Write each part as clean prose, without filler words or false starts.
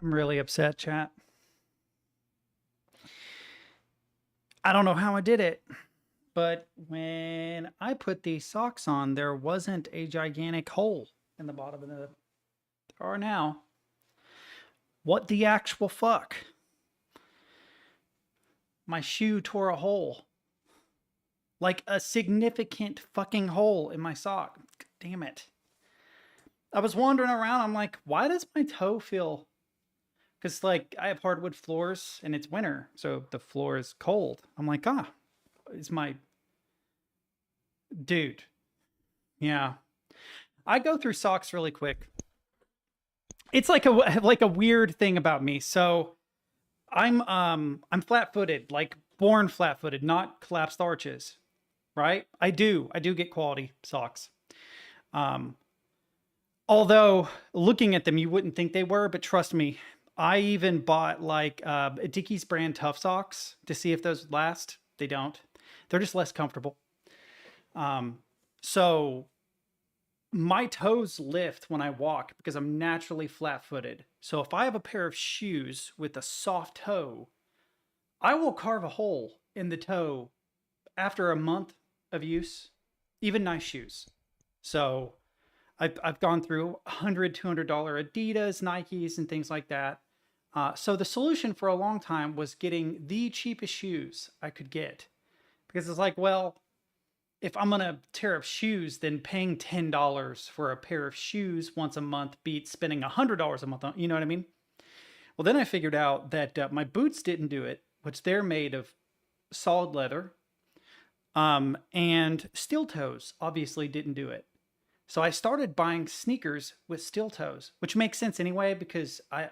I'm really upset, chat. I don't know how I did it, but when I put these socks on, there wasn't a gigantic hole in the bottom of the. There are now. What the actual fuck? My shoe tore a hole. Like a significant fucking hole in my sock. Damn it. I was wandering around. I'm like, why does my toe feel? Because, like, I have hardwood floors and it's winter, so the floor is cold. I'm like, is my. Dude. Yeah. I go through socks really quick. It's like a weird thing about me. So I'm flat-footed, like born flat-footed, not collapsed arches, right? I do get quality socks. Um Although looking at them you wouldn't think they were, but trust me, I even bought like Dickies brand Tough socks to see if those last. They don't. They're just less comfortable. So my toes lift when I walk because I'm naturally flat-footed. So if I have a pair of shoes with a soft toe, I will carve a hole in the toe after a month of use, even nice shoes. So I've gone through $100, $200 Adidas, Nikes, and things like that. So the solution for a long time was getting the cheapest shoes I could get. Because it's like, well, if I'm going to tear up shoes, then paying $10 for a pair of shoes once a month beats spending $100 a month on, you know what I mean? Well, then I figured out that my boots didn't do it, which they're made of solid leather. And steel toes obviously didn't do it. So I started buying sneakers with steel toes, which makes sense anyway because I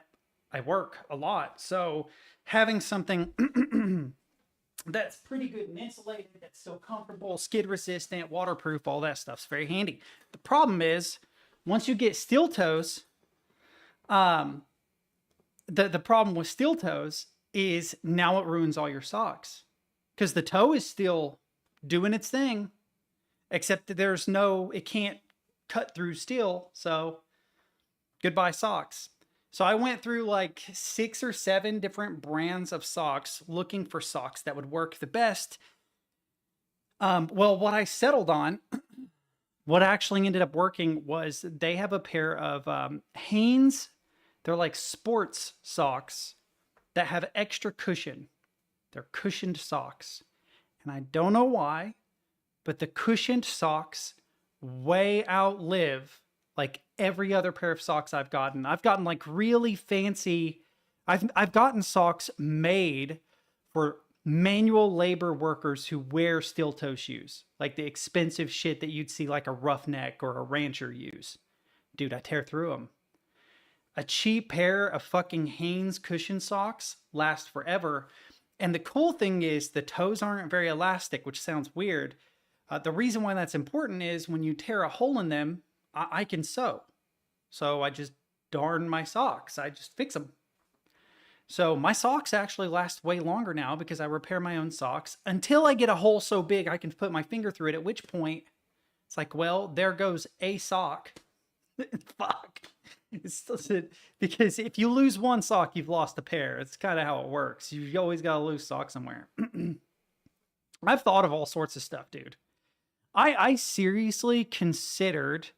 work a lot. So having something that's pretty good and insulated, that's still comfortable, skid resistant, waterproof, all that stuff's very handy. The problem is once you get steel toes, the problem with steel toes is now it ruins all your socks because the toe is still doing its thing, except that it can't cut through steel. So goodbye socks. So I went through like 6 or 7 different brands of socks looking for socks that would work the best. Well, what I settled on, what actually ended up working was they have a pair of Hanes. They're like sports socks that have extra cushion. They're cushioned socks. And I don't know why, but the cushioned socks way outlive like every other pair of socks I've gotten. I've gotten like really fancy. I've gotten socks made for manual labor workers who wear steel toe shoes, like the expensive shit that you'd see like a roughneck or a rancher use. Dude, I tear through them. A cheap pair of fucking Hanes cushion socks last forever. And the cool thing is the toes aren't very elastic, which sounds weird. The reason why that's important is when you tear a hole in them, I can sew. So I just darn my socks. I just fix them. So my socks actually last way longer now because I repair my own socks until I get a hole so big I can put my finger through it, at which point it's like, well, there goes a sock. Fuck. Because if you lose one sock, you've lost a pair. It's kind of how it works. You always got to lose socks somewhere. I've thought of all sorts of stuff, dude. I seriously considered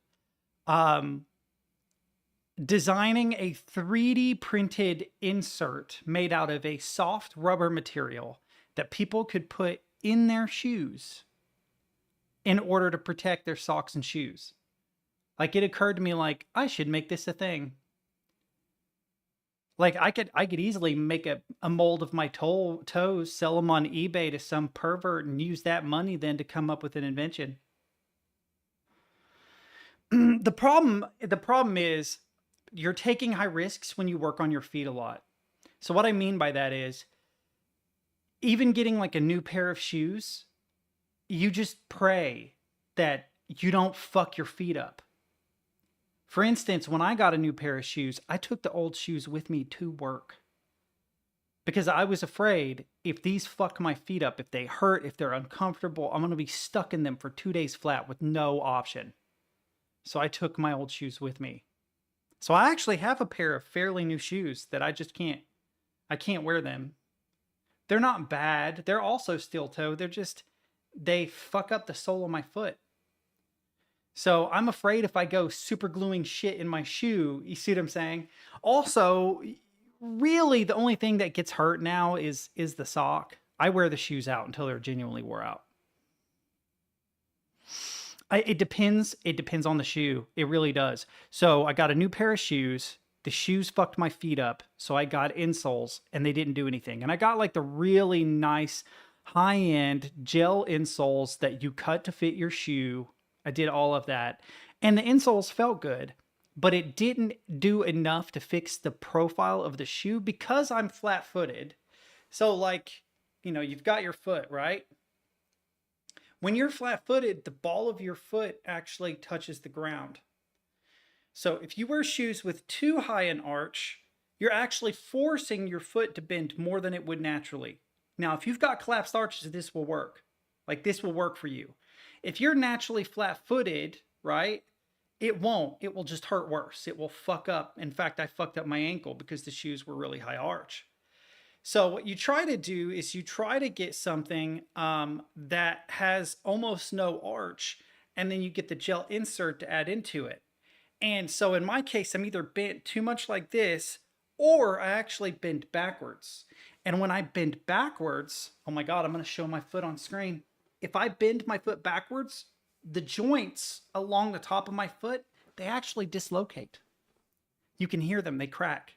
designing a 3D printed insert made out of a soft rubber material that people could put in their shoes in order to protect their socks and shoes. Like it occurred to me like I should make this a thing. Like I could easily make a mold of my toes, sell them on eBay to some pervert and use that money then to come up with an invention. The problem is you're taking high risks when you work on your feet a lot. So what I mean by that is even getting like a new pair of shoes, you just pray that you don't fuck your feet up. For instance, when I got a new pair of shoes, I took the old shoes with me to work because I was afraid if these fuck my feet up, if they hurt, if they're uncomfortable, I'm going to be stuck in them for 2 days flat with no option. So I took my old shoes with me. So I actually have a pair of fairly new shoes that I can't wear them. They're not bad. They're also steel toe. They fuck up the sole of my foot. So I'm afraid if I go super gluing shit in my shoe, you see what I'm saying? Also, really the only thing that gets hurt now is the sock. I wear the shoes out until they're genuinely wore out. It depends. It depends on the shoe. It really does. So I got a new pair of shoes. The shoes fucked my feet up. So I got insoles and they didn't do anything. And I got like the really nice high-end gel insoles that you cut to fit your shoe. I did all of that. And the insoles felt good, but it didn't do enough to fix the profile of the shoe because I'm flat-footed. So like, you've got your foot, right? When you're flat-footed, the ball of your foot actually touches the ground. So if you wear shoes with too high an arch, you're actually forcing your foot to bend more than it would naturally. Now, if you've got collapsed arches, this will work. Like this will work for you. If you're naturally flat-footed, right, it won't. It will just hurt worse. It will fuck up. In fact, I fucked up my ankle because the shoes were really high arch. So what you try to do is you try to get something that has almost no arch, and then you get the gel insert to add into it. And so in my case, I'm either bent too much like this, or I actually bend backwards. And when I bend backwards, oh my God, I'm going to show my foot on screen. If I bend my foot backwards, the joints along the top of my foot, they actually dislocate. You can hear them, they crack.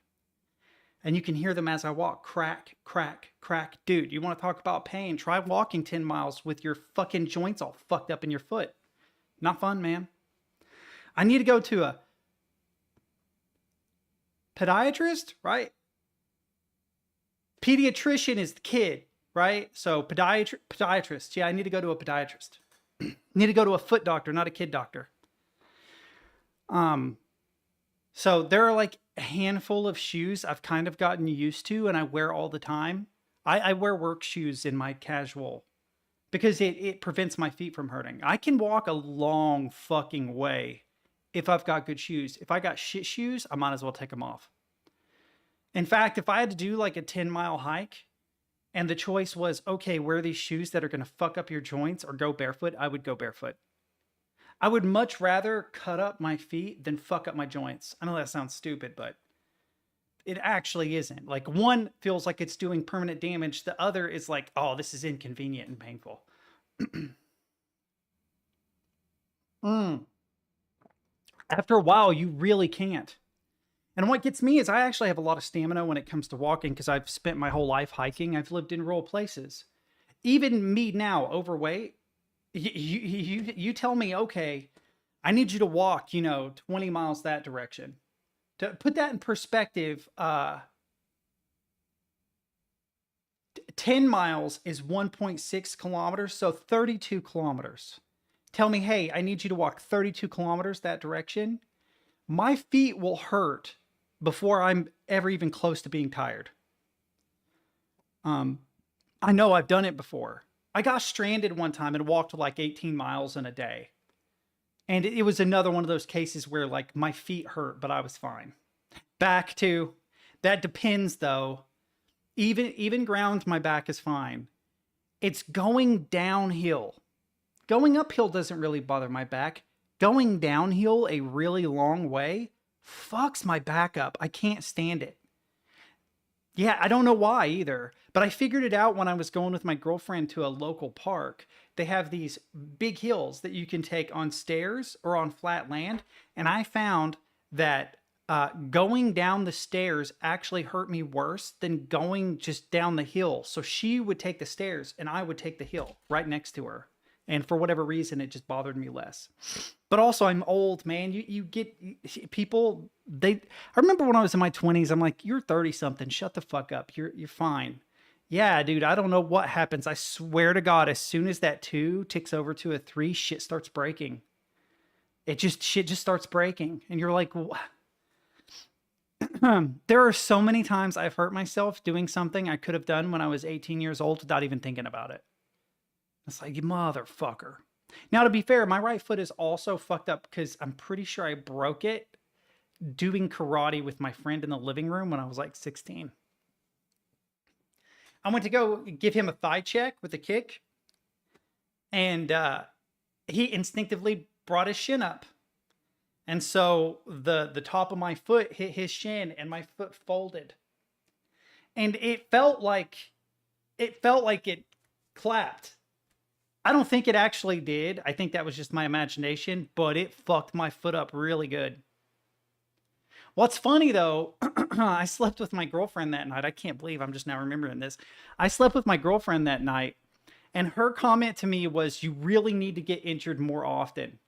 And you can hear them as I walk. Crack, crack, crack. Dude, you want to talk about pain? Try walking 10 miles with your fucking joints all fucked up in your foot. Not fun, man. I need to go to a podiatrist, right? Pediatrician is the kid, right? So podiatrist. Yeah, I need to go to a podiatrist. Need to go to a foot doctor, not a kid doctor. So there are like a handful of shoes I've kind of gotten used to and I wear all the time. I wear work shoes in my casual because it prevents my feet from hurting. I can walk a long fucking way if I've got good shoes. If I got shit shoes, I might as well take them off. In fact, if I had to do like a 10-mile hike and the choice was, okay, wear these shoes that are going to fuck up your joints or go barefoot, I would go barefoot. I would much rather cut up my feet than fuck up my joints. I know that sounds stupid, but it actually isn't. Like one feels like it's doing permanent damage. The other is like, oh, this is inconvenient and painful. After a while, you really can't. And what gets me is I actually have a lot of stamina when it comes to walking because I've spent my whole life hiking. I've lived in rural places. Even me now, overweight, you tell me, okay, I need you to walk, 20 miles that direction. To put that in perspective, 10 miles is 1.6 kilometers, so 32 kilometers. Tell me, hey, I need you to walk 32 kilometers that direction. My feet will hurt before I'm ever even close to being tired. I know I've done it before. I got stranded one time and walked like 18 miles in a day. And it was another one of those cases where like my feet hurt, but I was fine. Back to, that depends though. Even ground, my back is fine. It's going downhill. Going uphill doesn't really bother my back. Going downhill a really long way fucks my back up. I can't stand it. Yeah, I don't know why either, but I figured it out when I was going with my girlfriend to a local park. They have these big hills that you can take on stairs or on flat land, and I found that going down the stairs actually hurt me worse than going just down the hill. So she would take the stairs and I would take the hill right next to her. And for whatever reason, it just bothered me less. But also, I'm old, man. You get people, I remember when I was in my 20s, I'm like, you're 30-something. Shut the fuck up. You're fine. Yeah, dude, I don't know what happens. I swear to God, as soon as that 2 ticks over to a 3, shit starts breaking. Shit just starts breaking. And you're like, there are so many times I've hurt myself doing something I could have done when I was 18 years old without even thinking about it. It's like, you motherfucker. Now, to be fair, my right foot is also fucked up because I'm pretty sure I broke it doing karate with my friend in the living room when I was like 16. I went to go give him a thigh check with a kick, and he instinctively brought his shin up. And so the top of my foot hit his shin and my foot folded. And it felt like it clapped. I don't think it actually did. I think that was just my imagination, but it fucked my foot up really good. What's funny though, I slept with my girlfriend that night. I can't believe I'm just now remembering this. I slept with my girlfriend that night, and her comment to me was, "You really need to get injured more often."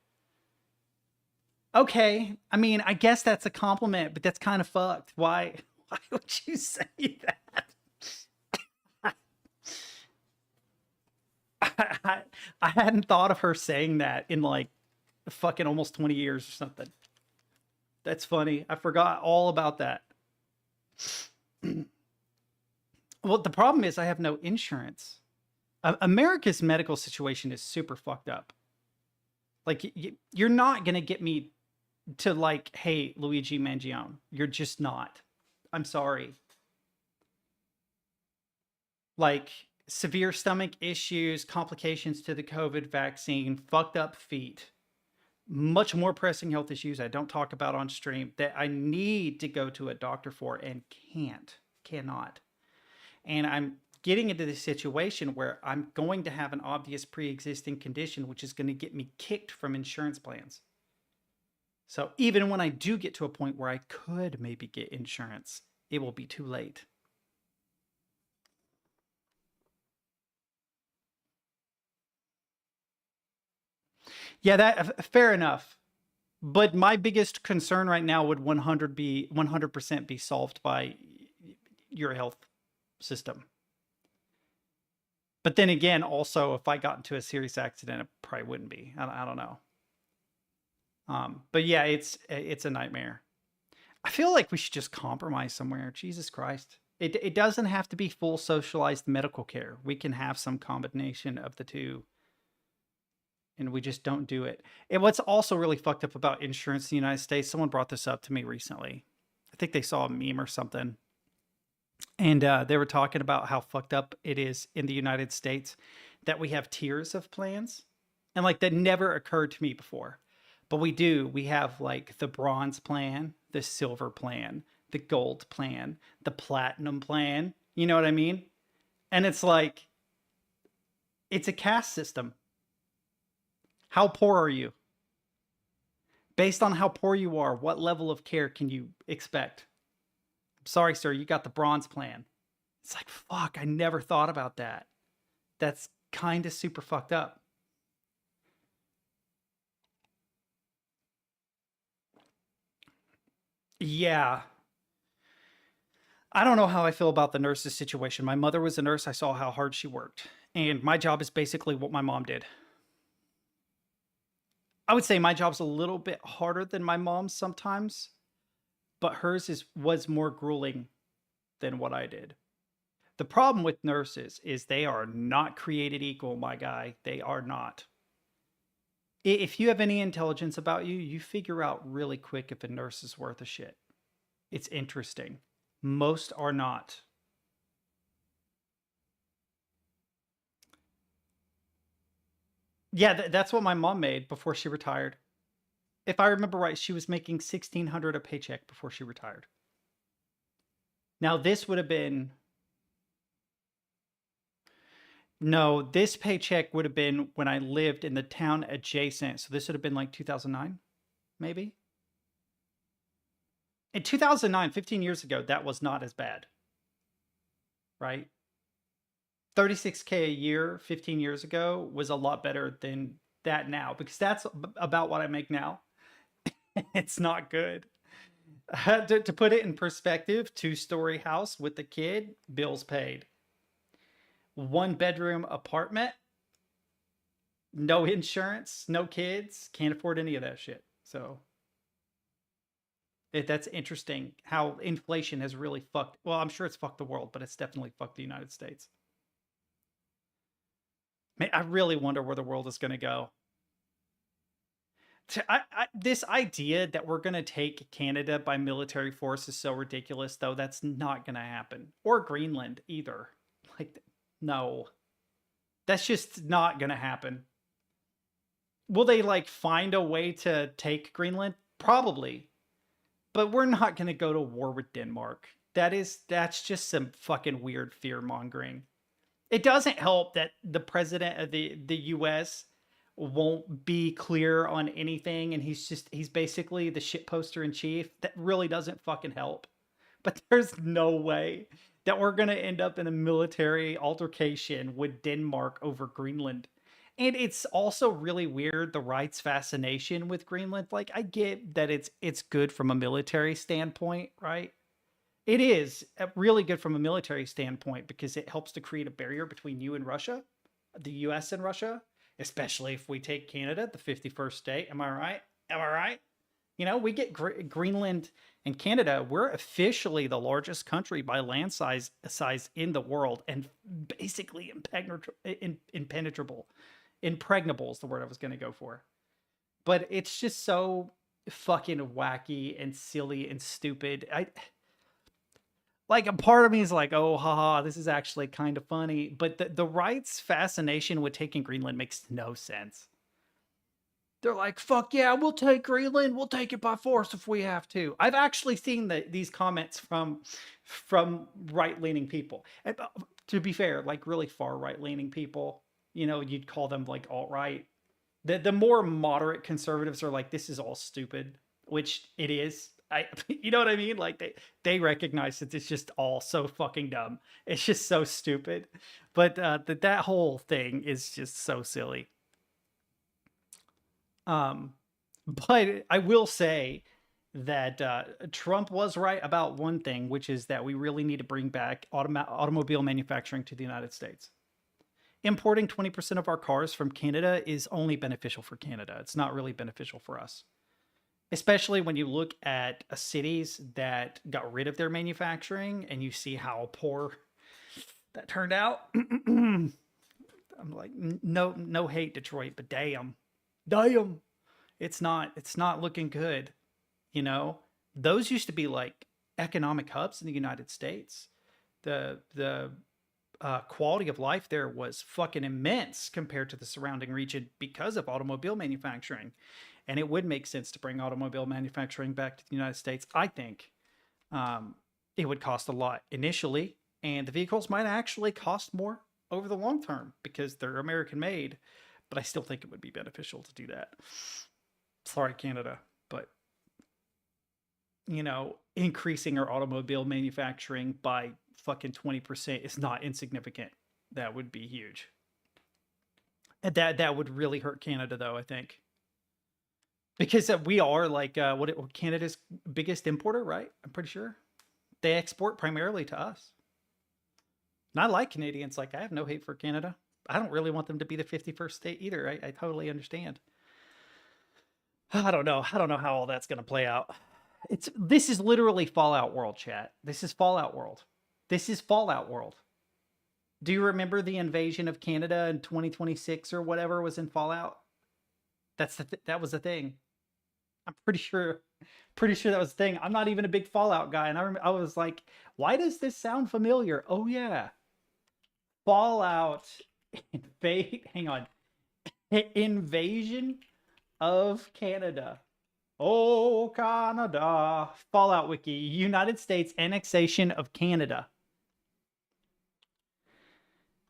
Okay, I mean, I guess that's a compliment, but that's kind of fucked. Why? Why would you say that? I, I hadn't thought of her saying that in like fucking almost 20 years or something. That's funny. I forgot all about that. Well, the problem is I have no insurance. America's medical situation is super fucked up. Like, you're not going to get me to like, hey, Luigi Mangione. You're just not. I'm sorry. Like, severe stomach issues, complications to the COVID vaccine, fucked up feet, much more pressing health issues I don't talk about on stream that I need to go to a doctor for and cannot. And I'm getting into this situation where I'm going to have an obvious pre-existing condition, which is going to get me kicked from insurance plans. So even when I do get to a point where I could maybe get insurance, it will be too late. Yeah, that fair enough. But my biggest concern right now would 100% be solved by your health system. But then again, also, if I got into a serious accident, it probably wouldn't be. I don't know. But yeah, it's a nightmare. I feel like we should just compromise somewhere. Jesus Christ. It doesn't have to be full socialized medical care. We can have some combination of the two, and we just don't do it. And what's also really fucked up about insurance in the United States, someone brought this up to me recently. I think they saw a meme or something. And they were talking about how fucked up it is in the United States that we have tiers of plans. And like that never occurred to me before. But we do. We have like the bronze plan, the silver plan, the gold plan, the platinum plan. You know what I mean? And it's like, it's a caste system. How poor are you? Based on how poor you are, what level of care can you expect? Sorry, sir, you got the bronze plan. It's like, fuck, I never thought about that. That's kind of super fucked up. Yeah. I don't know how I feel about the nurse's situation. My mother was a nurse. I saw how hard she worked. And my job is basically what my mom did. I would say my job's a little bit harder than my mom's sometimes, but was more grueling than what I did. The problem with nurses is they are not created equal, my guy. They are not. If you have any intelligence about you, you figure out really quick if a nurse is worth a shit. It's interesting. Most are not. Yeah, that's what my mom made before she retired. If I remember right, she was making 1,600 a paycheck before she retired. Now this would have been no, this paycheck would have been when I lived in the town adjacent. So this would have been like 2009, maybe. In 2009, 15 years ago, that was not as bad, right? 36K a year 15 years ago was a lot better than that now, because that's about what I make now. It's not good. To put it in perspective, 2-story house with the kid, bills paid. 1-bedroom apartment, no insurance, no kids, can't afford any of that shit. So that's interesting how inflation has really fucked. Well, I'm sure it's fucked the world, but it's definitely fucked the United States. Man, I really wonder where the world is going to go. This idea that we're going to take Canada by military force is so ridiculous, though. That's not going to happen. Or Greenland either. Like, no. That's just not going to happen. Will they, like, find a way to take Greenland? Probably. But we're not going to go to war with Denmark. That's just some fucking weird fear mongering. It doesn't help that the president of the US won't be clear on anything, and he's basically the shit poster in chief. That really doesn't fucking help. But there's no way that we're gonna end up in a military altercation with Denmark over Greenland. And it's also really weird, the right's fascination with Greenland. Like, I get that it's good from a military standpoint, right? It is really good from a military standpoint because it helps to create a barrier between you and Russia, the US and Russia, especially if we take Canada, the 51st state. Am I right? Am I right? You know, we get Greenland and Canada. We're officially the largest country by land size in the world, and basically impenetrable. Impregnable is the word I was going to go for. But it's just so fucking wacky and silly and stupid. Like, a part of me is like, oh, haha, this is actually kind of funny. But the right's fascination with taking Greenland makes no sense. They're like, fuck yeah, we'll take Greenland. We'll take it by force if we have to. I've actually seen these comments from right-leaning people. And, to be fair, like, really far right-leaning people, you know, you'd call them like alt-right. The more moderate conservatives are like, this is all stupid, which it is. You know what I mean? Like, they recognize that it's just all so fucking dumb. It's just so stupid. But that whole thing is just so silly. But I will say that Trump was right about one thing, which is that we really need to bring back automobile manufacturing to the United States. Importing 20% of our cars from Canada is only beneficial for Canada. It's not really beneficial for us. Especially when you look at cities that got rid of their manufacturing and you see how poor that turned out. I'm like, no hate, Detroit, but damn, it's not looking good. You know, those used to be like economic hubs in the United States. The quality of life there was fucking immense compared to the surrounding region because of automobile manufacturing. And it would make sense to bring automobile manufacturing back to the United States. I think it would cost a lot initially, and the vehicles might actually cost more over the long term because they're American made. But I still think it would be beneficial to do that. Sorry, Canada, but, you know, increasing our automobile manufacturing by fucking 20% is not insignificant. That would be huge. And that would really hurt Canada, though, I think. Because we are like Canada's biggest importer, right? I'm pretty sure they export primarily to us. And I like Canadians. Like, I have no hate for Canada. I don't really want them to be the 51st state either. I totally understand. I don't know how all that's going to play out. This is literally Fallout World, chat. This is Fallout World. This is Fallout World. Do you remember the invasion of Canada in 2026 or whatever was in Fallout? That was the thing. I'm pretty sure that was the thing. I'm not even a big Fallout guy, and I was like, why does this sound familiar? Oh yeah, Fallout hang on, invasion of Canada. Oh, Canada. Fallout Wiki, United States annexation of Canada.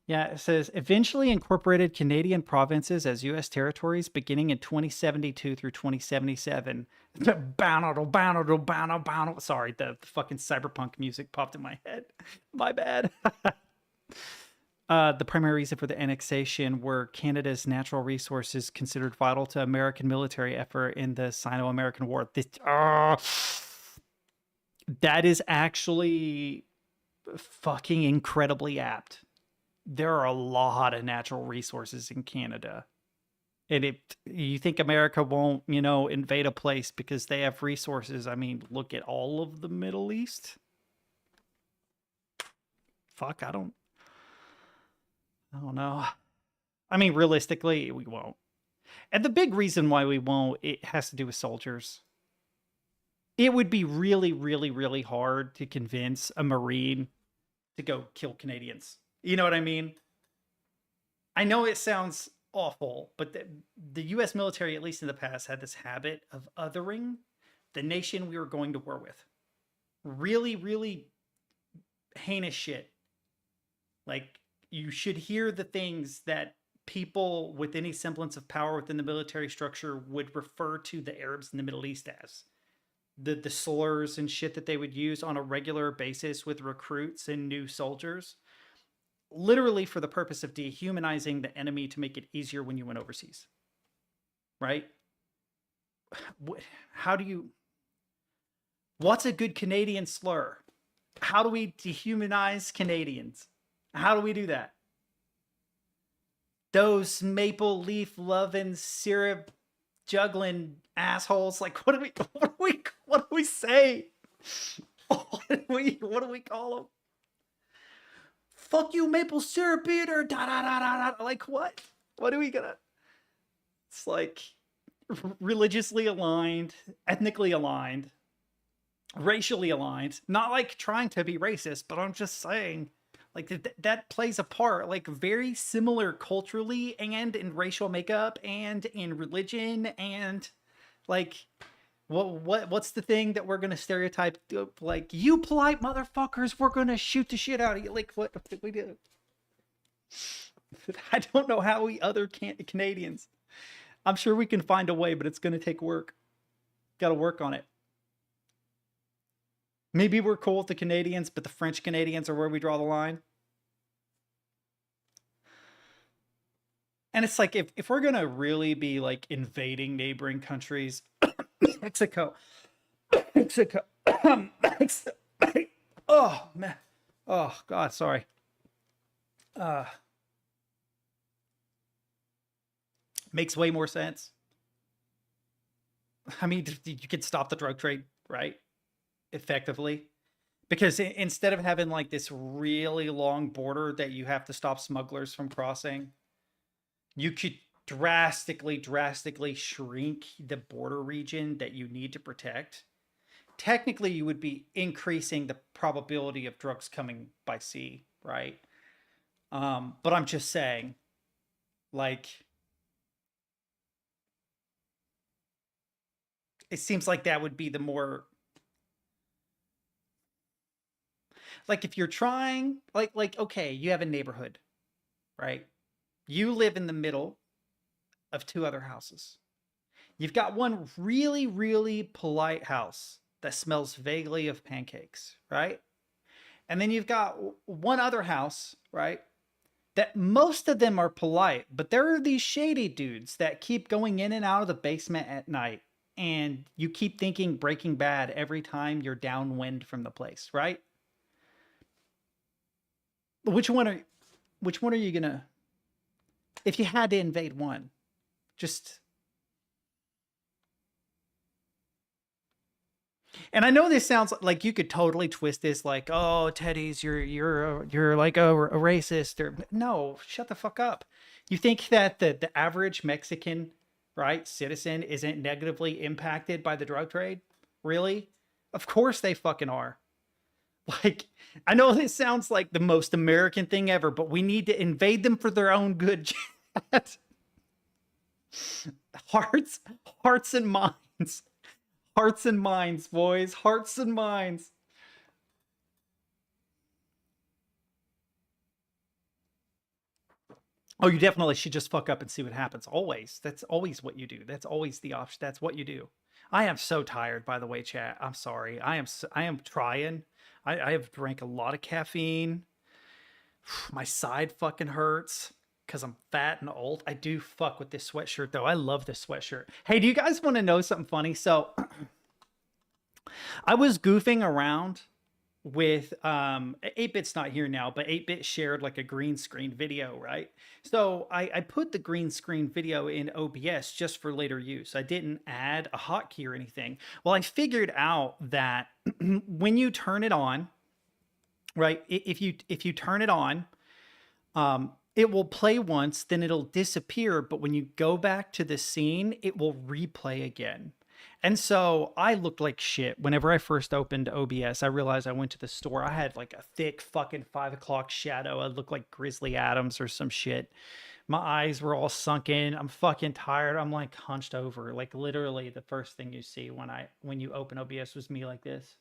Yeah, it says eventually incorporated Canadian provinces as U.S. territories beginning in 2072 through 2077. Sorry, the fucking cyberpunk music popped in my head. My bad. The primary reason for the annexation were Canada's natural resources considered vital to American military effort in the Sino-American War. That is actually fucking incredibly apt. There are a lot of natural resources in Canada. And if you think America won't, invade a place because they have resources, I mean, look at all of the Middle East. Fuck, I don't know. I mean, realistically, we won't. And the big reason why we won't, it has to do with soldiers. It would be really, really, really hard to convince a Marine to go kill Canadians. You know what I mean? I know it sounds awful, but the US military, at least in the past, had this habit of othering the nation we were going to war with. Really, really heinous shit. Like, you should hear the things that people with any semblance of power within the military structure would refer to the Arabs in the Middle East as. The slurs and shit that they would use on a regular basis with recruits and new soldiers, literally for the purpose of dehumanizing the enemy to make it easier when you went overseas. Right? How do you... What's a good Canadian slur? How do we dehumanize Canadians? How do we do that? Those maple leaf loving, syrup juggling assholes. Like, what do we say? What do we call them? Fuck you, maple syrup eater. Da da da da da. Like, what? What are we gonna? It's like religiously aligned, ethnically aligned, racially aligned. Not like trying to be racist, but I'm just saying, like, that plays a part. Like, very similar culturally and in racial makeup and in religion and like, what's the thing that we're gonna stereotype? Like, you polite motherfuckers, we're gonna shoot the shit out of you. Like, what did we do? I don't know how we other Canadians. I'm sure we can find a way, but it's gonna take work. Got to work on it. Maybe we're cool with the Canadians, but the French Canadians are where we draw the line. And it's like, if we're going to really be like invading neighboring countries, Mexico, oh, man. Oh, God, sorry. Makes way more sense. I mean, you could stop the drug trade, right? Effectively, because instead of having like this really long border that you have to stop smugglers from crossing, you could drastically shrink the border region that you need to protect. Technically, you would be increasing the probability of drugs coming by sea, right? But I'm just saying, like, it seems like that would be the more, like, if you're trying, like, okay, you have a neighborhood, right? You live in the middle of two other houses. You've got one really, really polite house that smells vaguely of pancakes, right? And then you've got one other house, right? That most of them are polite, but there are these shady dudes that keep going in and out of the basement at night. And you keep thinking Breaking Bad every time you're downwind from the place, right? Which one are you gonna, if you had to invade one, just... And I know this sounds like you could totally twist this, like, oh, Teddies, you're like a racist, or no, shut the fuck up. You think that the average Mexican, right, citizen isn't negatively impacted by the drug trade? Really? Of course they fucking are. Like, I know this sounds like the most American thing ever, but we need to invade them for their own good. Hearts and minds. Hearts and minds, boys. Hearts and minds. Oh, you definitely should just fuck up and see what happens. Always. That's always what you do. That's always the option. That's what you do. I am so tired, by the way, chat. I'm sorry. I am trying. I have drank a lot of caffeine. My side fucking hurts because I'm fat and old. I do fuck with this sweatshirt, though. I love this sweatshirt. Hey, do you guys want to know something funny? So I was goofing around with 8-Bit's not here now, but 8-Bit shared like a green screen video, right? So I put the green screen video in OBS just for later use. I didn't add a hotkey or anything. Well, I figured out that when you turn it on, right, if you turn it on, it will play once, then it'll disappear. But when you go back to the scene, it will replay again. And so I looked like shit. Whenever I first opened OBS, I realized I went to the store. I had like a thick fucking 5 o'clock shadow. I looked like Grizzly Adams or some shit. My eyes were all sunken. I'm fucking tired. I'm like hunched over. Like literally the first thing you see when you open OBS was me like this.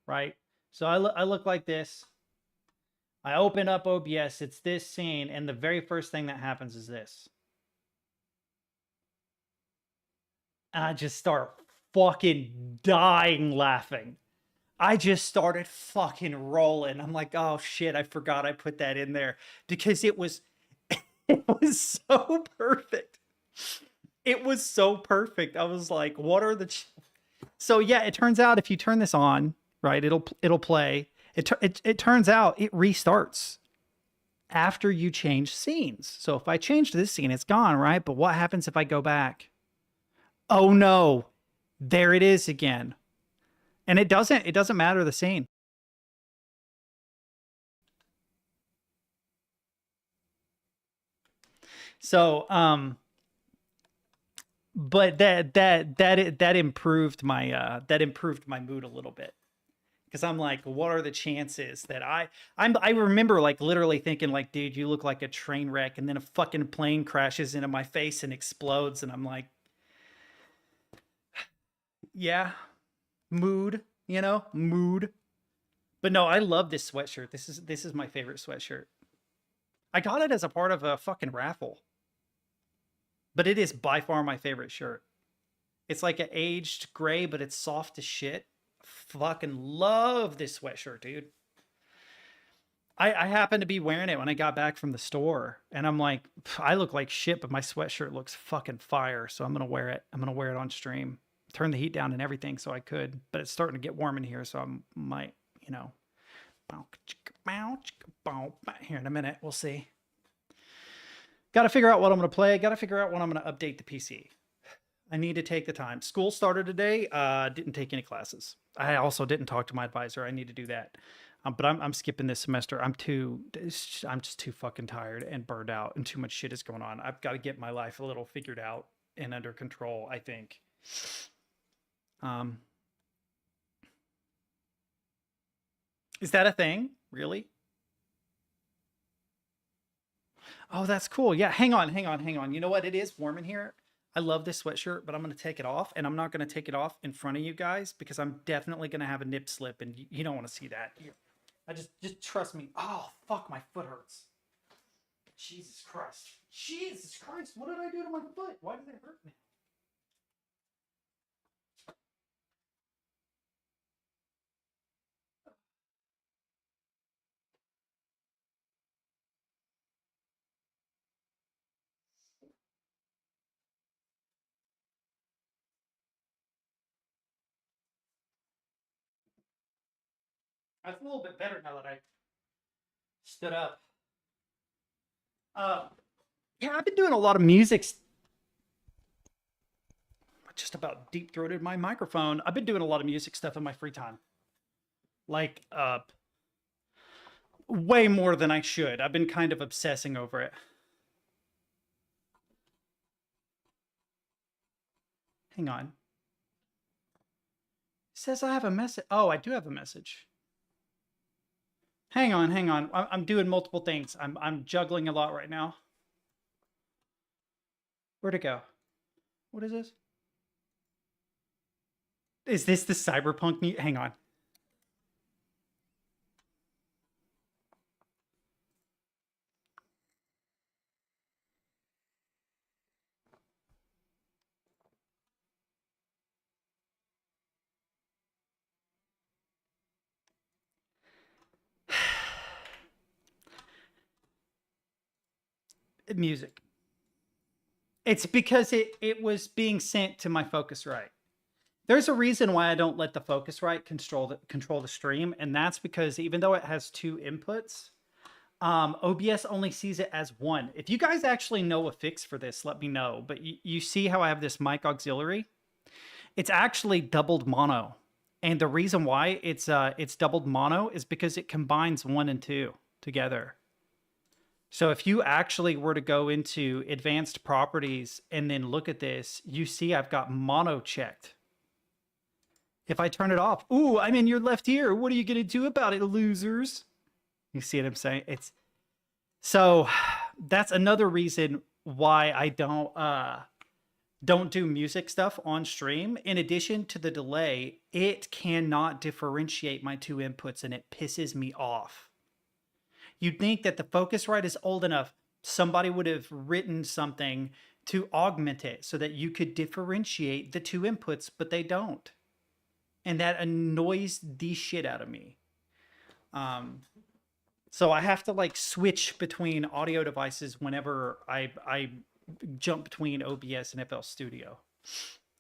Right? So I look like this. I open up OBS, it's this scene, and the very first thing that happens is this. And I just start fucking dying laughing. I just started fucking rolling. I'm like, oh shit, I forgot I put that in there. Because it was so perfect. It was so perfect. I was like, what are the So yeah, it turns out if you turn this on, right, it'll play. It turns out it restarts after you change scenes. So if I change this scene, it's gone, right? But what happens if I go back? Oh no, there it is again. And it doesn't matter the scene. So, but that improved my mood a little bit. Because I'm like, what are the chances that I remember like literally thinking like, dude, you look like a train wreck, and then a fucking plane crashes into my face and explodes, and I'm like, yeah, mood, mood. But no, I love this sweatshirt. This is my favorite sweatshirt. I got it as a part of a fucking raffle. But it is by far my favorite shirt. It's like an aged gray, but it's soft as shit. Fucking love this sweatshirt, dude. I happened to be wearing it when I got back from the store, and I'm like, I look like shit, but my sweatshirt looks fucking fire, so I'm gonna wear it. I'm gonna wear it on stream. Turn the heat down and everything so I could, but it's starting to get warm in here, so I might, here in a minute, we'll see. Got to figure out what I'm gonna play. Got to figure out when I'm gonna update the PC. I need to take the time. School started today. Didn't take any classes. I also didn't talk to my advisor. I need to do that. But I'm skipping this semester. I'm just too fucking tired and burned out, and too much shit is going on. I've got to get my life a little figured out and under control, I think. Is that a thing? Really? Oh, that's cool. Yeah, hang on. You know what? It is warm in here. I love this sweatshirt, but I'm going to take it off, and I'm not going to take it off in front of you guys because I'm definitely going to have a nip slip, and you don't want to see that. I just trust me. Oh, fuck, my foot hurts. Jesus Christ. Jesus Christ, what did I do to my foot? Why did it hurt me? That's a little bit better now that I stood up. Yeah, I've been doing a lot of music. Just about deep throated my microphone. I've been doing a lot of music stuff in my free time. Like, way more than I should. I've been kind of obsessing over it. Hang on. It says I have a message. Oh, I do have a message. Hang on. I'm doing multiple things. I'm juggling a lot right now. Where'd it go? What is this? Is this the cyberpunk mute? Hang on. Music. It's because it was being sent to my Focusrite. There's a reason why I don't let the Focusrite control the stream, and that's because even though it has two inputs, OBS only sees it as one. If you guys actually know a fix for this, let me know. But you see how I have this mic auxiliary? It's actually doubled mono. And the reason why it's doubled mono is because it combines 1 and 2 together. So if you actually were to go into advanced properties and then look at this, you see I've got mono checked. If I turn it off, ooh, I'm in your left ear. What are you gonna do about it, losers? You see what I'm saying? It's so that's another reason why I don't do music stuff on stream. In addition to the delay, it cannot differentiate my two inputs and it pisses me off. You'd think that the Focusrite is old enough, somebody would have written something to augment it so that you could differentiate the two inputs, but they don't. And that annoys the shit out of me. So I have to like switch between audio devices whenever I jump between OBS and FL Studio.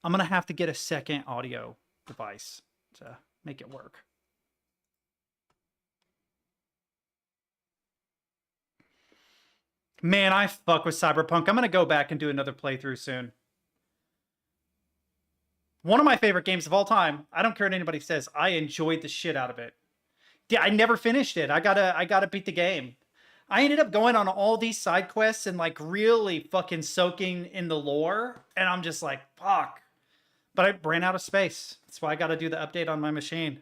I'm gonna have to get a second audio device to make it work. Man, I fuck with Cyberpunk. I'm gonna go back and do another playthrough soon. One of my favorite games of all time. I don't care what anybody says. I enjoyed the shit out of it. Yeah, I never finished it. I gotta beat the game. I ended up going on all these side quests and like really fucking soaking in the lore. And I'm just like, fuck. But I ran out of space. That's why I gotta do the update on my machine.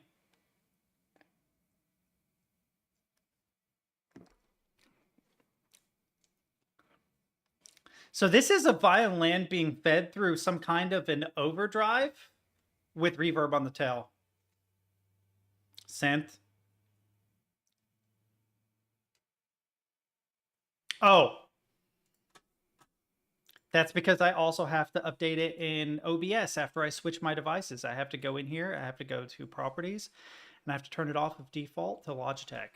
So this is a violin being fed through some kind of an overdrive with reverb on the tail. Synth. Oh. That's because I also have to update it in OBS after I switch my devices. I have to go in here, I have to go to properties, and I have to turn it off of default to Logitech.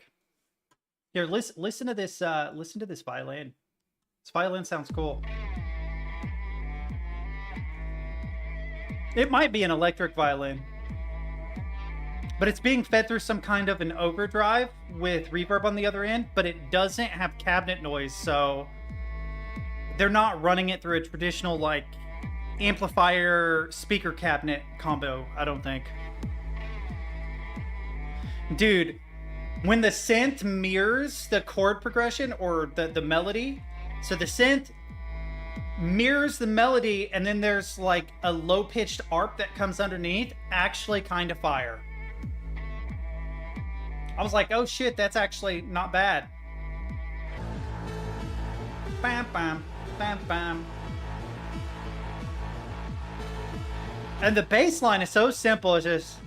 Here, listen to this violin. This violin sounds cool. It might be an electric violin, but it's being fed through some kind of an overdrive with reverb on the other end, but it doesn't have cabinet noise, so they're not running it through a traditional like amplifier speaker cabinet combo, I don't think. Dude, when the synth mirrors the chord progression or the melody, so the synth mirrors the melody and then there's like a low-pitched arp that comes underneath, actually kind of fire. I was like, oh shit, that's actually not bad. Bam, bam, bam, bam. And the bass line is so simple, it's just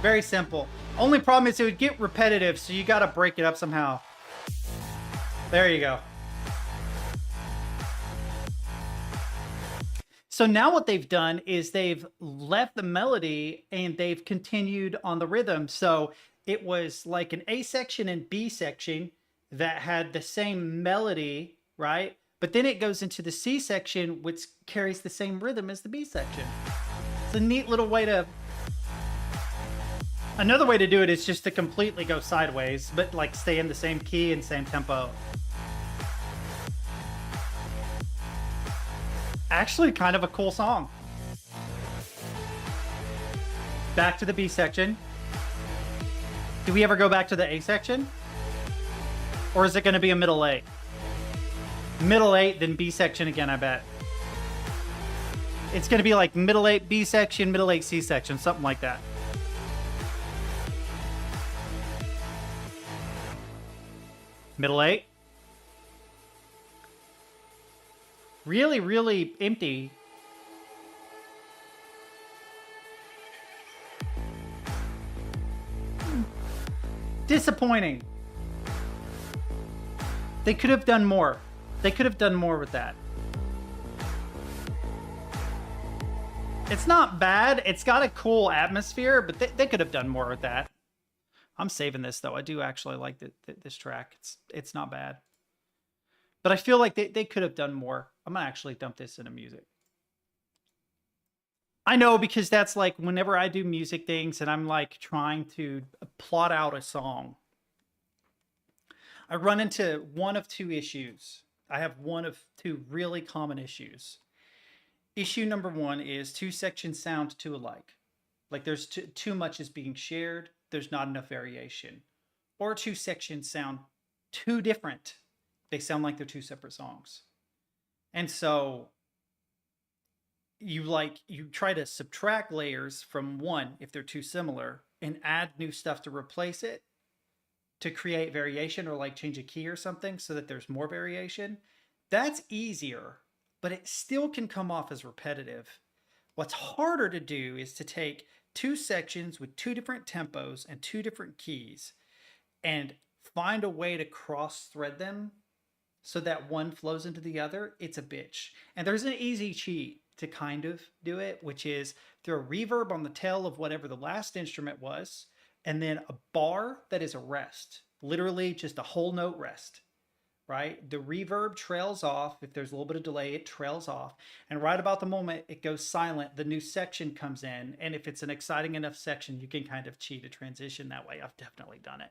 very simple. Only problem is it would get repetitive, so you gotta break it up somehow. There you go. So now what they've done is they've left the melody and they've continued on the rhythm. So it was like an A section and B section that had the same melody, right? But then it goes into the C section, which carries the same rhythm as the B section. It's a neat little way to... Another way to do it is just to completely go sideways, but like stay in the same key and same tempo. Actually, kind of a cool song. Back to the B section. Do we ever go back to the A section? Or is it going to be a middle 8? Middle 8, then B section again, I bet. It's going to be like middle 8, B section, middle 8, C section, something like that. Middle 8. Really, really empty. Disappointing. They could have done more. They could have done more with that. It's not bad. It's got a cool atmosphere, but they could have done more with that. I'm saving this, though. I do actually like this track. It's not bad. But I feel like they could have done more. I'm going to actually dump this into music. I know, because that's like whenever I do music things and I'm like trying to plot out a song, I run into one of two issues. I have one of two really common issues. Issue number one is two sections sound too alike. Like there's too much is being shared. There's not enough variation. Or two sections sound too different. They sound like they're two separate songs. And so you try to subtract layers from one if they're too similar and add new stuff to replace it to create variation, or like change a key or something so that there's more variation. That's easier, but it still can come off as repetitive. What's harder to do is to take two sections with two different tempos and two different keys and find a way to cross thread them so that one flows into the other. It's a bitch. And there's an easy cheat to kind of do it, which is throw a reverb on the tail of whatever the last instrument was, and then a bar that is a rest, literally just a whole note rest, right? The reverb trails off. If there's a little bit of delay, it trails off. And right about the moment it goes silent, the new section comes in. And if it's an exciting enough section, you can kind of cheat a transition that way. I've definitely done it.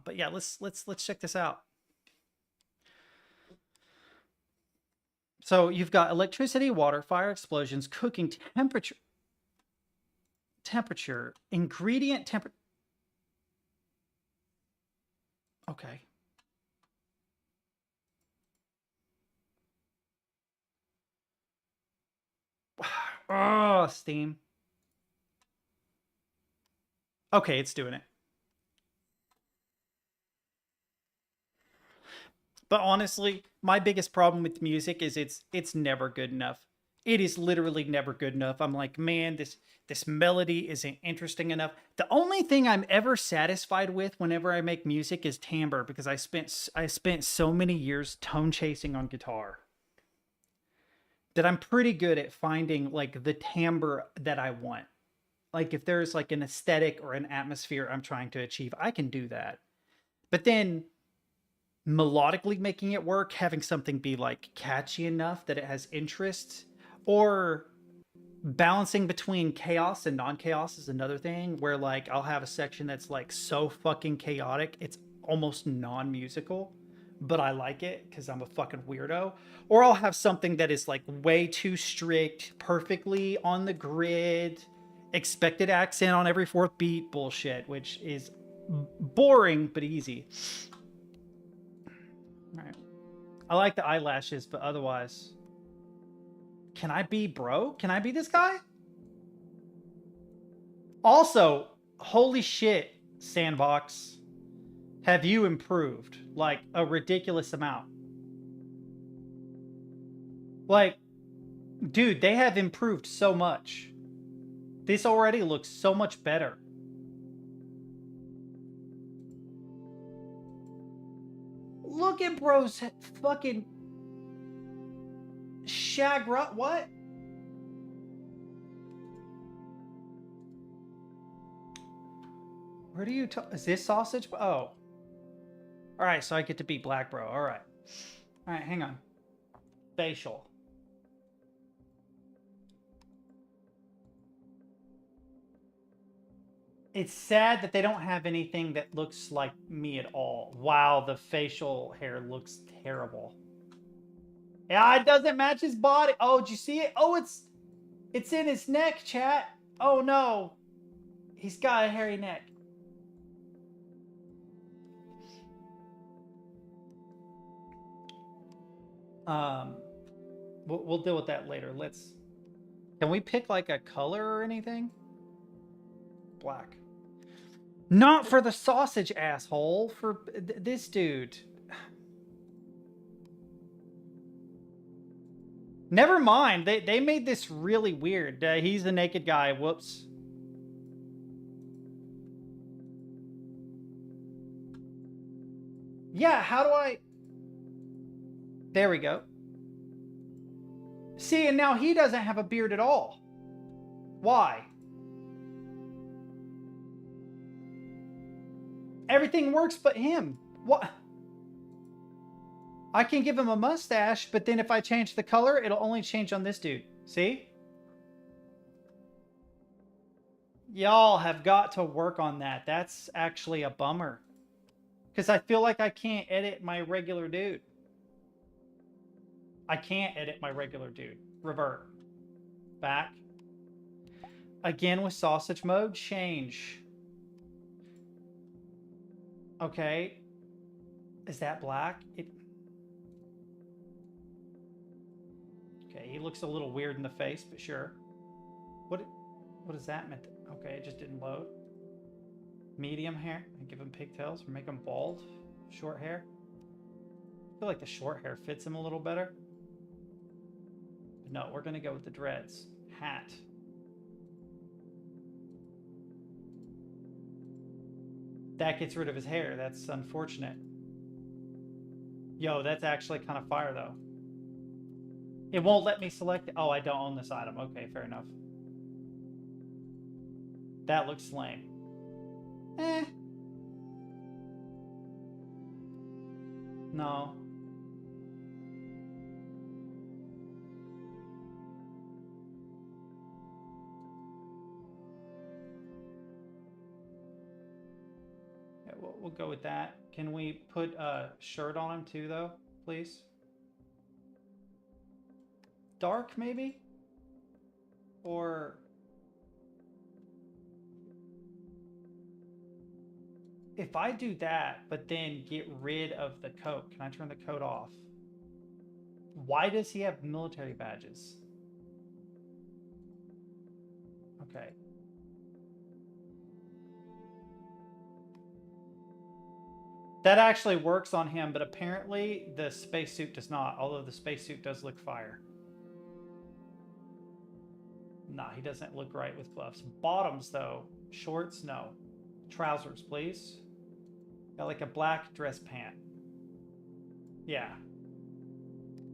But yeah, let's check this out. So you've got electricity, water, fire, explosions, cooking, temperature, ingredient, temperature. Okay. Oh, Steam. Okay, it's doing it. But honestly, my biggest problem with music is it's never good enough. It is literally never good enough. I'm like, man, this melody isn't interesting enough. The only thing I'm ever satisfied with whenever I make music is timbre, because I spent so many years tone chasing on guitar that I'm pretty good at finding like the timbre that I want. Like if there's like an aesthetic or an atmosphere I'm trying to achieve, I can do that. But then melodically making it work, having something be like catchy enough that it has interest, or balancing between chaos and non-chaos is another thing, where like I'll have a section that's like so fucking chaotic it's almost non-musical, but I like it because I'm a fucking weirdo. Or I'll have something that is like way too strict, perfectly on the grid, expected accent on every fourth beat bullshit, which is boring but easy. All right. I like the eyelashes, but otherwise, can I be bro? Can I be this guy? Also, holy shit, Sandbox, have you improved like a ridiculous amount? Like, dude, they have improved so much. This already looks so much better. Look at bro's fucking shagrut. What? Where do you is this sausage? Oh. All right, so I get to be black bro. All right. All right, hang on. Facial. It's sad that they don't have anything that looks like me at all. Wow, the facial hair looks terrible. Yeah, it doesn't match his body. Oh, did you see it? Oh, it's in his neck, chat. Oh no. He's got a hairy neck. We'll deal with that later. Can we pick like a color or anything? Black. Not for the sausage, asshole. For this dude. Never mind. They made this really weird. He's the naked guy. Whoops. Yeah, how do I... There we go. See, and now he doesn't have a beard at all. Why? Everything works but him. What? I can give him a mustache, but then if I change the color, it'll only change on this dude. See? Y'all have got to work on that. That's actually a bummer. Because I feel like I can't edit my regular dude. I can't edit my regular dude. Revert. Back. Again with sausage mode, change. Okay. Is that black? Okay, he looks a little weird in the face, but sure. What is that meant? Okay, it just didn't load. Medium hair. I give him pigtails or make him bald. Short hair. I feel like the short hair fits him a little better. But no, we're gonna go with the dreads. Hat. That gets rid of his hair. That's unfortunate. Yo, that's actually kind of fire though. It won't let me select it. Oh, I don't own this item. Okay, fair enough. That looks lame. Eh. No. Yeah, we'll go with that. Can we put a shirt on him too, though, please? Dark, maybe? Or... if I do that, but then get rid of the coat, can I turn the coat off? Why does he have military badges? Okay. That actually works on him, but apparently the spacesuit does not, although the spacesuit does look fire. Nah, he doesn't look right with gloves. Bottoms, though. Shorts, no. Trousers, please. Got like a black dress pant. Yeah.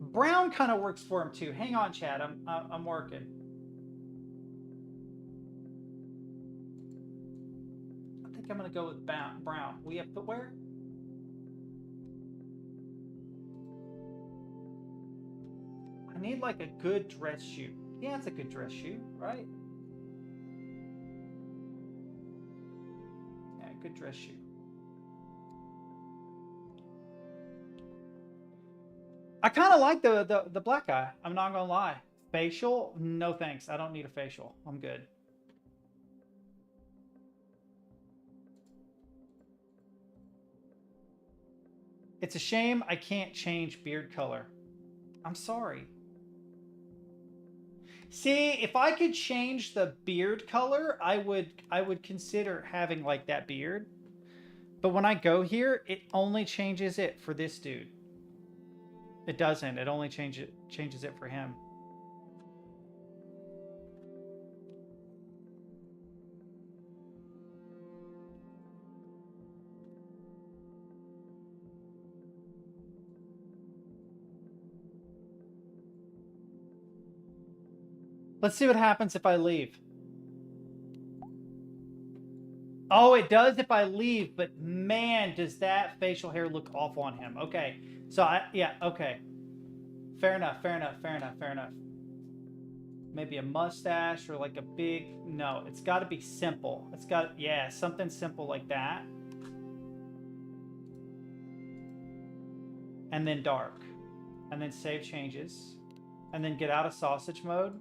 Brown kind of works for him too. Hang on, Chad. I'm working. I think I'm gonna go with brown. We have footwear. I need like a good dress shoe. Yeah, it's a good dress shoe, right? Yeah, good dress shoe. I kind of like the black guy. I'm not gonna lie. Facial? No thanks. I don't need a facial. I'm good. It's a shame I can't change beard color. I'm sorry. See, if I could change the beard color, I would consider having like that beard. But when I go here, it only changes it for this dude. It doesn't. It only changes it for him. Let's see what happens if I leave. Oh, it does if I leave, but man, does that facial hair look awful on him. Okay, so yeah, okay. Fair enough. Maybe a mustache or like a big, no, it's got to be simple. It's got, yeah, something simple like that. And then dark. And then save changes. And then get out of sausage mode.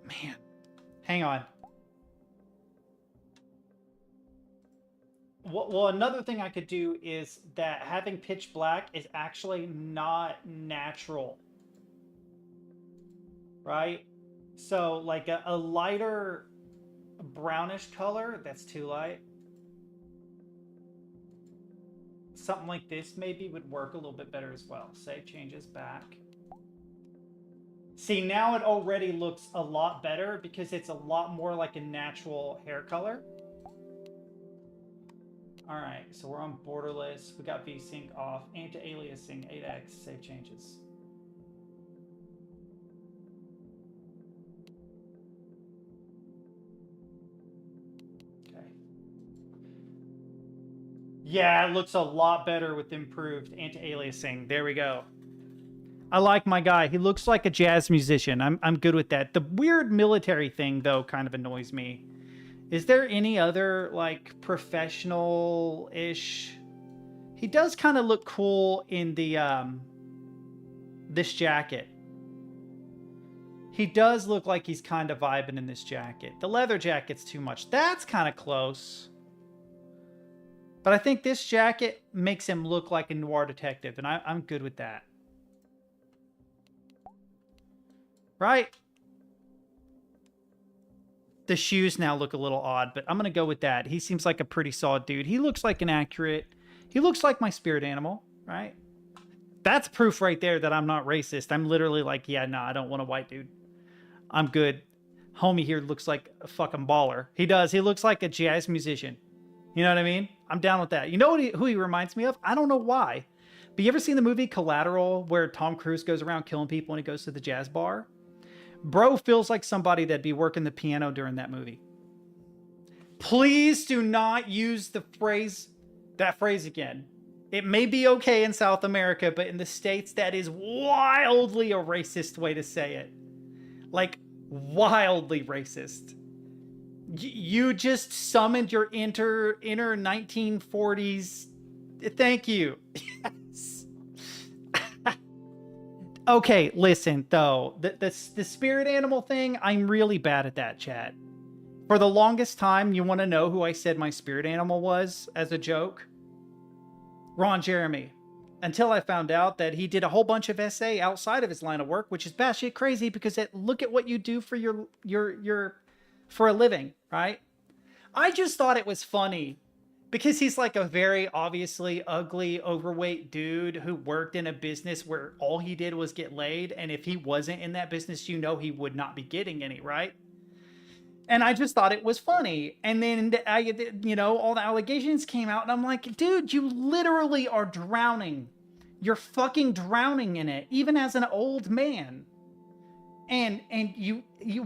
Man, hang on. Well, another thing I could do is that having pitch black is actually not natural. Right? So like a lighter brownish color, that's too light. Something like this maybe would work a little bit better as well. Save changes back. See, now it already looks a lot better because it's a lot more like a natural hair color. All right, so we're on borderless. We got VSync off. Anti-aliasing 8x. Save changes. Okay. Yeah, it looks a lot better with improved anti-aliasing. There we go. I like my guy. He looks like a jazz musician. I'm good with that. The weird military thing, though, kind of annoys me. Is there any other, like, professional-ish? He does kind of look cool in the, this jacket. He does look like he's kind of vibing in this jacket. The leather jacket's too much. That's kind of close. But I think this jacket makes him look like a noir detective, and I'm good with that. Right? The shoes now look a little odd, but I'm going to go with that. He seems like a pretty solid dude. He looks like an accurate... He looks like my spirit animal, right? That's proof right there that I'm not racist. I'm literally like, yeah, no, I don't want a white dude. I'm good. Homie here looks like a fucking baller. He does. He looks like a jazz musician. You know what I mean? I'm down with that. You know who he reminds me of? I don't know why. But you ever seen the movie Collateral where Tom Cruise goes around killing people when he goes to the jazz bar? Bro feels like somebody that'd be working the piano during that movie. Please do not use that phrase again. It may be okay in South America, but in the States, that is wildly a racist way to say it. Like, wildly racist. You just summoned your inner 1940s. Thank you. Yes. Okay, listen, though. The spirit animal thing, I'm really bad at that, chat. For the longest time, you want to know who I said my spirit animal was as a joke? Ron Jeremy. Until I found out that he did a whole bunch of SA outside of his line of work, which is batshit crazy because look at what you do for for a living, right? I just thought it was funny because he's like a very obviously ugly, overweight dude who worked in a business where all he did was get laid. And if he wasn't in that business, you know, he would not be getting any, right? And I just thought it was funny. And then, all the allegations came out and I'm like, dude, you literally are drowning. You're fucking drowning in it, even as an old man. And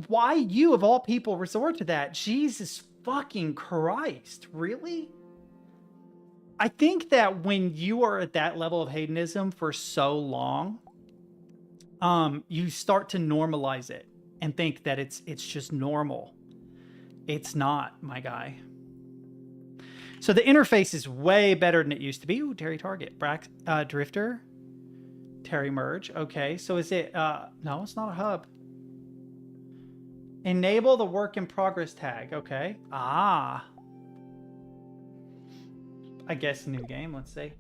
why you of all people resort to that? Jesus fucking Christ, really? I think that when you are at that level of hedonism for so long, you start to normalize it and think that it's just normal. It's not, my guy. So the interface is way better than it used to be. Ooh, Terry Target. Drifter. Terry Merge. Okay, so is it... no, it's not a hub. Enable the work in progress tag. Okay. Ah. I guess new game. Let's see.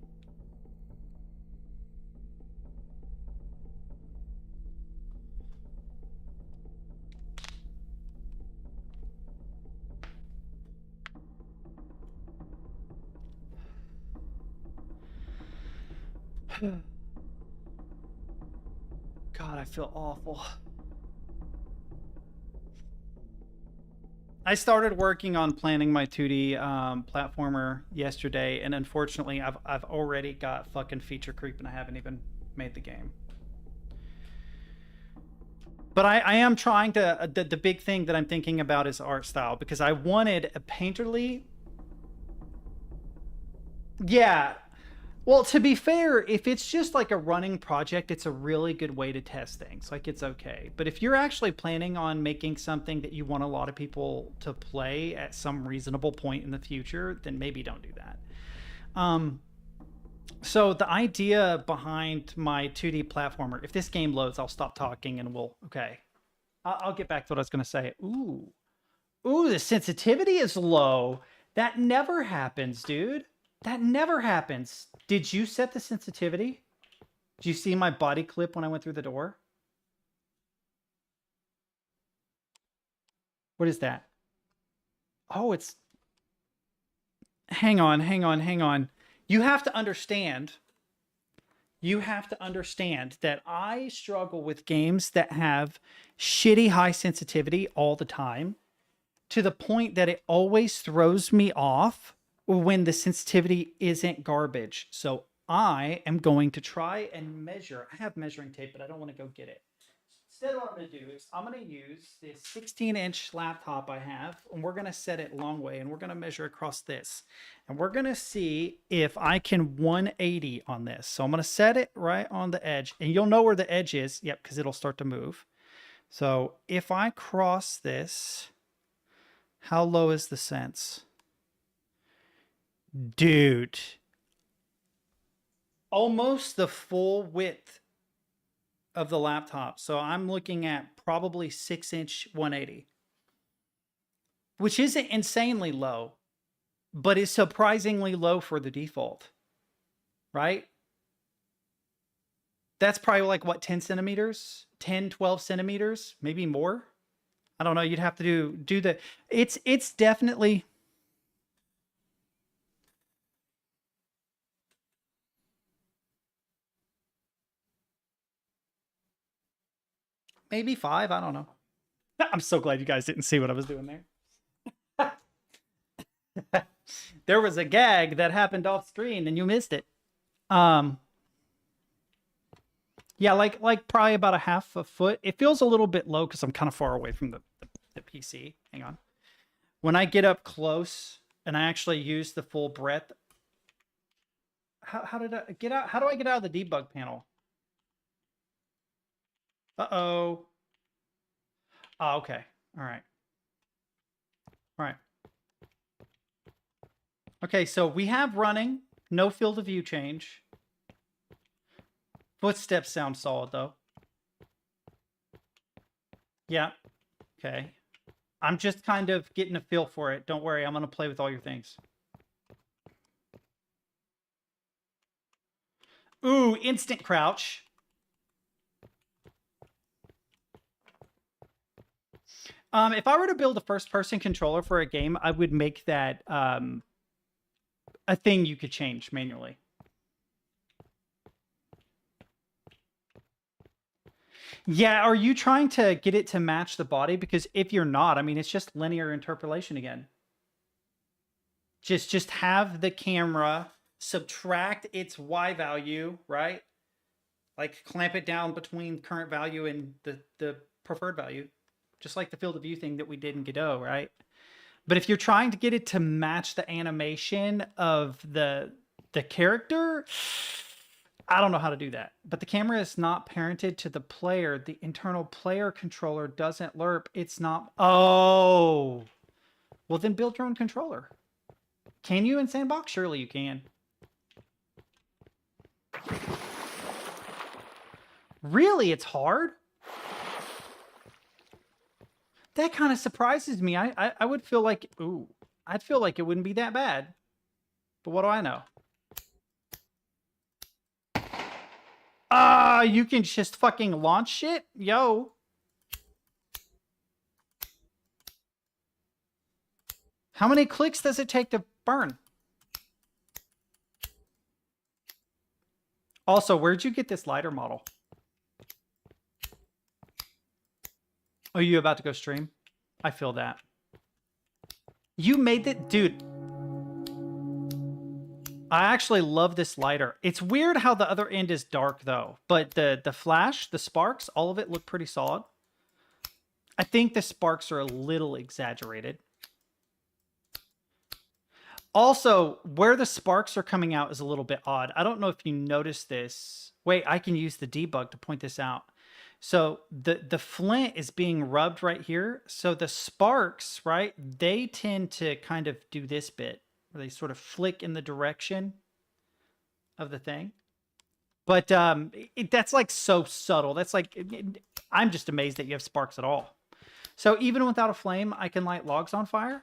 God, I feel awful. I started working on planning my 2D platformer yesterday, and unfortunately, I've already got fucking feature creep, and I haven't even made the game. But I am trying to... The big thing that I'm thinking about is art style, because I wanted a painterly... Yeah. Well, to be fair, if it's just like a running project, it's a really good way to test things. Like, it's okay. But if you're actually planning on making something that you want a lot of people to play at some reasonable point in the future, then maybe don't do that. So the idea behind my 2D platformer, if this game loads, I'll stop talking and we'll... Okay. I'll get back to what I was going to say. Ooh, the sensitivity is low. That never happens, dude. That never happens. Did you set the sensitivity? Did you see my body clip when I went through the door? What is that? Oh, it's... Hang on. You have to understand that I struggle with games that have shitty high sensitivity all the time, to the point that it always throws me off when the sensitivity isn't garbage. So I am going to try and measure. I have measuring tape, but I don't want to go get it. Instead, what I'm going to do is I'm going to use this 16-inch laptop I have, and we're going to set it long way, and we're going to measure across this. And we're going to see if I can 180 on this. So I'm going to set it right on the edge, and you'll know where the edge is. Yep, because it'll start to move. So if I cross this, how low is the sense? Dude. Almost the full width of the laptop. So I'm looking at probably 6-inch 180, which isn't insanely low, but is surprisingly low for the default, right? That's probably like what, 10 centimeters, 10, 12 centimeters, maybe more. I don't know. You'd have to do the, it's definitely maybe 5. I don't know. I'm so glad you guys didn't see what I was doing there. There was a gag that happened off screen and you missed it. Um, yeah, like probably about a half a foot. It feels a little bit low because I'm kind of far away from the PC. Hang on. When I get up close and I actually use the full breadth, how did I get out? How do I get out of the debug panel? Uh-oh. Oh, okay. All right. All right. Okay, so we have running, no field of view change. Footsteps sound solid though. Yeah. Okay. I'm just kind of getting a feel for it. Don't worry, I'm going to play with all your things. Ooh, instant crouch. If I were to build a first-person controller for a game, I would make that a thing you could change manually. Yeah, are you trying to get it to match the body? Because if you're not, I mean, it's just linear interpolation again. Just have the camera subtract its Y value, right? Like clamp it down between current value and the preferred value. Just like the field of view thing that we did in Godot, right? But if you're trying to get it to match the animation of the character, I don't know how to do that. But the camera is not parented to the player. The internal player controller doesn't lerp. It's not. Oh. Well, then build your own controller. Can you in Sandbox? Surely you can. Really? It's hard? That kind of surprises me. I would feel like, ooh, I'd feel like it wouldn't be that bad. But what do I know? You can just fucking launch shit? Yo. How many clicks does it take to burn? Also, where'd you get this lighter model? Are you about to go stream? I feel that. You made that, dude. I actually love this lighter. It's weird how the other end is dark though, but the flash, the sparks, all of it look pretty solid. I think the sparks are a little exaggerated. Also, where the sparks are coming out is a little bit odd. I don't know if you noticed this. Wait, I can use the debug to point this out. So the flint is being rubbed right here. So the sparks, right, they tend to kind of do this bit, where they sort of flick in the direction of the thing. But that's like so subtle. That's like, I'm just amazed that you have sparks at all. So even without a flame, I can light logs on fire.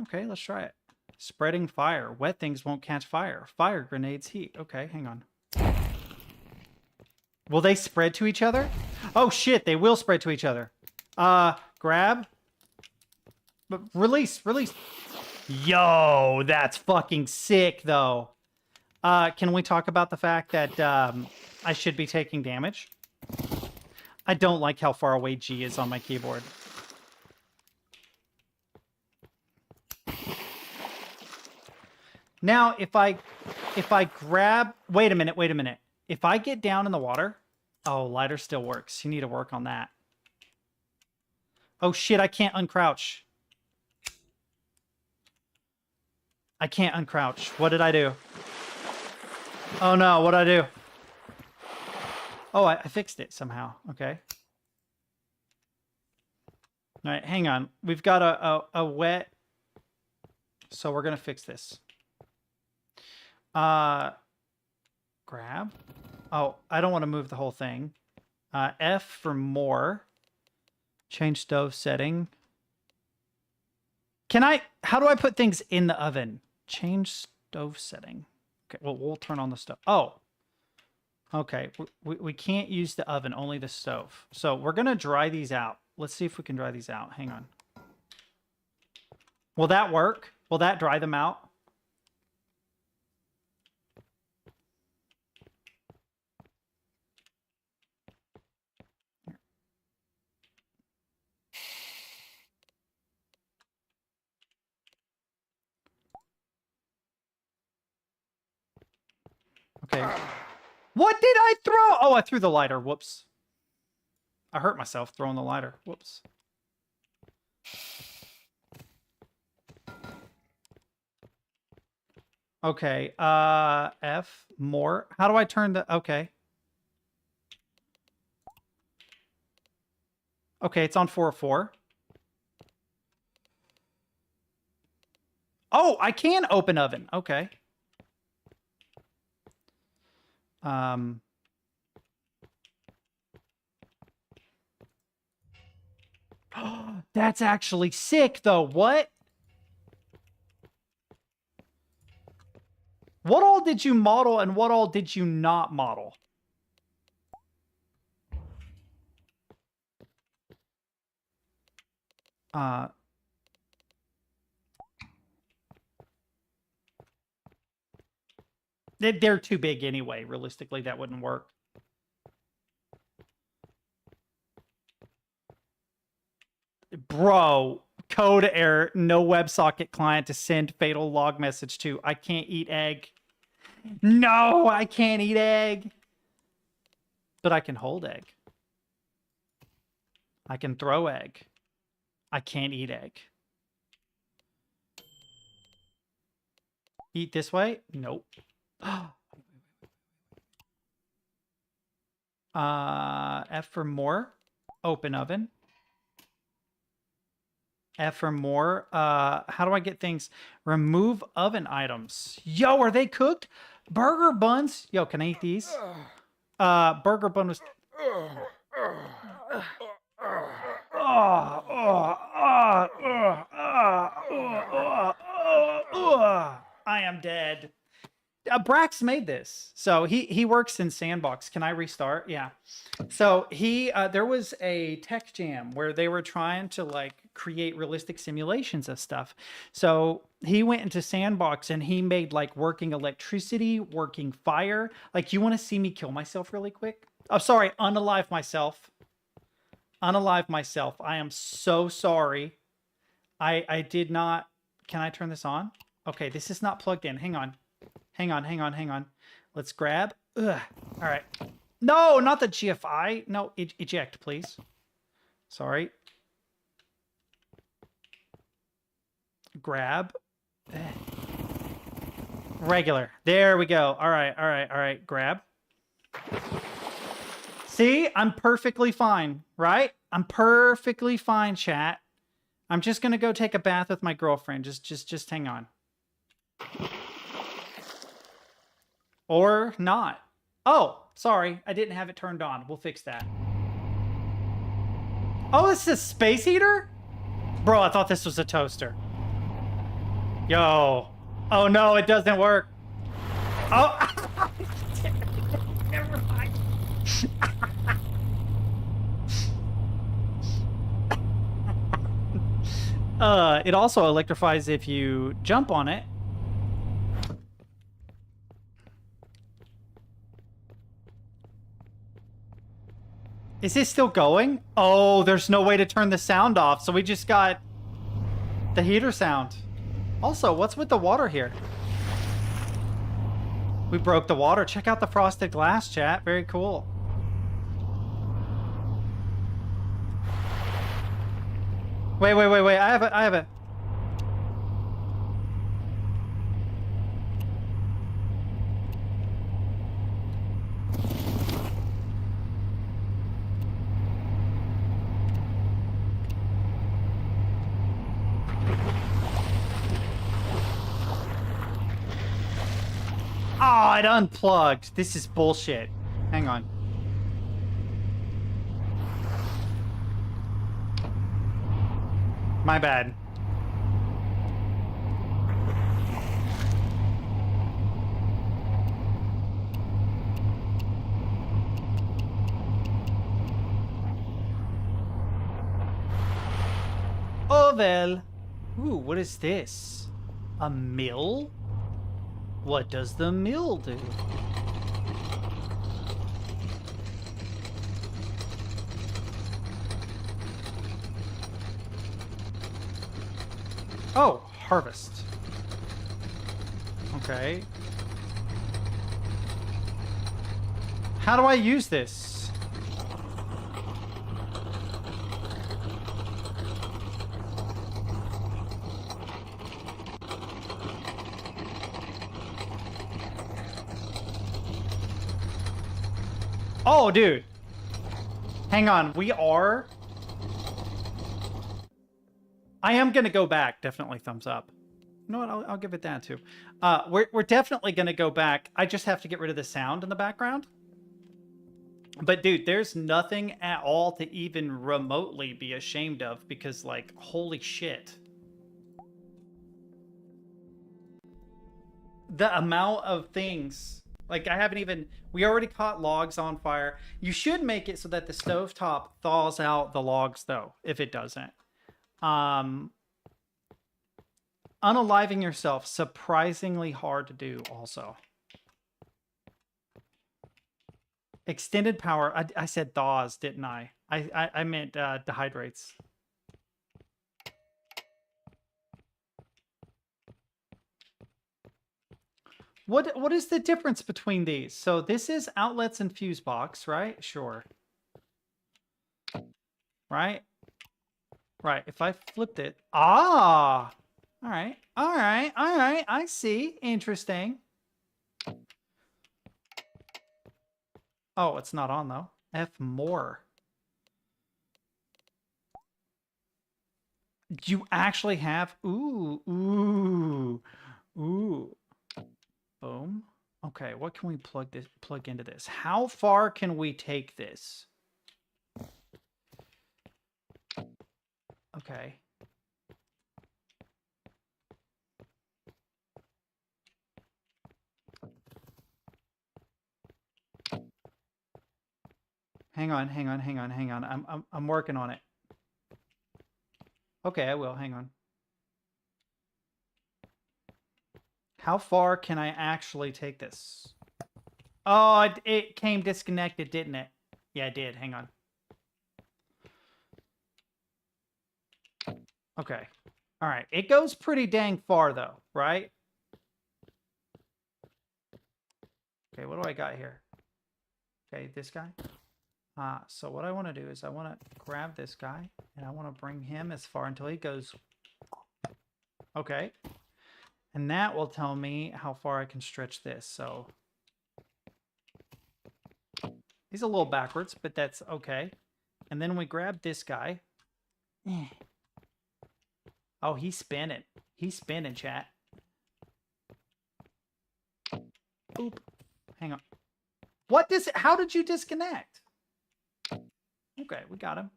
Okay, let's try it. Spreading fire. Wet things won't catch fire. Fire grenades heat. Okay, hang on. Will they spread to each other? Oh shit, they will spread to each other. Grab. But release. Yo, that's fucking sick though. Can we talk about the fact that I should be taking damage? I don't like how far away G is on my keyboard. Now, if I grab... Wait a minute. If I get down in the water... Oh, lighter still works. You need to work on that. Oh, shit, I can't uncrouch. I can't uncrouch. What did I do? Oh, no, what did I do? Oh, I fixed it somehow. Okay. All right, hang on. We've got a wet... So we're going to fix this. grab. Oh, I don't want to move the whole thing. F for more. Change stove setting. How do I put things in the oven? Change stove setting. Okay, well, we'll turn on the stove. Oh, okay. We can't use the oven, only the stove. So we're going to dry these out. Let's see if we can dry these out. Hang on. Will that work? Will that dry them out? Okay. What did I throw? Oh, I threw the lighter. Whoops. I hurt myself throwing the lighter. Whoops. Okay. F, more. How do I turn the... Okay. Okay, it's on 404. Oh, I can open oven. Okay. That's actually sick, though. What? What all did you model and what all did you not model? They're too big anyway. Realistically, that wouldn't work. Bro, code error. No WebSocket client to send fatal log message to. I can't eat egg. No, I can't eat egg. But I can hold egg. I can throw egg. I can't eat egg. Eat this way? Nope. F for more. Open oven. F for more. How do I get things? Remove oven items. Yo, are they cooked? Burger buns. Yo, can I eat these? Burger bun was... I am dead. Brax made this, so he works in Sandbox. Can I restart? Yeah. So there was a tech jam where they were trying to like create realistic simulations of stuff. So he went into Sandbox and he made like working electricity, working fire. Like, you want to see me kill myself really quick? Oh, sorry, unalive myself. Unalive myself. I am so sorry. I did not. Can I turn this on? Okay, this is not plugged in. Hang on. Hang on. Let's grab. Ugh. All right. No, not the GFI. No, eject, please. Sorry. Grab. Regular. There we go. All right. Grab. See, I'm perfectly fine, right? I'm perfectly fine, chat. I'm just going to go take a bath with my girlfriend. Just hang on. Or not. Oh, sorry. I didn't have it turned on. We'll fix that. Oh, this is a space heater? Bro, I thought this was a toaster. Yo. Oh, no, it doesn't work. Oh. Never mind. It also electrifies if you jump on it. Is this still going? Oh, there's no way to turn the sound off, so we just got the heater sound. Also, what's with the water here? We broke the water. Check out the frosted glass, chat. Very cool. Wait. I have it. Oh, it unplugged. This is bullshit. Hang on. My bad. Oh well. Ooh, what is this? A mill? What does the mill do? Oh, harvest. Okay. How do I use this? Oh, dude. Hang on. I am going to go back. Definitely thumbs up. You know what? I'll give it that too. We're definitely going to go back. I just have to get rid of the sound in the background. But dude, there's nothing at all to even remotely be ashamed of because, like, holy shit. The amount of things. Like, I haven't even... We already caught logs on fire. You should make it so that the stovetop thaws out the logs, though, if it doesn't. Unaliving yourself, surprisingly hard to do, also. Extended power. I said thaws, didn't I? I meant dehydrates. What is the difference between these? So this is outlets and fuse box, right? Sure. Right? Right. If I flipped it. Ah! All right. All right. All right. I see. Interesting. Oh, it's not on, though. F more. You actually have... Ooh. Ooh. Ooh. Boom. Okay, what can we plug into this? How far can we take this? Okay. Hang on. I'm working on it. Okay, I will. Hang on. How far can I actually take this? Oh, it came disconnected, didn't it? Yeah, it did. Hang on. Okay. All right. It goes pretty dang far, though, right? Okay, what do I got here? Okay, this guy. So what I want to do is I want to grab this guy, and I want to bring him as far until he goes... Okay. And that will tell me how far I can stretch this, so... He's a little backwards, but that's okay. And then we grab this guy. Oh, he's spinning. He's spinning, chat. Oop. Hang on. What does it... How did you disconnect? Okay, we got him.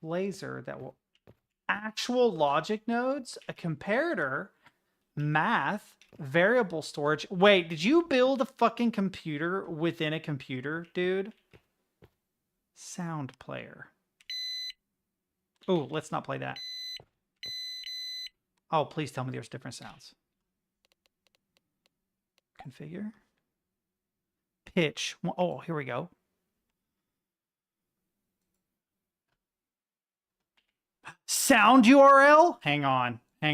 Laser that will... Actual logic nodes, a comparator, math, variable storage. Wait, did you build a fucking computer within a computer, dude? Sound player. Oh, let's not play that. Oh, please tell me there's different sounds. Configure. Pitch. Oh, here we go. Sound URL? Hang on. I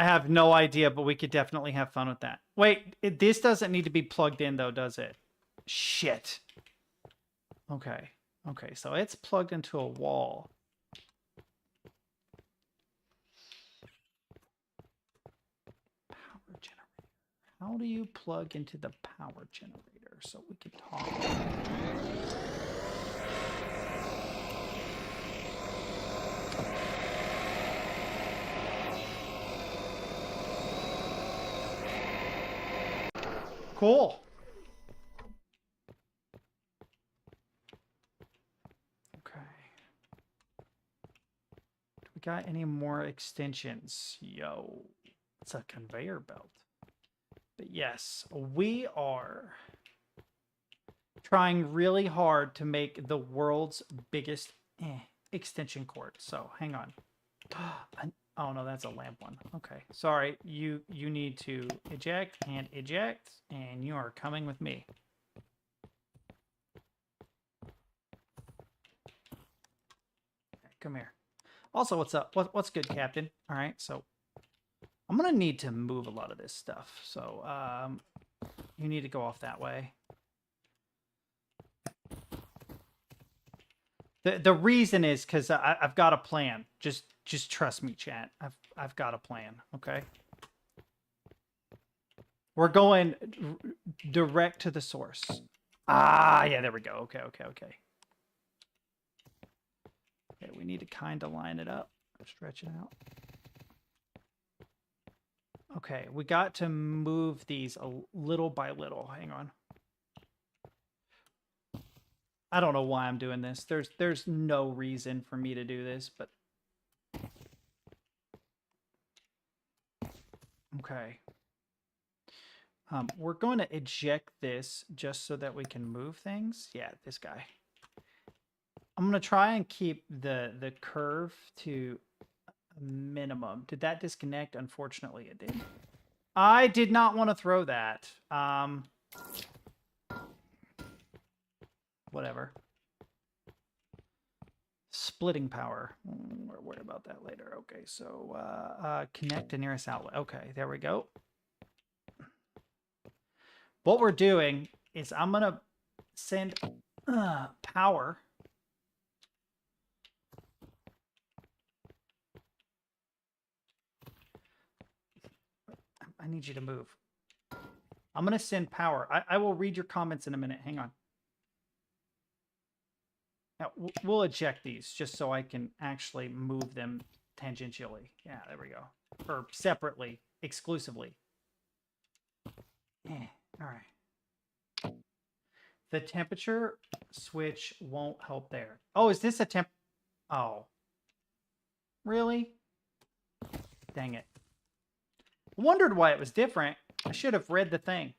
have no idea, but we could definitely have fun with that. Wait, this doesn't need to be plugged in, though, does it? Shit. Okay. Okay, so it's plugged into a wall. do you plug into the power generator so we can talk? Cool. Okay. Do we got any more extensions? Yo, it's a conveyor belt. But yes, we are trying really hard to make the world's biggest extension cord. So hang on. Oh no, that's a lamp one. Okay, sorry. You need to eject, and you are coming with me. Okay, come here. Also, what's up? What's good, Captain? All right, so I'm gonna need to move a lot of this stuff. So you need to go off that way. The reason is because I've got a plan. Just trust me, chat. I've got a plan. Okay. We're going direct to the source. Ah, yeah, there we go. Okay. Okay, we need to kind of line it up. Stretch it out. Okay, we got to move these a little by little. Hang on. I don't know why I'm doing this. There's no reason for me to do this, but okay. We're going to eject this just so that we can move things. Yeah, this guy. I'm going to try and keep the curve to a minimum. Did that disconnect? Unfortunately, it did. I did not want to throw that. Whatever. Splitting power. We're worried about that later. Okay, so connect to nearest outlet. Okay, there we go. What we're doing is I'm going to send power. I need you to move. I'm going to send power. I will read your comments in a minute. Hang on. Now, we'll eject these just so I can actually move them tangentially. Yeah, there we go. Or separately, exclusively. Yeah, all right. The temperature switch won't help there. Oh, is this a temp? Oh. Really? Dang it. Wondered why it was different. I should have read the thing.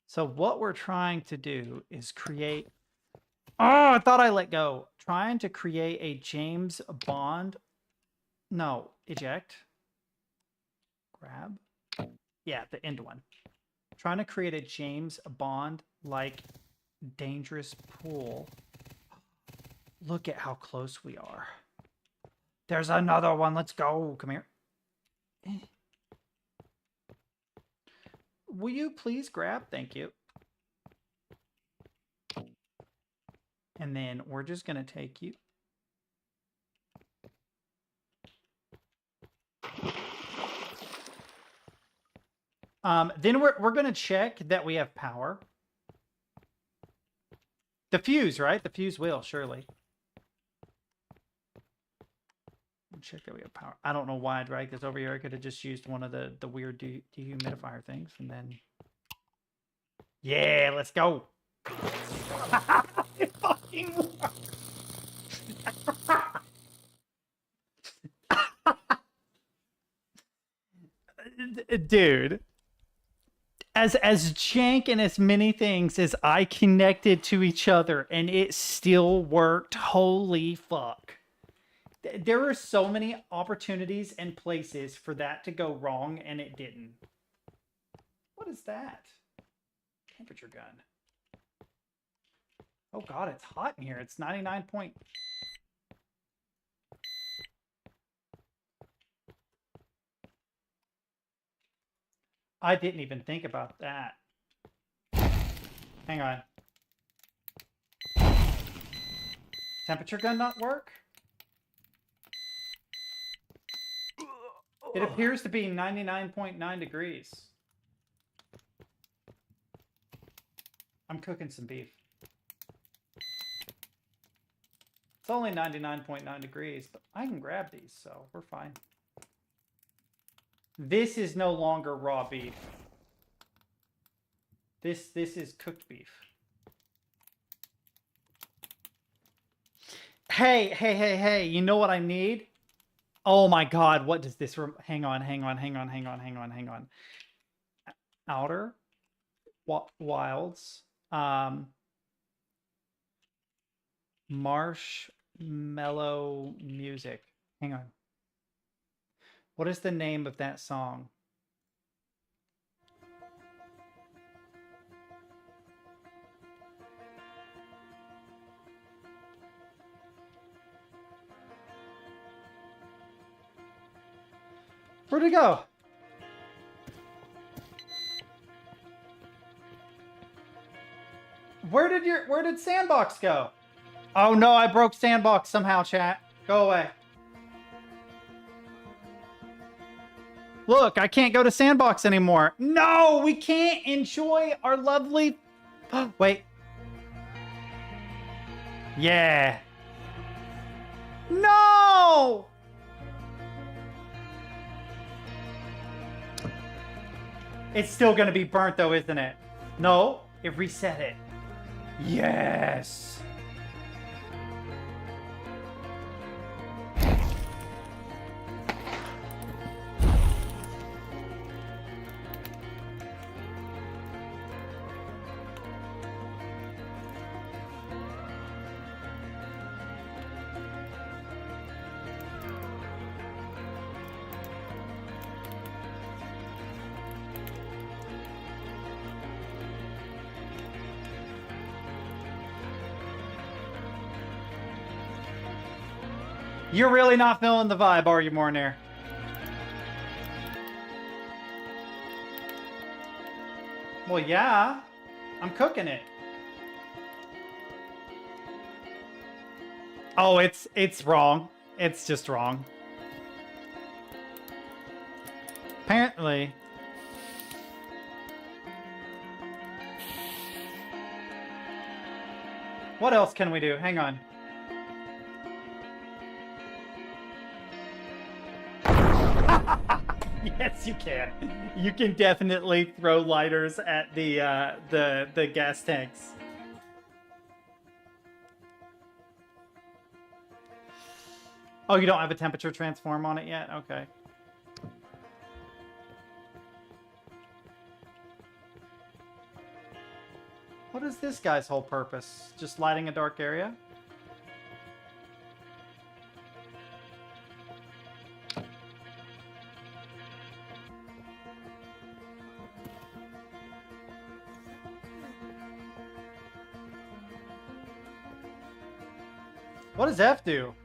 So what we're trying to do is create... Oh, I thought I let go. Trying to create a James Bond... No, eject. Grab. Yeah, the end one. Trying to create a James Bond-like dangerous pool. Look at how close we are. There's another one. Let's go. Come here. Will you please grab? Thank you. And then we're just going to take you. Then we're going to check that we have power. The fuse, right? The fuse will, surely. Check that we have power. I don't know why I dragged this over here. I could have just used one of the weird dehumidifier things, and then... Yeah, let's go! It fucking worked! Dude. As jank and as many things as I connected to each other, and it still worked. Holy fuck. There were so many opportunities and places for that to go wrong, and it didn't. What is that? Temperature gun. Oh god, it's hot in here. It's 99 point... I didn't even think about that. Hang on. Temperature gun not work? It appears to be 99.9 degrees. I'm cooking some beef. It's only 99.9 degrees, but I can grab these, so we're fine. This is no longer raw beef. This is cooked beef. Hey, you know what I need? Oh my god, what does this hang on. Outer Wilds. Marshmallow music. Hang on. What is the name of that song? Where'd it go? Where did Sandbox go? Oh no, I broke Sandbox somehow, chat. Go away. Look, I can't go to Sandbox anymore. No, we can't enjoy our lovely... Wait. Yeah. No! It's still gonna be burnt though, isn't it? No, it reset it. Yes. You're really not feeling the vibe, are you, Mornair? Well, yeah. I'm cooking it. Oh, it's wrong. It's just wrong. Apparently. What else can we do? Hang on. Yes, you can. You can definitely throw lighters at the gas tanks. Oh, you don't have a temperature transform on it yet? Okay. What is this guy's whole purpose? Just lighting a dark area? What does F do?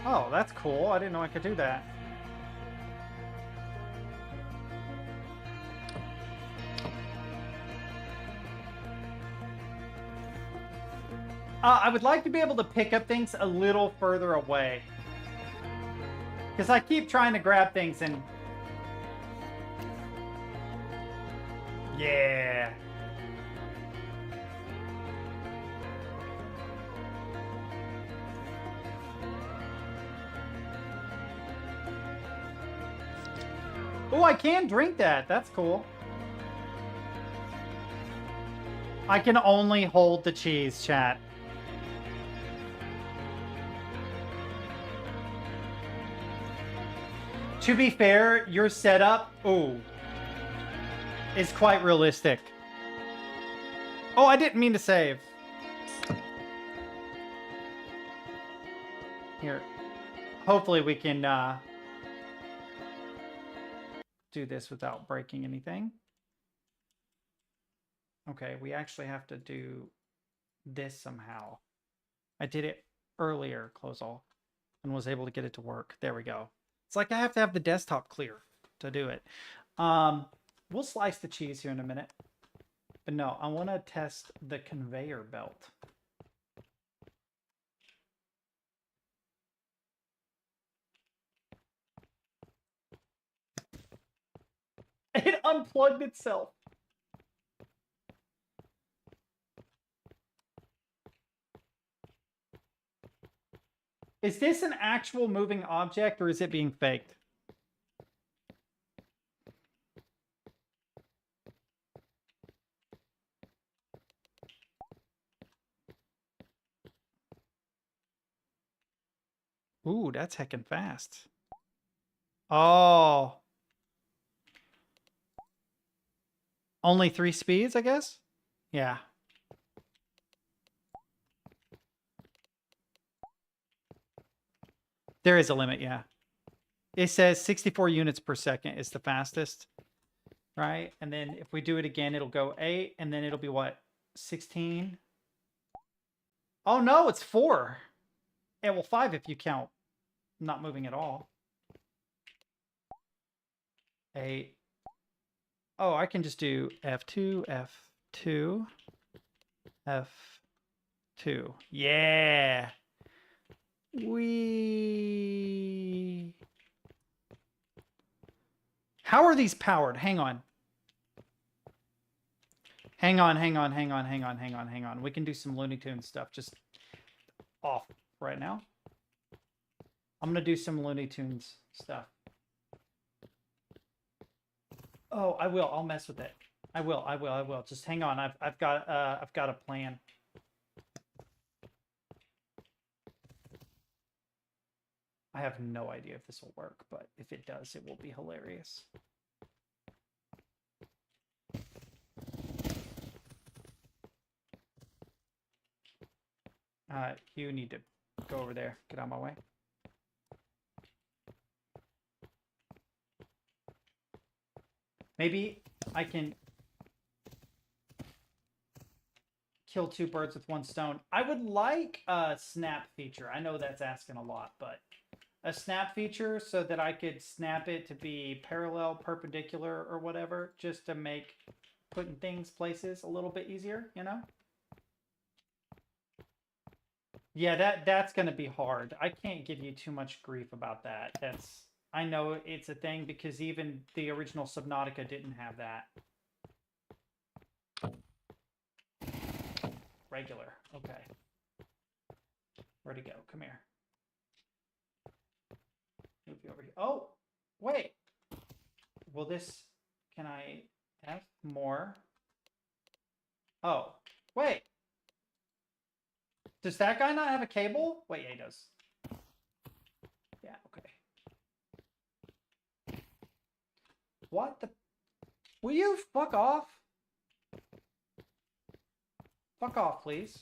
Oh, that's cool. I didn't know I could do that. I would like to be able to pick up things a little further away. Because I keep trying to grab things and... Yeah. Oh, I can drink that. That's cool. I can only hold the cheese, chat. To be fair, your setup, ooh, is quite realistic. Oh, I didn't mean to save. Here. Hopefully we can do this without breaking anything. Okay, we actually have to do this somehow. I did it earlier, close all, and was able to get it to work. There we go. It's like I have to have the desktop clear to do it. We'll slice the cheese here in a minute. But no, I want to test the conveyor belt. It unplugged itself. Is this an actual moving object or is it being faked? Ooh, that's heckin' fast. Oh. Only 3 speeds, I guess? Yeah. There is a limit, yeah. It says 64 units per second is the fastest, right? And then if we do it again, it'll go 8, and then it'll be what? 16? Oh no, it's 4. Yeah, well, 5 if you count not moving at all. 8. Oh, I can just do F2, F2, F2. Yeah. We. How are these powered? Hang on. Hang on. We can do some Looney Tunes stuff. Just off right now. I'm going to do some Looney Tunes stuff. Oh, I will. I'll mess with it. I will. Just hang on. I've got a plan. I have no idea if this will work, but if it does, it will be hilarious. You need to go over there. Get out of my way. Maybe I can kill 2 birds with 1 stone. I would like a snap feature. I know that's asking a lot, but a snap feature so that I could snap it to be parallel, perpendicular, or whatever, just to make putting things places a little bit easier, you know? Yeah, that's going to be hard. I can't give you too much grief about that. I know it's a thing because even the original Subnautica didn't have that. Regular. Okay. Where'd he go? Come here. Move you over here. Oh, wait. Will this... Can I have more? Oh, wait. Does that guy not have a cable? Wait, yeah, he does. Yeah, okay. What the... Will you fuck off? Fuck off, please.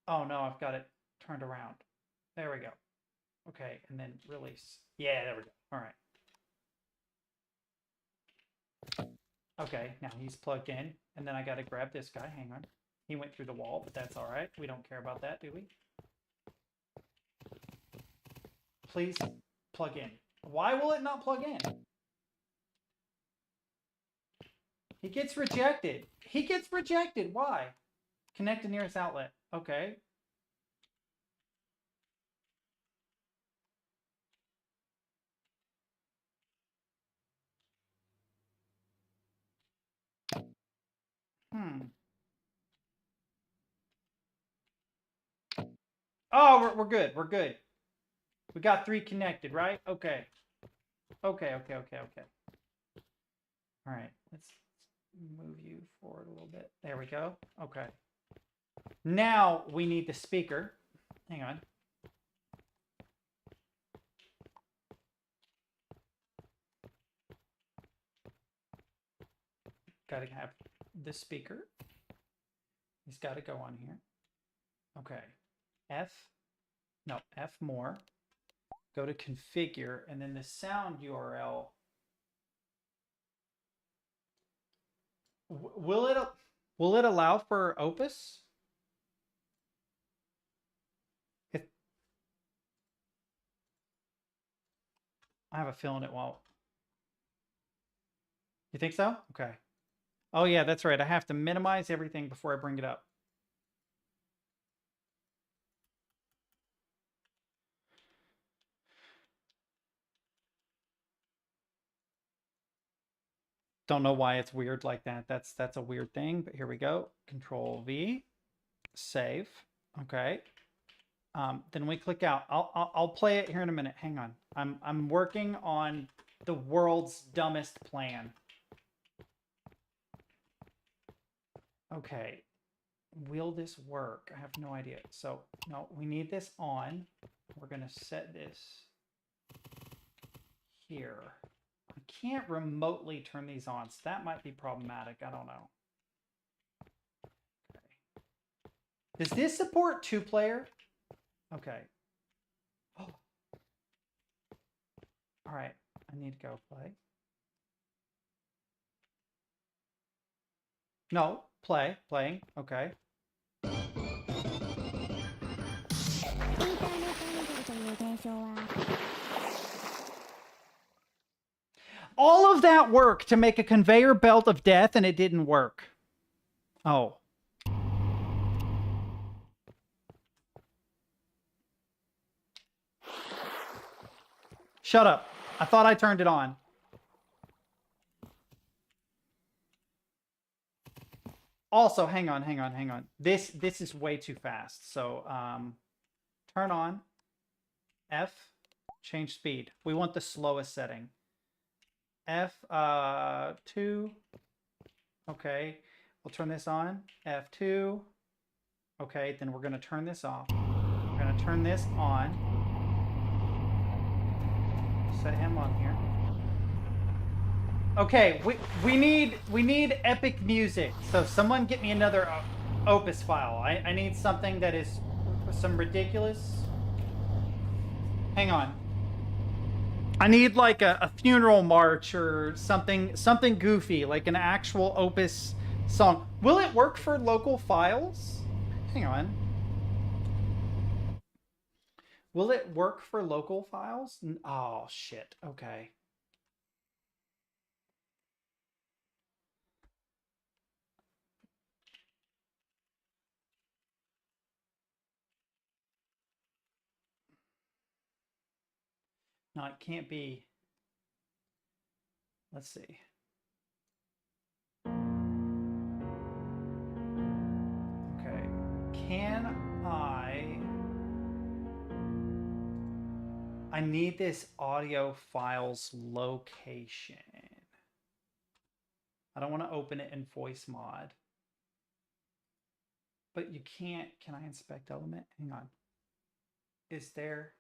Oh, no, I've got it turned around. There we go. Okay, and then release. Yeah, there we go. All right. Okay, now he's plugged in, and then I got to grab this guy. Hang on. He went through the wall, but that's all right. We don't care about that, do we? Please plug in. Why will it not plug in? He gets rejected. He gets rejected. Why? Connect to nearest outlet. Okay. Oh, we're good. We're good. We got 3 connected, right? Okay. Okay. All right. Let's move you forward a little bit. There we go. Okay. Now we need the speaker. Hang on. Got to have the speaker. He's got to go on here. Okay. F more. Go to configure, and then the sound URL. Will it allow for Opus? I have a feeling it won't. You think so? Okay. Oh yeah, that's right. I have to minimize everything before I bring it up. Don't know why it's weird like that. That's a weird thing, but here we go. Control V, save. Okay. Then we click out. I'll play it here in a minute. Hang on. I'm working on the world's dumbest plan. Okay. Will this work? I have no idea. So no, we need this on. We're gonna set this here. I can't remotely turn these on, so that might be problematic. I don't know. Okay. Does this support 2-player? Okay. Oh. All right. I need to go play. No, playing. Okay. All of that work to make a conveyor belt of death and it didn't work. Oh. Shut up. I thought I turned it on. Also, hang on. This is way too fast. So, turn on. F, change speed. We want the slowest setting. F2. Okay. We'll turn this on. F2. Okay, then we're going to turn this off. We're going to turn this on. Set him on here. Okay, we need epic music. So someone get me another Opus file. I need something that is some ridiculous. Hang on. I need like a funeral march or something goofy, like an actual Opus song. Will it work for local files? Hang on. Will it work for local files? Oh shit. Okay. No, it can't be. Let's see. Okay. Can I need this audio files location. I don't want to open it in voice mod. But you can't. Can I inspect element? Hang on. Is there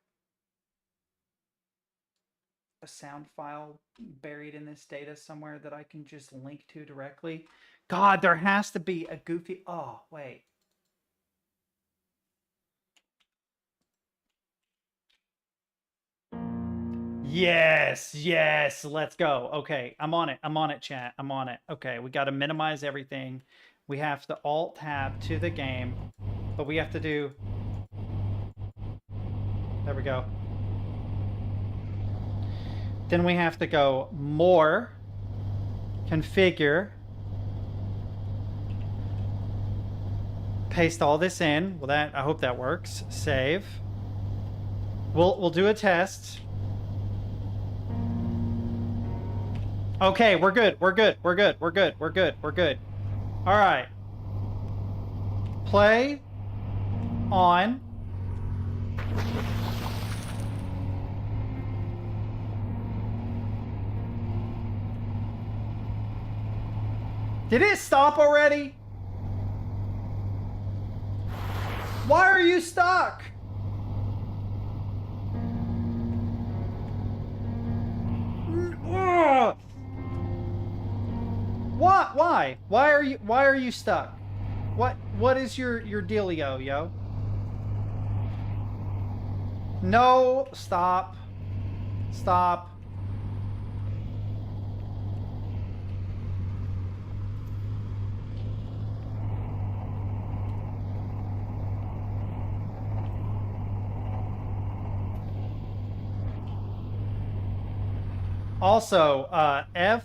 a sound file buried in this data somewhere that I can just link to directly? God, there has to be a goofy... Oh, wait. Yes, let's go. Okay, I'm on it, chat. I'm on it. Okay, we got to minimize everything. We have to Alt-Tab to the game, but we have to do... There we go. Then we have to go More, Configure, paste all this in. Well, I hope that works. Save. We'll do a test. Okay, we're good. All right. Play on. Did it stop already? Why are you stuck? What? Why? Why are you stuck? What is your dealio, yo? No, stop. Stop. Also, F,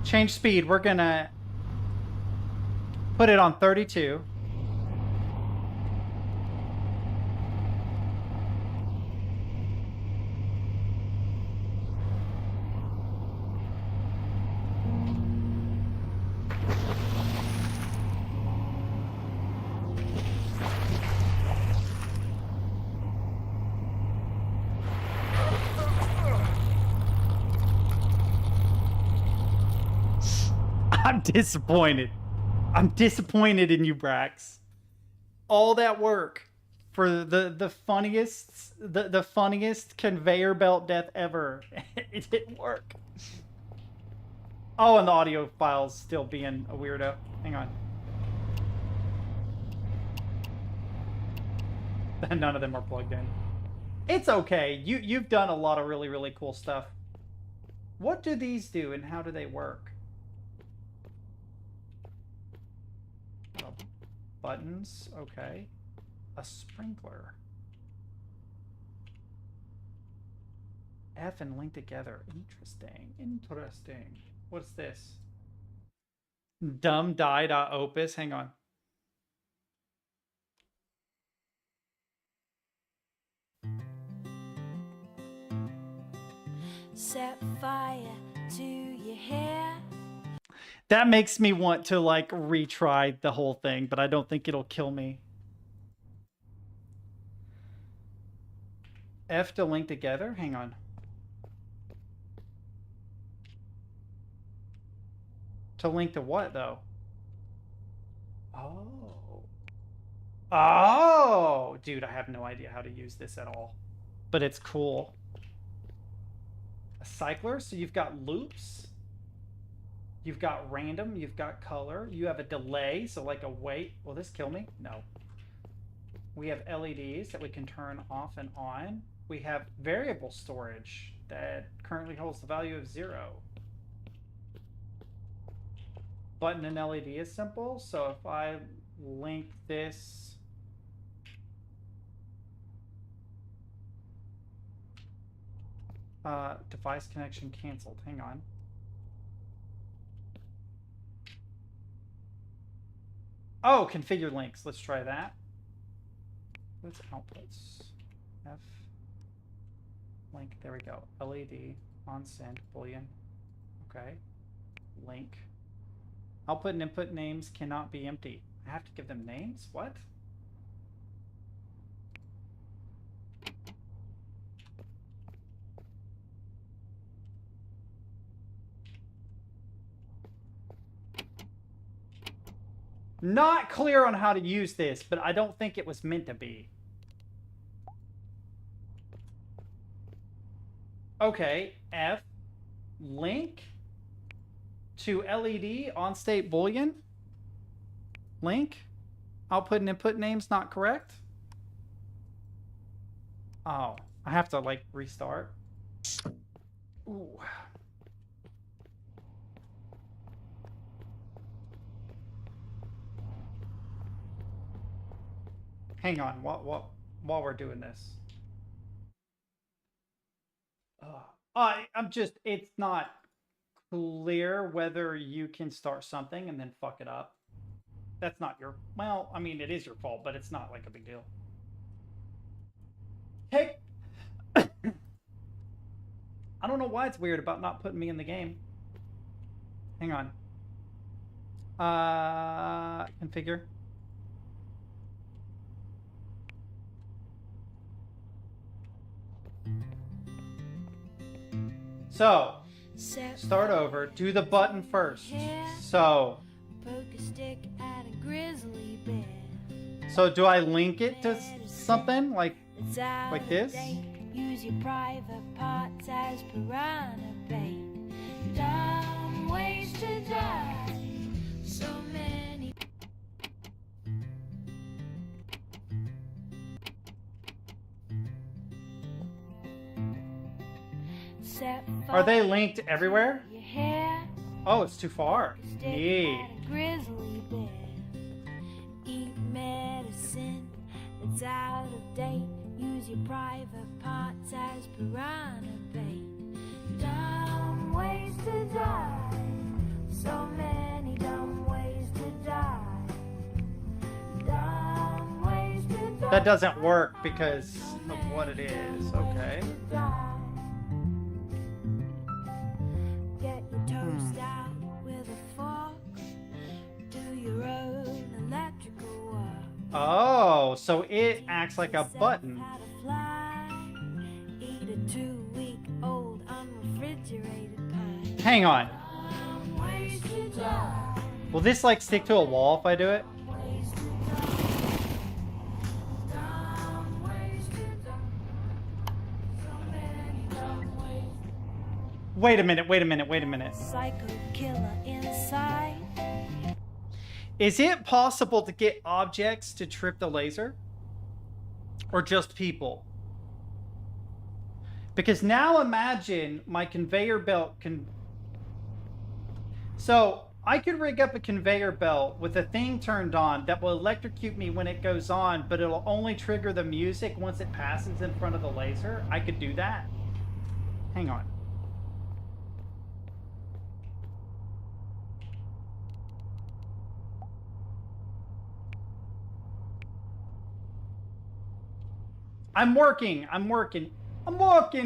change speed. We're gonna put it on 32. I'm disappointed. I'm disappointed in you, Brax. All that work for the funniest conveyor belt death ever. It didn't work. Oh, and the audio file's still being a weirdo. Hang on. None of them are plugged in. It's okay. You've done a lot of really, really cool stuff. What do these do and how do they work? Buttons, okay. A sprinkler. F and link together. Interesting. Interesting. What's this? Dumbdie.opus. Hang on. Set fire to your hair. That makes me want to like retry the whole thing, but I don't think it'll kill me. F to link together? Hang on. To link to what though? Oh. Oh, dude, I have no idea how to use this at all, but it's cool. A cycler, so you've got loops. You've got random, you've got color, you have a delay, so like a wait. Will this kill me? No. We have LEDs that we can turn off and on. We have variable storage that currently holds the value of 0. Button and LED is simple, so if I link this device connection canceled. Hang on. Oh, configure links. Let's try that. What's outputs? F link. There we go. LED on send boolean. Okay. Link. Output and input names cannot be empty. I have to give them names? What? Not clear on how to use this, but I don't think it was meant to be. Okay, F link to LED on state boolean. Link. Output and input names not correct. Oh, I have to like restart. Ooh. Hang on, while we're doing this. It's not clear whether you can start something and then fuck it up. That's not your, well, I mean, it is your fault, but it's not like a big deal. Hey, I don't know why it's weird about not putting me in the game. Hang on. Configure. So, start over. Do the button first. So, so do I link it to something like this? Use your private parts as piranha bait. Dumb ways to die. So many. Are they linked everywhere? Oh, it's too far. Neat. Eat medicine that's out of date. Use your private parts as piranha bait. Dumb ways to die. So many dumb ways to die. Dumb ways to die. That doesn't work because of what it is. Okay. Out with a fork, do your own electrical work. Oh, so it acts like a button. Eat a 2-week-old unrefrigerated pie. Hang on. Will this like stick to a wall if I do it? Wait a minute, wait a minute, wait a minute. Psycho killer inside. Is it possible to get objects to trip the laser? Or just people? Because now imagine my conveyor belt can... So, I could rig up a conveyor belt with a thing turned on that will electrocute me when it goes on, but it'll only trigger the music once it passes in front of the laser. I could do that. Hang on. I'm working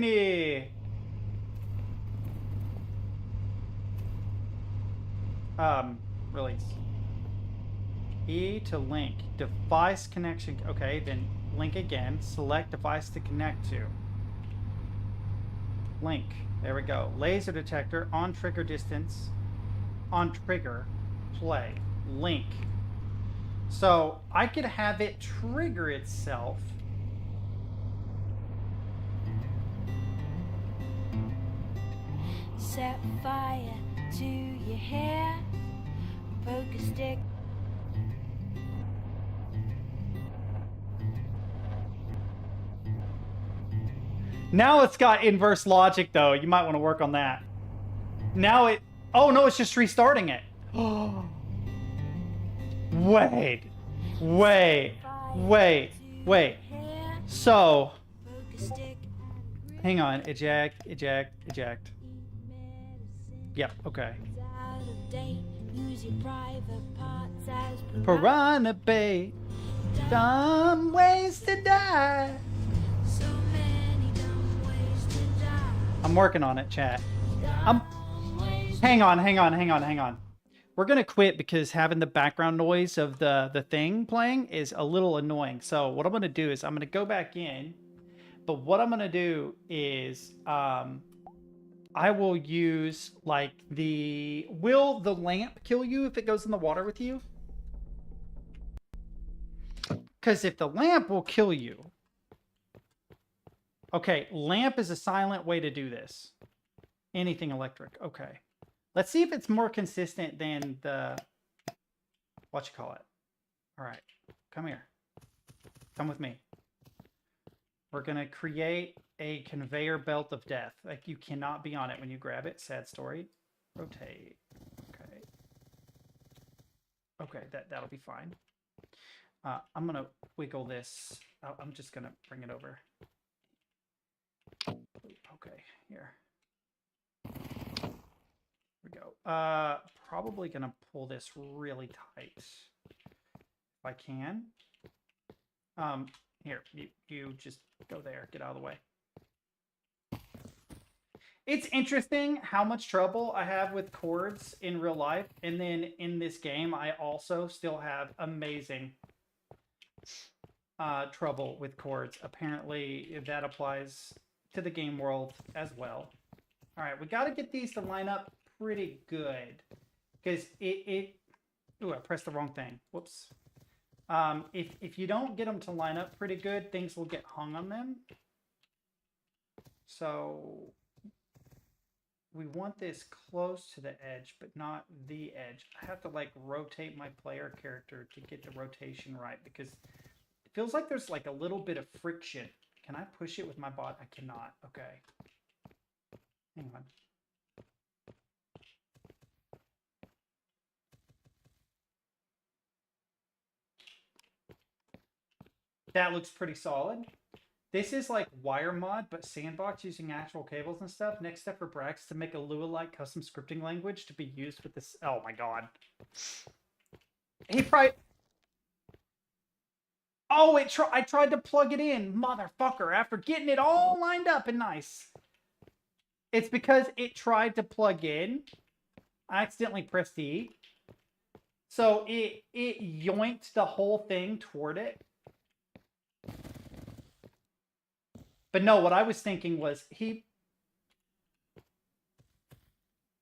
here. Release. E to link. Device connection. Okay, then link again. Select device to connect to. Link. There we go. Laser detector. On trigger distance. On trigger. Play. Link. So I could have it trigger itself. Set fire to your hair. Poke a stick. Now it's got inverse logic though. You might want to work on that. Now it... Oh no, it's just restarting it. Wait. So... Hang on. Eject. Yep, okay. Piranha bait. Dumb ways to die. I'm working on it, chat. Hang on. We're gonna quit because having the background noise of the thing playing is a little annoying. So what I'm gonna do is I'm gonna go back in, but what I'm gonna do is I will use like the... Will the lamp kill you if it goes in the water with you? Because if the lamp will kill you... Okay, lamp is a silent way to do this. Anything electric. Okay. Let's see if it's more consistent than the... What you call it. All right. Come here. Come with me. We're going to create a conveyor belt of death. Like, you cannot be on it when you grab it. Sad story. Rotate. Okay. Okay, that'll be fine. I'm going to wiggle this. I'm just going to bring it over. Okay, here. Here we go. Probably going to pull this really tight. If I can. Here, you just go there. Get out of the way. It's interesting how much trouble I have with cords in real life. And then in this game, I also still have amazing trouble with cords. Apparently, that applies to the game world as well. All right, we got to get these to line up pretty good. Because Ooh, I pressed the wrong thing. Whoops. If you don't get them to line up pretty good, things will get hung on them. So we want this close to the edge, but not the edge. I have to like rotate my player character to get the rotation right because it feels like there's like a little bit of friction. Can I push it with my bot? I cannot. Okay. Hang on. That looks pretty solid. This is like wire mod, but sandbox using actual cables and stuff. Next step for Brax to make a Lua-like custom scripting language to be used with this. Oh my god. He probably... Oh, I tried to plug it in, motherfucker, after getting it all lined up and nice. It's because it tried to plug in. I accidentally pressed E. So it yoinked the whole thing toward it. But no, what I was thinking was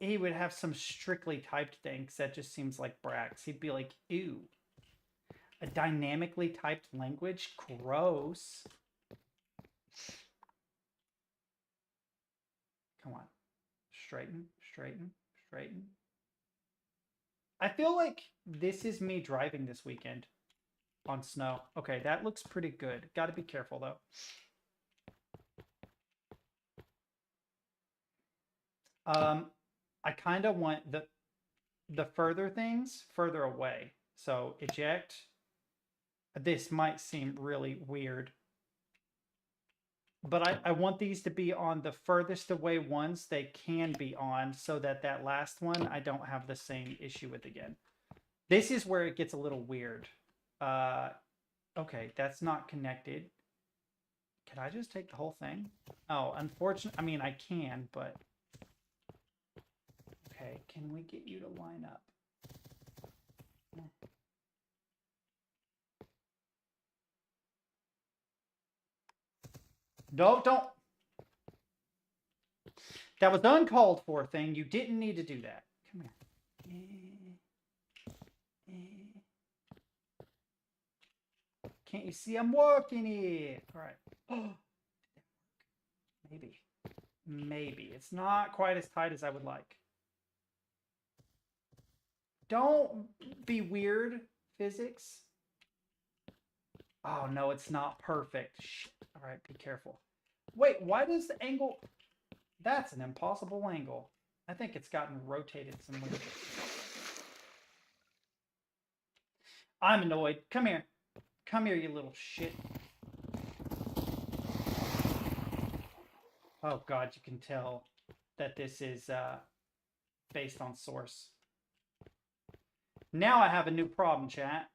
he would have some strictly typed thing, 'cause that just seems like Brax. He'd be like, ew. A dynamically typed language? Gross. Come on. Straighten, straighten, straighten. I feel like this is me driving this weekend on snow. Okay, that looks pretty good. Got to be careful, though. I kind of want the further things further away. So eject. This might seem really weird, but I want these to be on the furthest away ones they can be on, so that that last one I don't have the same issue with again. This is where it gets a little weird. Okay, that's not connected. Can I just take the whole thing? Oh, unfortunately, I mean, I can, but... Okay, can we get you to line up? No, don't. That was the uncalled for thing. You didn't need to do that. Come here. Can't you see I'm working here? All right. Maybe. Maybe. It's not quite as tight as I would like. Don't be weird, physics. Oh, no, it's not perfect. Shit. All right, be careful. Wait, why does the angle... That's an impossible angle. I think it's gotten rotated somewhere. I'm annoyed. Come here. Come here, you little shit. Oh, God, you can tell that this is based on source. Now I have a new problem, chat.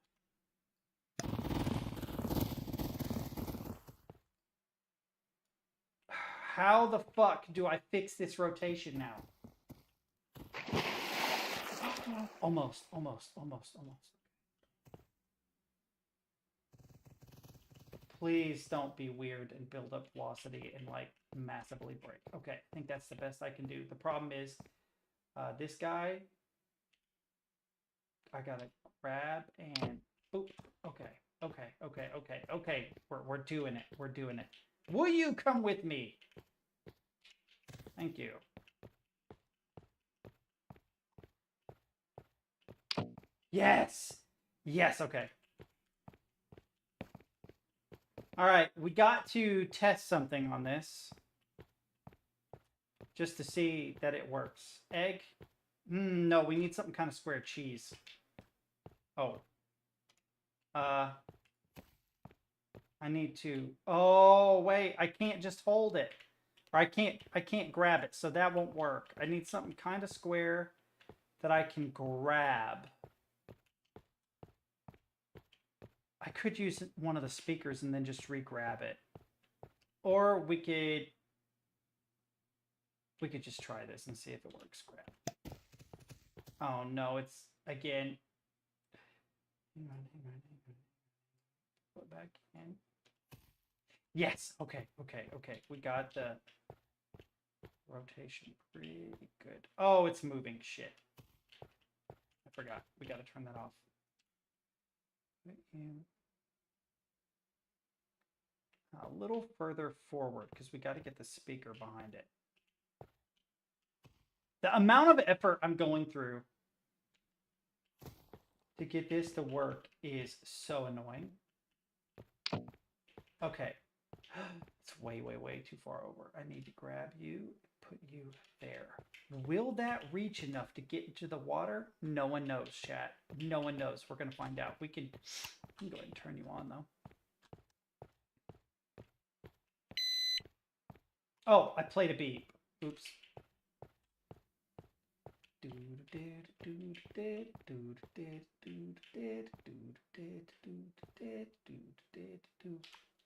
How the fuck do I fix this rotation now? Almost. Please don't be weird and build up velocity and like massively break. Okay, I think that's the best I can do. The problem is this guy, I gotta grab and boop. Okay. We're doing it. We're doing it. Will you come with me? Thank you. Yes. Yes, okay. All right, we got to test something on this. Just to see that it works. Egg? No, we need something kind of square. Cheese. Oh. I need to... Oh, wait. I can't just hold it. Or I can't grab it, so that won't work. I need something kind of square that I can grab. I could use one of the speakers and then just re-grab it. Or we could just try this and see if it works. Grab. Oh no, it's again. Hang on. Put back in. Yes. Okay. We got the rotation pretty good. Oh, it's moving. Shit. I forgot. We got to turn that off. A little further forward because we got to get the speaker behind it. The amount of effort I'm going through to get this to work is so annoying. Okay. It's way too far over. I need to grab you, put you there. Will that reach enough to get into the water? No one knows, chat. No one knows. We're going to find out. We can go ahead and turn you on, though. Oh, I played a beep. Oops.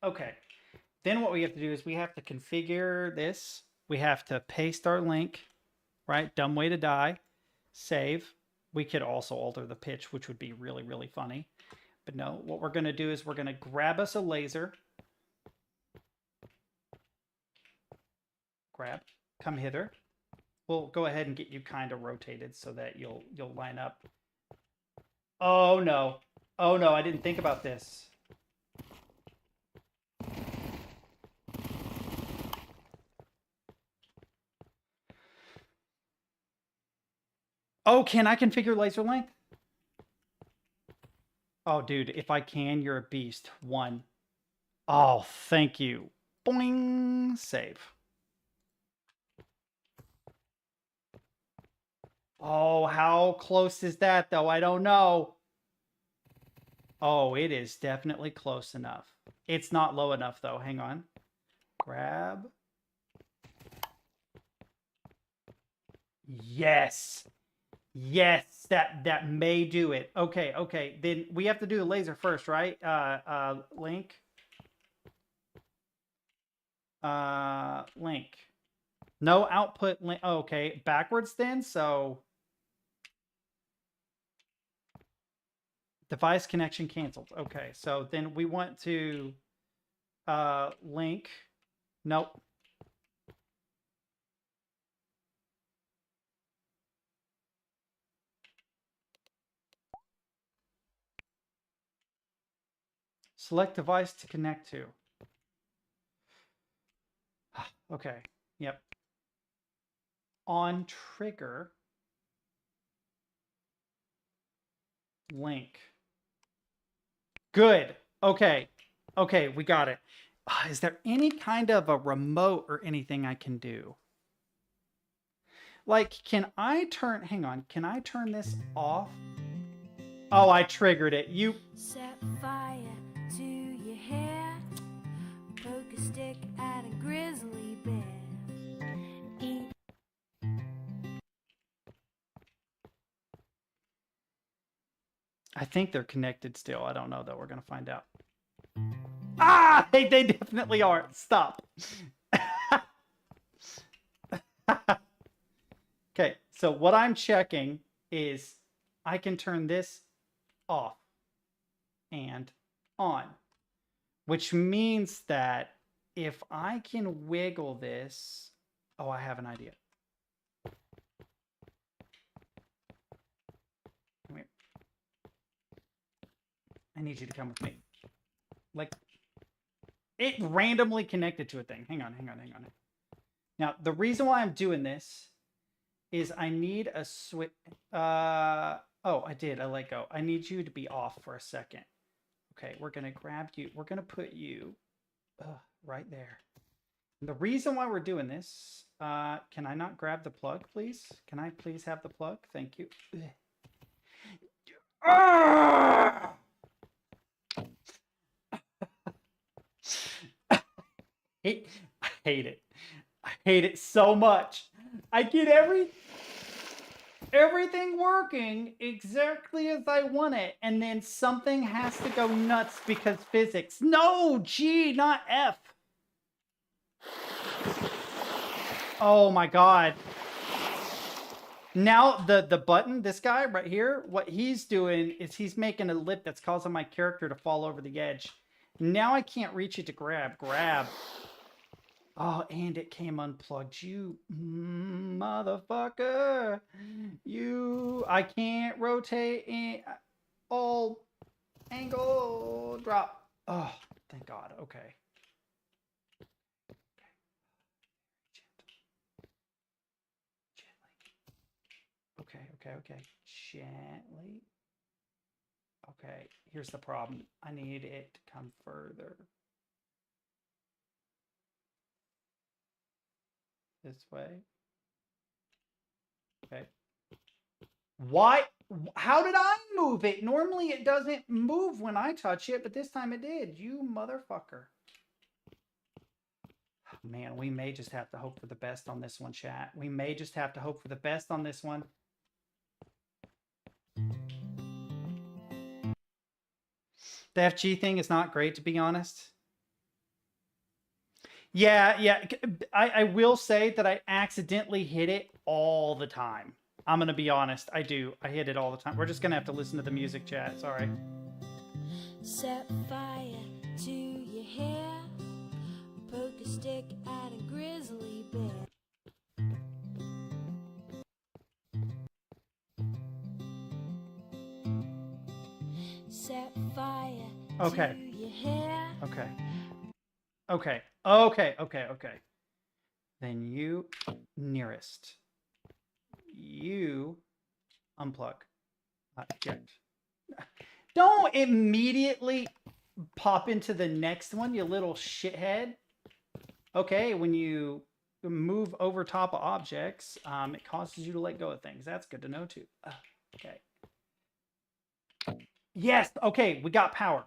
Okay. Then what we have to do is we have to configure this. We have to paste our link, right? Dumb way to die. Save. We could also alter the pitch, which would be really funny. But no, what we're going to do is we're going to grab us a laser. Grab. Come hither. we'll go ahead and get you kind of rotated so that you'll line up. Oh no. Oh no, I didn't think about this. Oh, can I configure laser length? Oh, dude, if I can, you're a beast. 1. Oh, thank you. Boing. Save. Oh, how close is that, though? I don't know. Oh, it is definitely close enough. It's not low enough, though. Hang on. Grab. Yes. Yes, that may do it. Okay, okay. Then we have to do the laser first, right? Link. Link. No output link. Oh, okay, backwards then. So device connection canceled. Okay, so then we want to link. Nope. Select device to connect to. Okay. Yep. On trigger. Link. Good. Okay. Okay, we got it. Is there any kind of a remote or anything I can do? Like, can I turn... Hang on. Can I turn this off? Oh, I triggered it. You... Set fire to your hair. Poke a stick at a grizzly bear. Eat. I think they're connected still. I don't know, though. We're going to find out. Ah! They definitely are. Stop. Okay, so what I'm checking is I can turn this off and on, which means that if I can wiggle this... Oh, I have an idea. Come here. I need you to come with me. Like, it randomly connected to a thing. Hang on. Now, the reason why I'm doing this is I need a switch. Oh, I did. I let go. I need you to be off for a second. Okay, we're going to grab you. We're going to put you right there. And the reason why we're doing this, can I not grab the plug, please? Can I please have the plug? Thank you. Ah! I hate it. I hate it so much. I get everything working exactly as I want it, and then something has to go nuts because physics. No, G, not F. Oh my god. Now the button, this guy right here, what he's doing is he's making a lip that's causing my character to fall over the edge. Now I can't reach it to grab. Oh, and it came unplugged. You motherfucker. I can't rotate in all angle drop. Oh, thank God. Okay. Okay. Gently. Okay, here's the problem. I need it to come further. This way. Okay. Why? How did I move it? Normally it doesn't move when I touch it, but this time it did. You motherfucker. Man, we may just have to hope for the best on this one, chat. We may just have to hope for the best on this one. The FG thing is not great, to be honest. Yeah. I will say that I accidentally hit it all the time. I'm going to be honest. I do. I hit it all the time. We're just going to have to listen to the music, chat. Sorry. Set fire to your hair. Poke a stick at a grizzly bear. fire Okay. to your hair. Okay. Okay. Okay. Okay. Okay. Then you, nearest. You unplug. Eject. Don't immediately pop into the next one, you little shithead. Okay, when you move over top of objects, it causes you to let go of things. That's good to know too. Okay. Yes. Okay, we got power,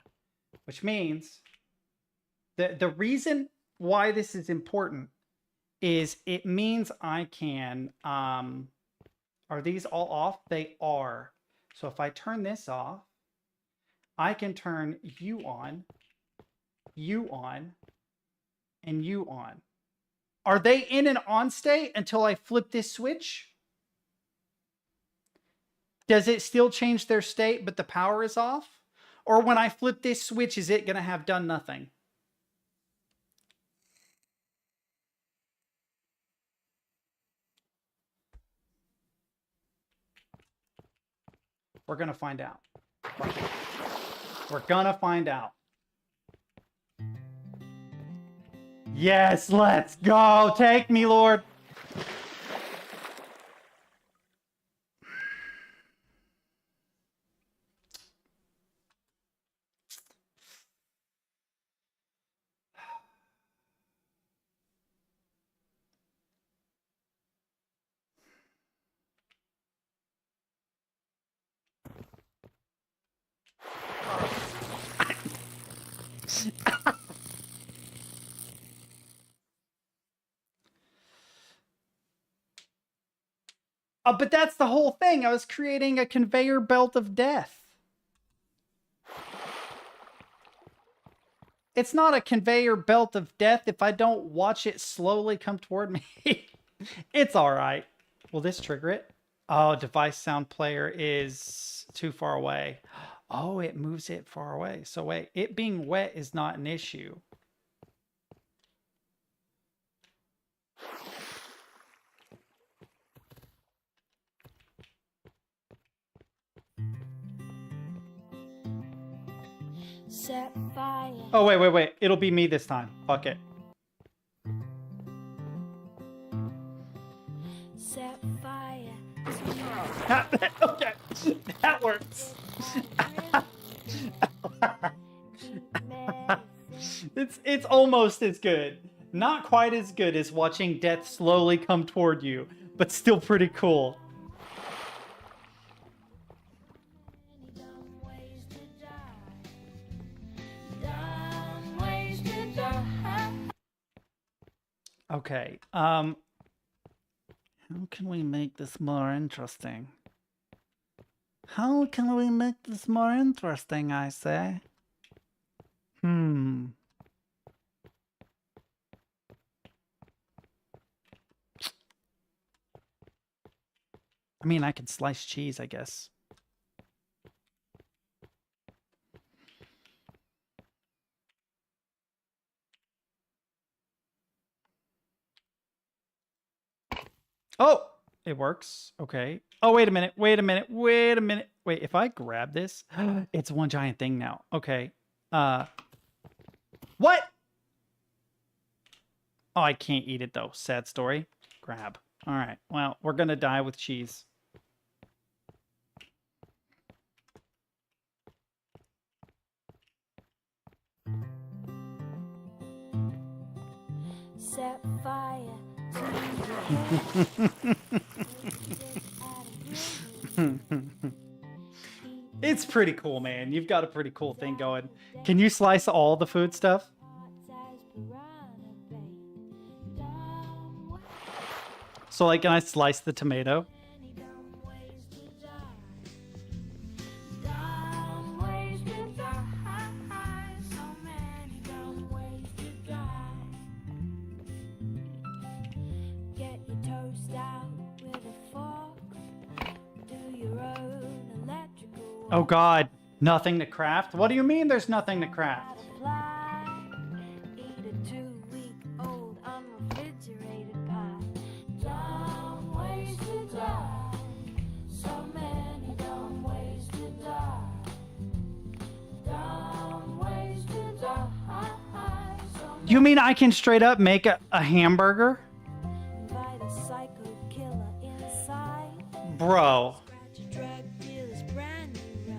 which means the reason why this is important is it means I can. Are these all off? They are. So if I turn this off, I can turn you on, and you on. Are they in an on state until I flip this switch? Does it still change their state, but the power is off? Or when I flip this switch, is it going to have done nothing? We're going to find out. We're going to find out. Yes, let's go. Take me, Lord. But that's the whole thing. I was creating a conveyor belt of death. It's not a conveyor belt of death if I don't watch it slowly come toward me. It's all right. Will this trigger it? Oh, device sound player is too far away. Oh, it moves it far away. So wait, it being wet is not an issue. Set fire. Oh, wait. It'll be me this time. Fuck it. Set fire. Okay, that works. It's almost as good. Not quite as good as watching death slowly come toward you, but still pretty cool. Okay, how can we make this more interesting? How can we make this more interesting, I say? I mean, I can slice cheese, I guess. Oh, it works. Okay. Oh, wait a minute. Wait, if I grab this, it's one giant thing now. Okay. What? Oh, I can't eat it though. Sad story. Grab. All right. Well, we're going to die with cheese. Set fire. It's pretty cool, man. You've got a pretty cool thing going. Can you slice all the food stuff? So, like, can I slice the tomato? Oh God, nothing to craft? What do you mean there's nothing to craft? You mean I can straight up make a hamburger? Invite a psycho killer inside. Bro, Scratch a drug dealer's brand new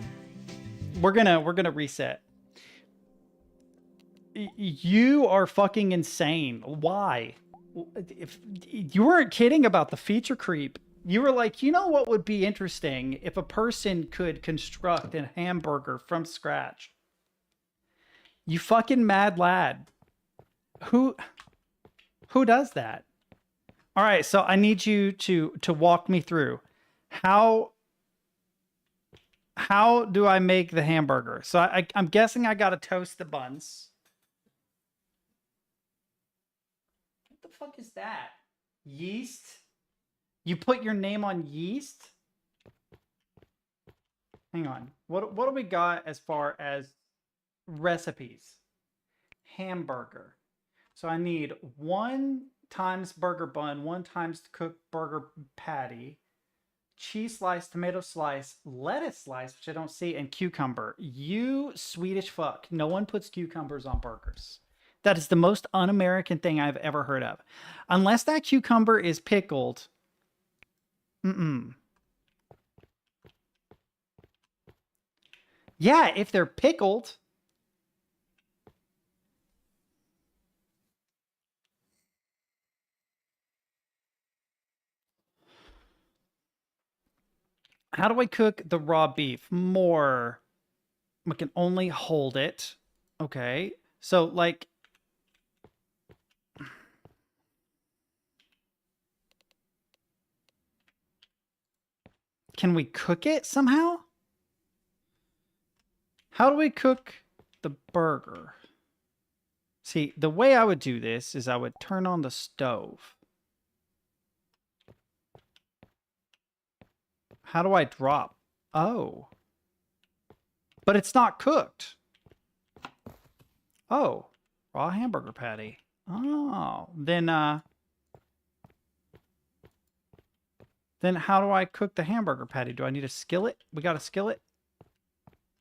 ride. we're gonna reset. You are fucking insane. Why? If you weren't kidding about the feature creep, you were like, you know what would be interesting if a person could construct a hamburger from scratch. You fucking mad lad. Who does that? All right, so I need you to walk me through how do I make the hamburger? So I'm guessing I gotta toast the buns. What the fuck is that? Yeast? You put your name on yeast? Hang on. What do we got as far as recipes? Hamburger. So I need 1 times burger bun, 1 times cooked burger patty, cheese slice, tomato slice, lettuce slice, which I don't see, and cucumber. You Swedish fuck. No one puts cucumbers on burgers. That is the most un-American thing I've ever heard of. Unless that cucumber is pickled. Yeah, if they're pickled. How do I cook the raw beef? More. We can only hold it. Okay. So, like... Can we cook it somehow? How do we cook the burger? See, the way I would do this is I would turn on the stove. How do I drop? Oh. But it's not cooked. Oh. Raw hamburger patty. Oh. Then how do I cook the hamburger patty? Do I need a skillet? We got a skillet?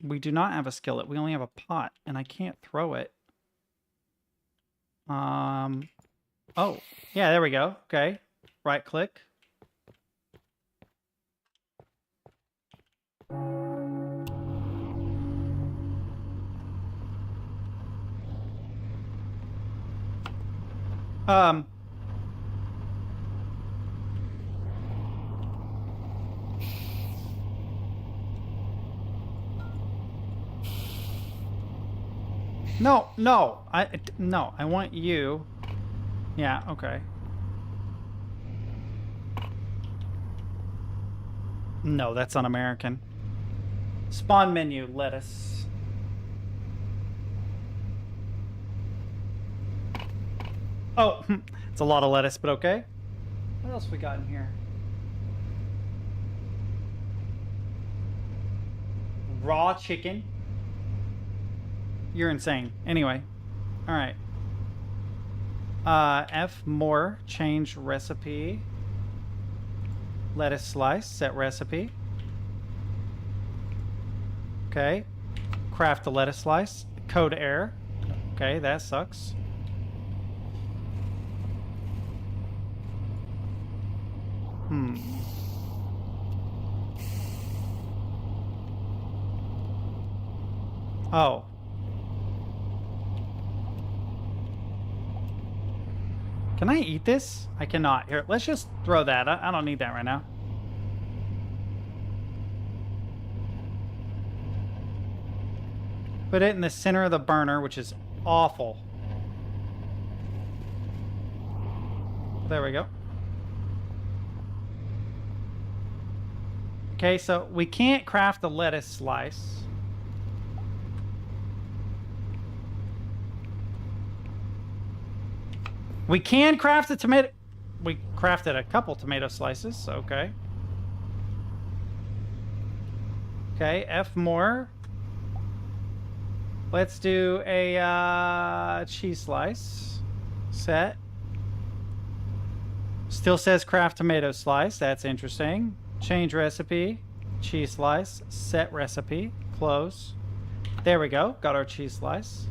We do not have a skillet. We only have a pot, and I can't throw it. Oh. Yeah, there we go. Okay. Right click. No, I want you. Yeah, okay. No, that's un-American. Spawn menu, lettuce. Oh, it's a lot of lettuce, but okay. What else we got in here? Raw chicken. You're insane. Anyway. All right. F more, change recipe. Lettuce slice, set recipe. Okay. Craft the lettuce slice. Code error. Okay, that sucks. Oh. Can I eat this? I cannot. Here, let's just throw that. I don't need that right now. Put it in the center of the burner, which is awful. There we go. Okay, so we can't craft the lettuce slice. We can craft the tomato... We crafted a couple tomato slices, okay. Okay, F more. Let's do a cheese slice. Set. Still says craft tomato slice. That's interesting. Change recipe. Cheese slice. Set recipe. Close. There we go. Got our cheese slice.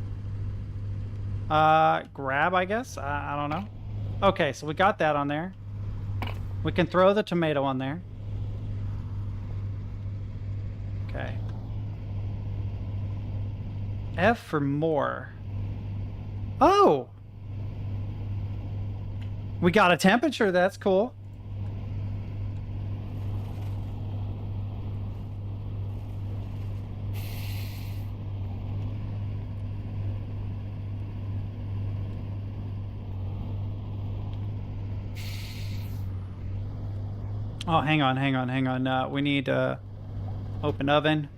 Grab, I guess? I don't know. Okay, so we got that on there. We can throw the tomato on there. Okay. F for more. Oh! We got a temperature, that's cool. Oh, hang on. We need open oven.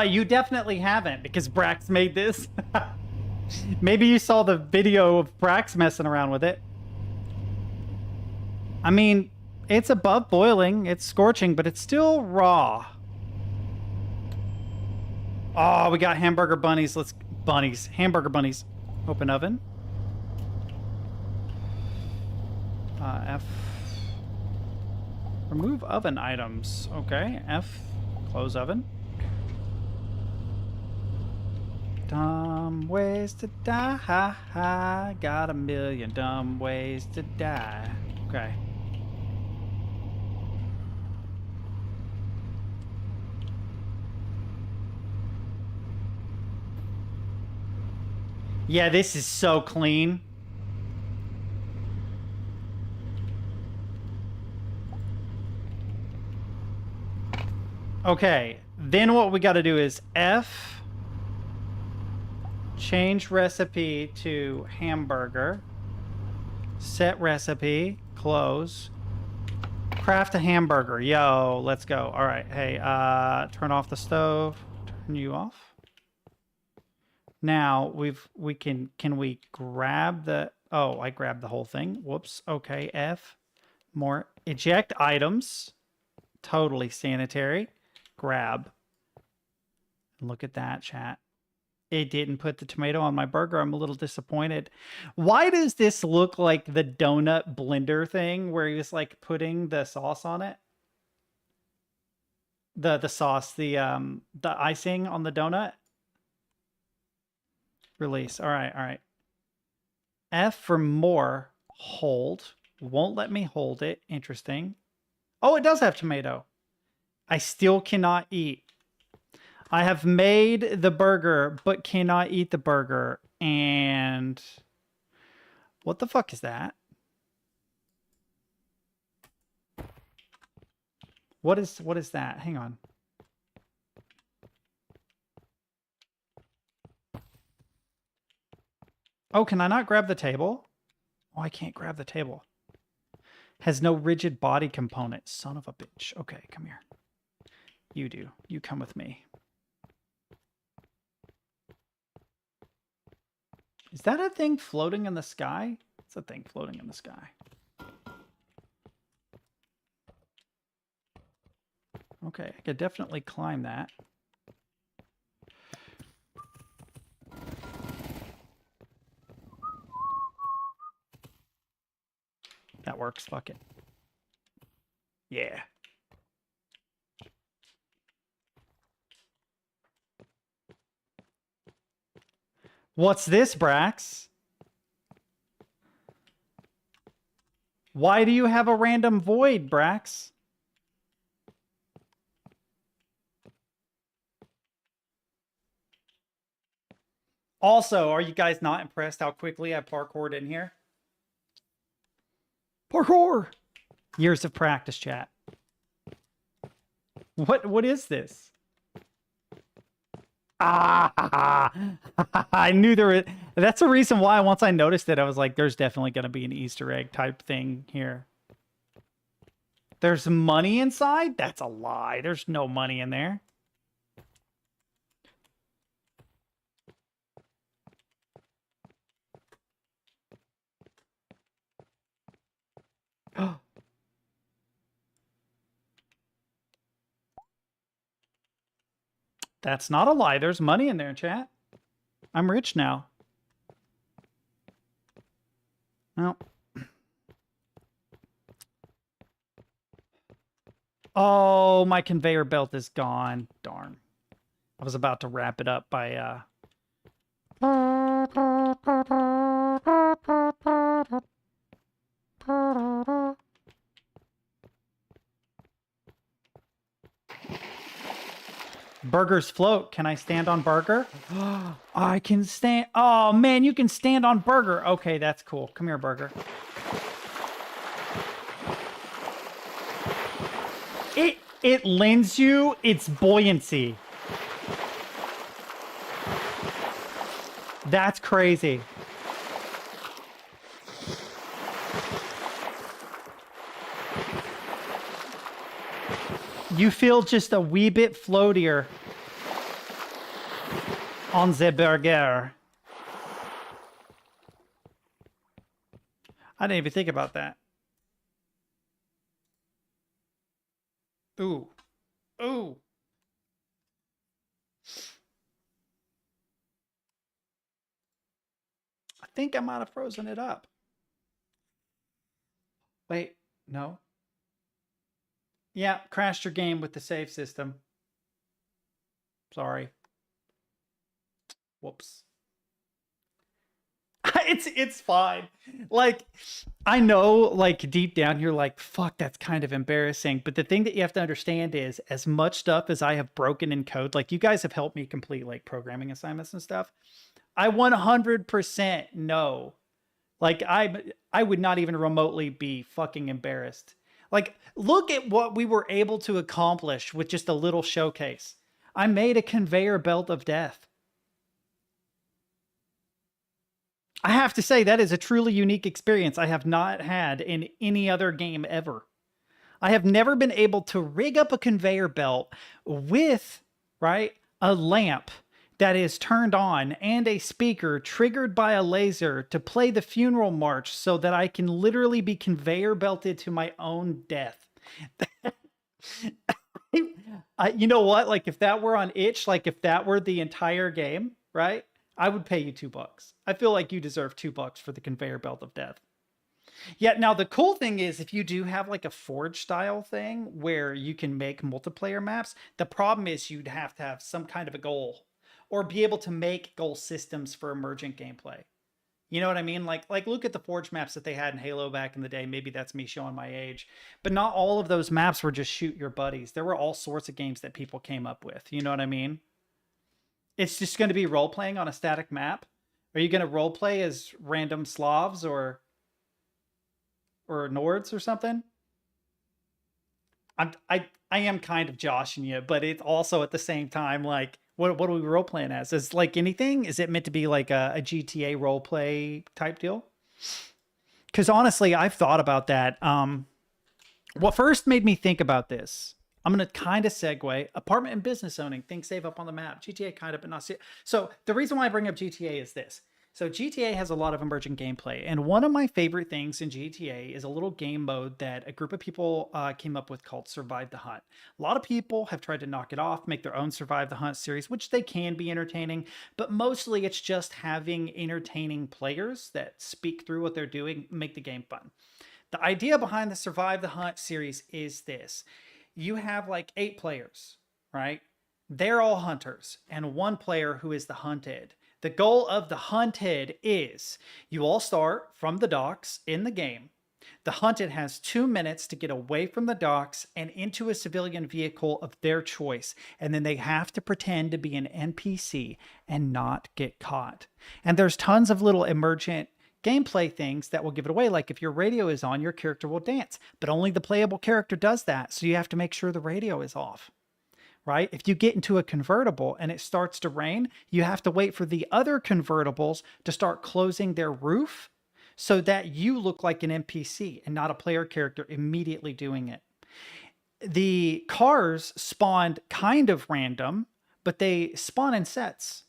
You definitely haven't because Brax made this. Maybe you saw the video of Brax messing around with it. I mean, it's above boiling, it's scorching, but it's still raw. Oh, we got hamburger bunnies. Hamburger bunnies. Open oven. F. Remove oven items. Okay, F. Close oven. Dumb ways to die. Got a million dumb ways to die. Okay. Yeah, this is so clean. Okay, then what we got to do is F. Change recipe to hamburger. Set recipe. Close. Craft a hamburger. Yo, let's go. All right. Hey, turn off the stove. Turn you off. Now can we grab the, oh, I grabbed the whole thing. Whoops. Okay. F. More. Eject items. Totally sanitary. Grab. Look at that, chat. It didn't put the tomato on my burger. I'm a little disappointed. Why does this look like the donut blender thing where he was like putting the sauce on it? The sauce, the icing on the donut. Release. All right. F for more. Hold. Won't let me hold it. Interesting. Oh, it does have tomato. I still cannot eat. I have made the burger, but cannot eat the burger. And what the fuck is that? What is that? Hang on. Oh, can I not grab the table? Oh, I can't grab the table. Has no rigid body component. Son of a bitch. Okay, come here. You do. You come with me. Is that a thing floating in the sky? It's a thing floating in the sky. Okay, I could definitely climb that. That works. Fuck it. Yeah. What's this, Brax? Why do you have a random void, Brax? Also, are you guys not impressed how quickly I parkoured in here? Parkour! Years of practice, chat. What is this? Ah, I knew there was. That's the reason why once I noticed it, I was like, there's definitely going to be an Easter egg type thing here. There's money inside? That's a lie. There's no money in there. That's not a lie. There's money in there, chat. I'm rich now. Well. Oh, my conveyor belt is gone. Darn. I was about to wrap it up by Burger's float. Can I stand on Burger? I can stand. Oh, man, you can stand on Burger. Okay, that's cool. Come here, Burger. It lends you its buoyancy. That's crazy. You feel just a wee bit floatier on the burger. I didn't even think about that. Ooh. Ooh. I think I might have frozen it up. Wait, no. Yeah, crashed your game with the save system. Sorry. Whoops. It's fine. Like, I know, like, deep down you're like, fuck, that's kind of embarrassing. But the thing that you have to understand is, as much stuff as I have broken in code, like, you guys have helped me complete, like, programming assignments and stuff. I 100% know. Like, I would not even remotely be fucking embarrassed. Like, look at what we were able to accomplish with just a little showcase. I made a conveyor belt of death. I have to say, that is a truly unique experience I have not had in any other game ever. I have never been able to rig up a conveyor belt with, right, a lamp that is turned on and a speaker triggered by a laser to play the funeral march so that I can literally be conveyor belted to my own death. You know what? Like, if that were on itch, like if that were the entire game, right? I would pay you $2. I feel like you deserve $2 for the conveyor belt of death. Yeah, now the cool thing is, if you do have like a Forge style thing where you can make multiplayer maps, the problem is you'd have to have some kind of a goal or be able to make goal systems for emergent gameplay. You know what I mean? Like look at the Forge maps that they had in Halo back in the day. Maybe that's me showing my age. But not all of those maps were just shoot your buddies. There were all sorts of games that people came up with. You know what I mean? It's just going to be role playing on a static map. Are you going to role play as random Slavs or Nords or something? I am kind of joshing you, but it's also at the same time like, what are we role playing as? Is like anything? Is it meant to be like a GTA role play type deal? Because honestly, I've thought about that. What first made me think about this? I'm going to kind of segue. Apartment and business owning, things save up on the map. GTA kind of, but not. So the reason why I bring up GTA is this. So GTA has a lot of emergent gameplay. And one of my favorite things in GTA is a little game mode that a group of people came up with called Survive the Hunt. A lot of people have tried to knock it off, make their own Survive the Hunt series, which they can be entertaining. But mostly it's just having entertaining players that speak through what they're doing, make the game fun. The idea behind the Survive the Hunt series is this. You have like 8 players, right? They're all hunters and 1 player who is the hunted. The goal of the hunted is you all start from the docks in the game. The hunted has 2 minutes to get away from the docks and into a civilian vehicle of their choice. And then they have to pretend to be an NPC and not get caught. And there's tons of little emergent gameplay things that will give it away. Like if your radio is on, your character will dance, but only the playable character does that. So you have to make sure the radio is off, right? If you get into a convertible and it starts to rain, you have to wait for the other convertibles to start closing their roof so that you look like an NPC and not a player character immediately doing it. The cars spawned kind of random, but they spawn in sets.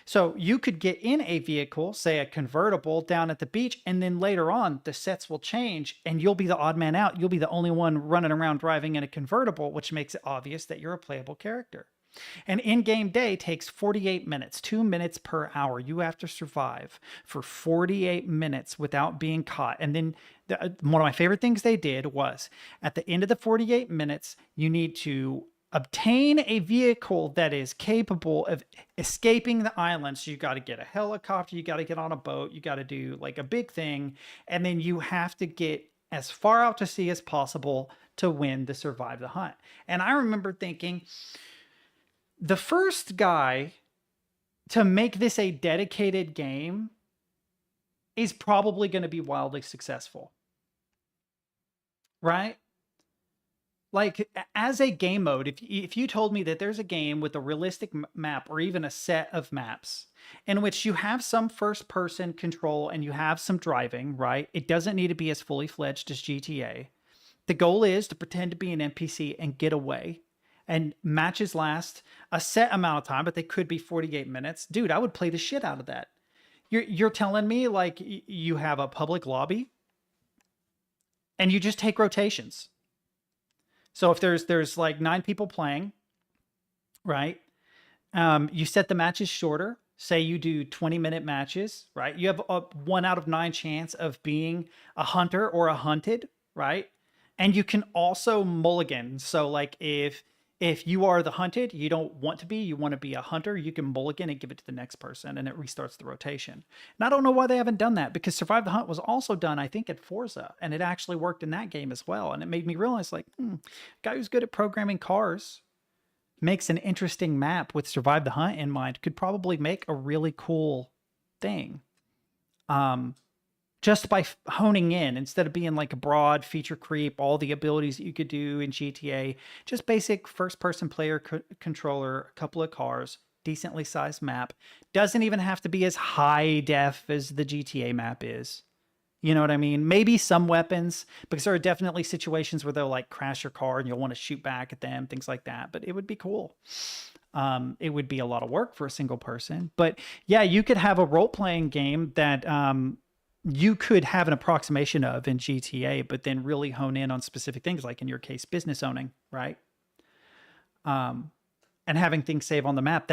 So you could get in a vehicle, say a convertible, down at the beach, and then later on the sets will change and you'll be the odd man out. You'll be the only one running around driving in a convertible, which makes it obvious that you're a playable character. An in-game day takes 48 minutes, 2 minutes per hour. You have to survive for 48 minutes without being caught. And then one of my favorite things they did was at the end of the 48 minutes, you need to obtain a vehicle that is capable of escaping the island. So you got to get a helicopter, you got to get on a boat, you got to do like a big thing. And then you have to get as far out to sea as possible to win the survive the hunt. And I remember thinking, the first guy to make this a dedicated game is probably going to be wildly successful. Right? Like, as a game mode, if you told me that there's a game with a realistic map or even a set of maps in which you have some first person control and you have some driving, right? It doesn't need to be as fully fledged as GTA. The goal is to pretend to be an NPC and get away. And matches last a set amount of time, but they could be 48 minutes. Dude, I would play the shit out of that. You're telling me like you have a public lobby and you just take rotations. So if there's like 9 people playing, right? You set the matches shorter. Say you do 20-minute matches, right? You have a 1 out of 9 chance of being a hunter or a hunted, right? And you can also mulligan. So like if you are the hunted, you don't want to be, you want to be a hunter, you can mulligan and give it to the next person and it restarts the rotation. And I don't know why they haven't done that, because Survive the Hunt was also done, I think, at Forza, and it actually worked in that game as well. And it made me realize, like, guy who's good at programming cars makes an interesting map with Survive the Hunt in mind, could probably make a really cool thing. Just by honing in, instead of being like a broad feature creep, all the abilities that you could do in GTA, just basic first person player controller, a couple of cars, decently sized map. Doesn't even have to be as high def as the GTA map is. You know what I mean? Maybe some weapons, because there are definitely situations where they'll like crash your car and you'll want to shoot back at them, things like that. But it would be cool. It would be a lot of work for a single person. But yeah, you could have a role-playing game that you could have an approximation of in GTA, but then really hone in on specific things, like in your case, business owning, right? And having things save on the map.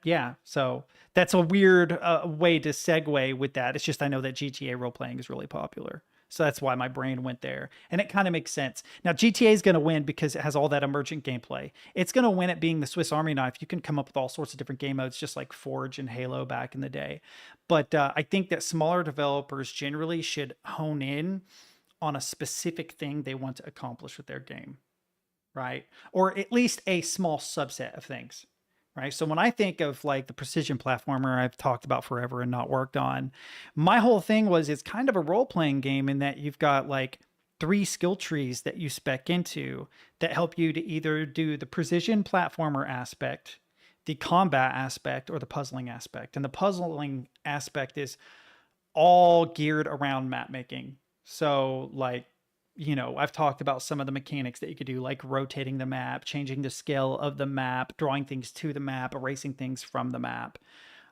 Yeah. So that's a weird way to segue with that. It's just, I know that GTA role playing is really popular. So that's why my brain went there. And it kind of makes sense. Now, GTA is going to win because it has all that emergent gameplay. It's going to win at being the Swiss Army knife. You can come up with all sorts of different game modes, just like Forge and Halo back in the day. But I think that smaller developers generally should hone in on a specific thing they want to accomplish with their game, right? Or at least a small subset of things. Right. So when I think of like the precision platformer I've talked about forever and not worked on, my whole thing was it's kind of a role-playing game in that you've got like 3 skill trees that you spec into that help you to either do the precision platformer aspect, the combat aspect, or the puzzling aspect. And the puzzling aspect is all geared around map making. So like, you know, I've talked about some of the mechanics that you could do, like rotating the map, changing the scale of the map, drawing things to the map, erasing things from the map.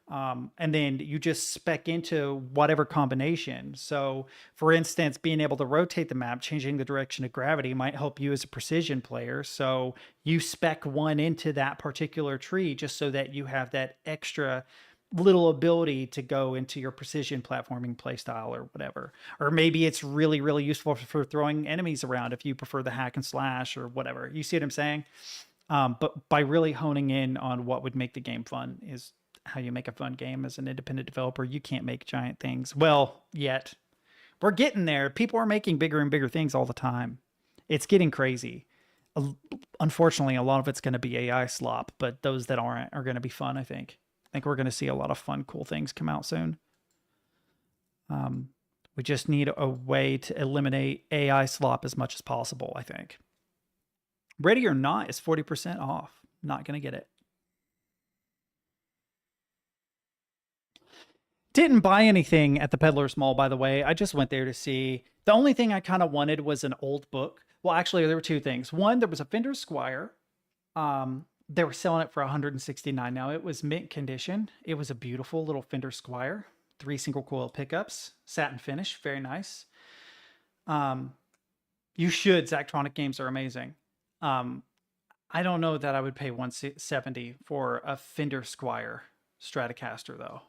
And then you just spec into whatever combination. So for instance, being able to rotate the map, changing the direction of gravity might help you as a precision player. So you spec one into that particular tree just so that you have that extra little ability to go into your precision platforming playstyle or whatever. Or maybe it's really, really useful for throwing enemies around if you prefer the hack and slash or whatever. You see what I'm saying? But by really honing in on what would make the game fun is how you make a fun game as an independent developer. You can't make giant things. Well, yet. We're getting there. People are making bigger and bigger things all the time. It's getting crazy. Unfortunately, a lot of it's going to be AI slop, but those that aren't are going to be fun, I think. I think we're going to see a lot of fun, cool things come out soon. We just need a way to eliminate AI slop as much as possible, I think. Ready or Not is 40% off. Not going to get it. Didn't buy anything at the Peddler's Mall, by the way. I just went there to see. The only thing I kind of wanted was an old book. Well, actually, there were 2 things. One, there was a Fender Squire. They were selling it for $169. Now, it was mint condition. It was a beautiful little Fender Squire. 3 single coil pickups, satin finish, very nice. You should. Zachtronic games are amazing. I don't know that I would pay 170 for a Fender Squier Stratocaster though.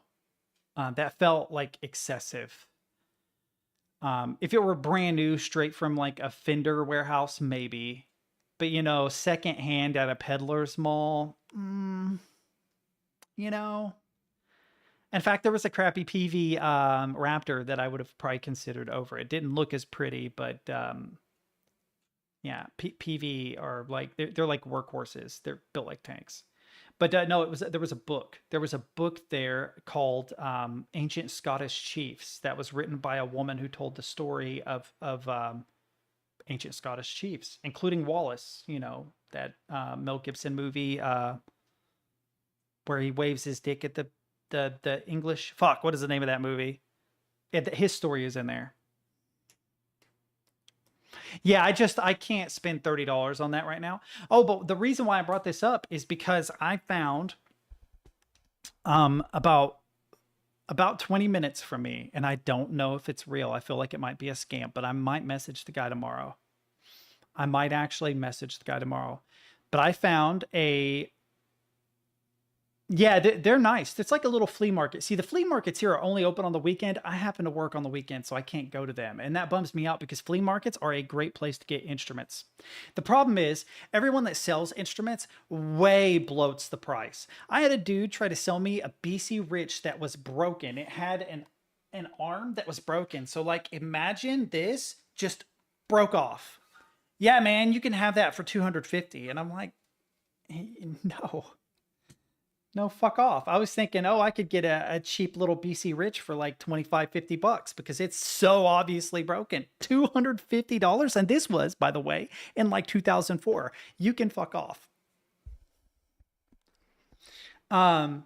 That felt like excessive. If it were brand new, straight from like a Fender warehouse, maybe. But secondhand at a peddler's mall, you know. In fact, there was a crappy PV Raptor that I would have probably considered over. It didn't look as pretty, but yeah, PV are like they're like workhorses. They're built like tanks. But no, there was a book. There was a book there called Ancient Scottish Chiefs that was written by a woman who told the story of ancient Scottish chiefs, including Wallace. That Mel Gibson movie where he waves his dick at the English. Fuck, what is the name of that movie? His story is in there. Yeah, I can't spend $30 on that right now. Oh, but the reason why I brought this up is because I found about 20 minutes from me, and I don't know if it's real. I feel like it might be a scam, but I might message the guy tomorrow. I might actually message the guy tomorrow. But I found yeah, they're nice. It's like a little flea market. See, the flea markets here are only open on the weekend. I happen to work on the weekend, so I can't go to them. And that bums me out because flea markets are a great place to get instruments. The problem is everyone that sells instruments way bloats the price. I had a dude try to sell me a BC Rich that was broken. It had an arm that was broken. So like imagine this just broke off. Yeah, man, you can have that for 250. And I'm like, no. No, fuck off. I was thinking, oh, I could get a cheap little BC Rich for like 25, $50 because it's so obviously broken. $250. And this was, by the way, in like 2004. You can fuck off. Yeah,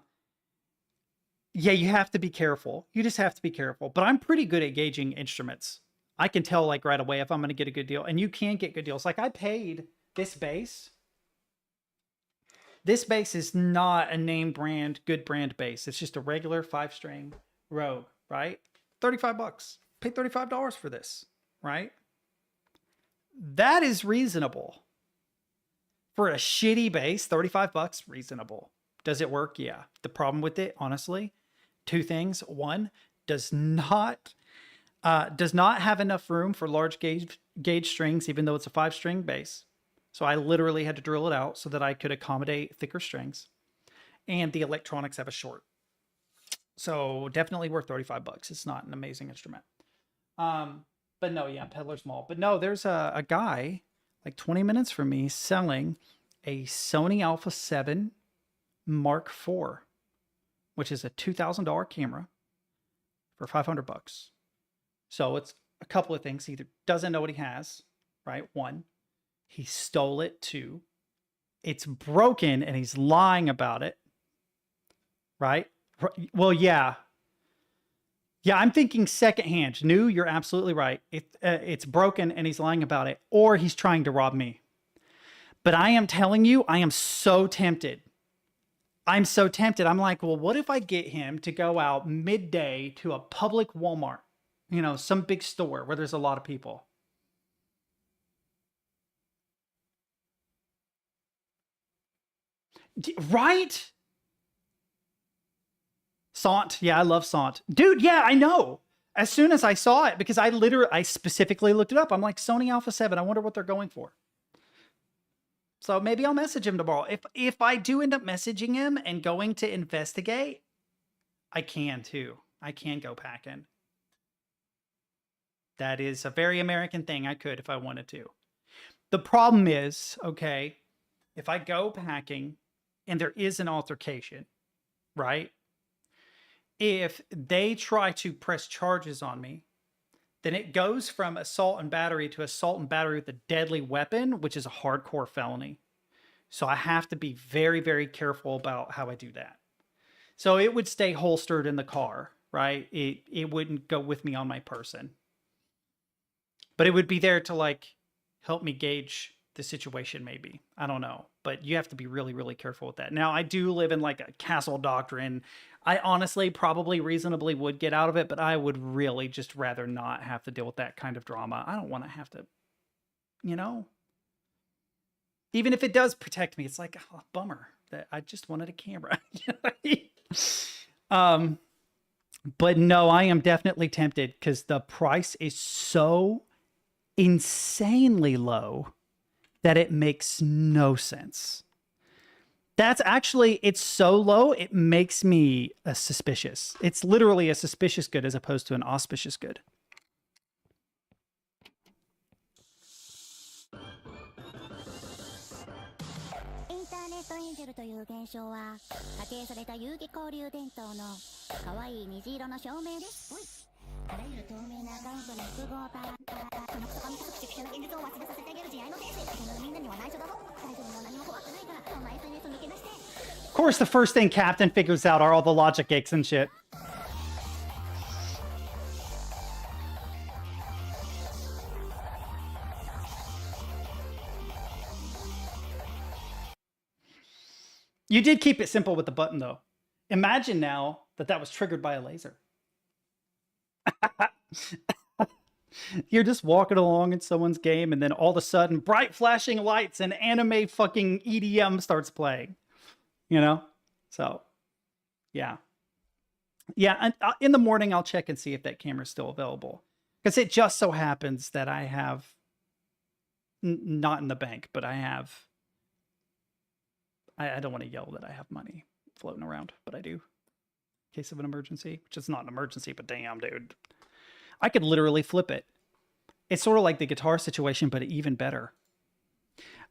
you have to be careful. You just have to be careful. But I'm pretty good at gauging instruments. I can tell like right away if I'm going to get a good deal. And you can get good deals. Like I paid this bass. This bass is not a name brand, good brand bass. It's just a regular 5-string Rogue, right? $35. Paid $35 for this, right? That is reasonable. For a shitty bass, $35, reasonable. Does it work? Yeah. The problem with it, honestly, two things. One, does not have enough room for large gauge strings, even though it's a 5-string bass. So I literally had to drill it out so that I could accommodate thicker strings. And the electronics have a short. So definitely worth $35. It's not an amazing instrument. But no, yeah, Peddler's Mall. But no, there's a guy like 20 minutes from me selling a Sony Alpha 7 Mark IV, which is a $2,000 camera for $500. So it's a couple of things. He either doesn't know what he has, right? One, he stole it. Two, it's broken and he's lying about it, right? Well, yeah. Yeah, I'm thinking secondhand. New, you're absolutely right. It's broken and he's lying about it, or he's trying to rob me. But I am telling you, I am so tempted. I'm so tempted. I'm like, well, what if I get him to go out midday to a public Walmart, some big store where there's a lot of people? Right? Sant. Yeah, I love Sant. Dude, yeah, I know. As soon as I saw it, because I specifically looked it up. I'm like, Sony Alpha 7, I wonder what they're going for. So maybe I'll message him tomorrow. If I do end up messaging him and going to investigate, I can too. I can go packing. That is a very American thing. I could if I wanted to. The problem is, okay, if I go packing and there is an altercation, right? If they try to press charges on me, then it goes from assault and battery to assault and battery with a deadly weapon, which is a hardcore felony. So I have to be very, very careful about how I do that. So it would stay holstered in the car, right? It wouldn't go with me on my person. But it would be there to like help me gauge the situation maybe. I don't know. But you have to be really, really careful with that. Now, I do live in like a castle doctrine. I honestly probably reasonably would get out of it, but I would really just rather not have to deal with that kind of drama. I don't want to have to, you know? Even if it does protect me, it's like, oh, bummer that I just wanted a camera. um, but no, I am definitely tempted because the price is so insanely low that it makes no sense. That's actually, it's so low, it makes me suspicious. It's literally a suspicious good as opposed to an auspicious good. Of course, the first thing Captain figures out are all the logic gates and shit. You did keep it simple with the button, though. Imagine now that that was triggered by a laser. You're just walking along in someone's game, and then all of a sudden, bright flashing lights and anime fucking EDM starts playing. You know? So, yeah. Yeah, and in the morning, I'll check and see if that camera's still available. Because it just so happens that I have, not in the bank, but I have, I don't want to yell that I have money floating around, but I do. In case of an emergency, which is not an emergency, but damn, dude. I could literally flip it. It's sort of like the guitar situation, but even better.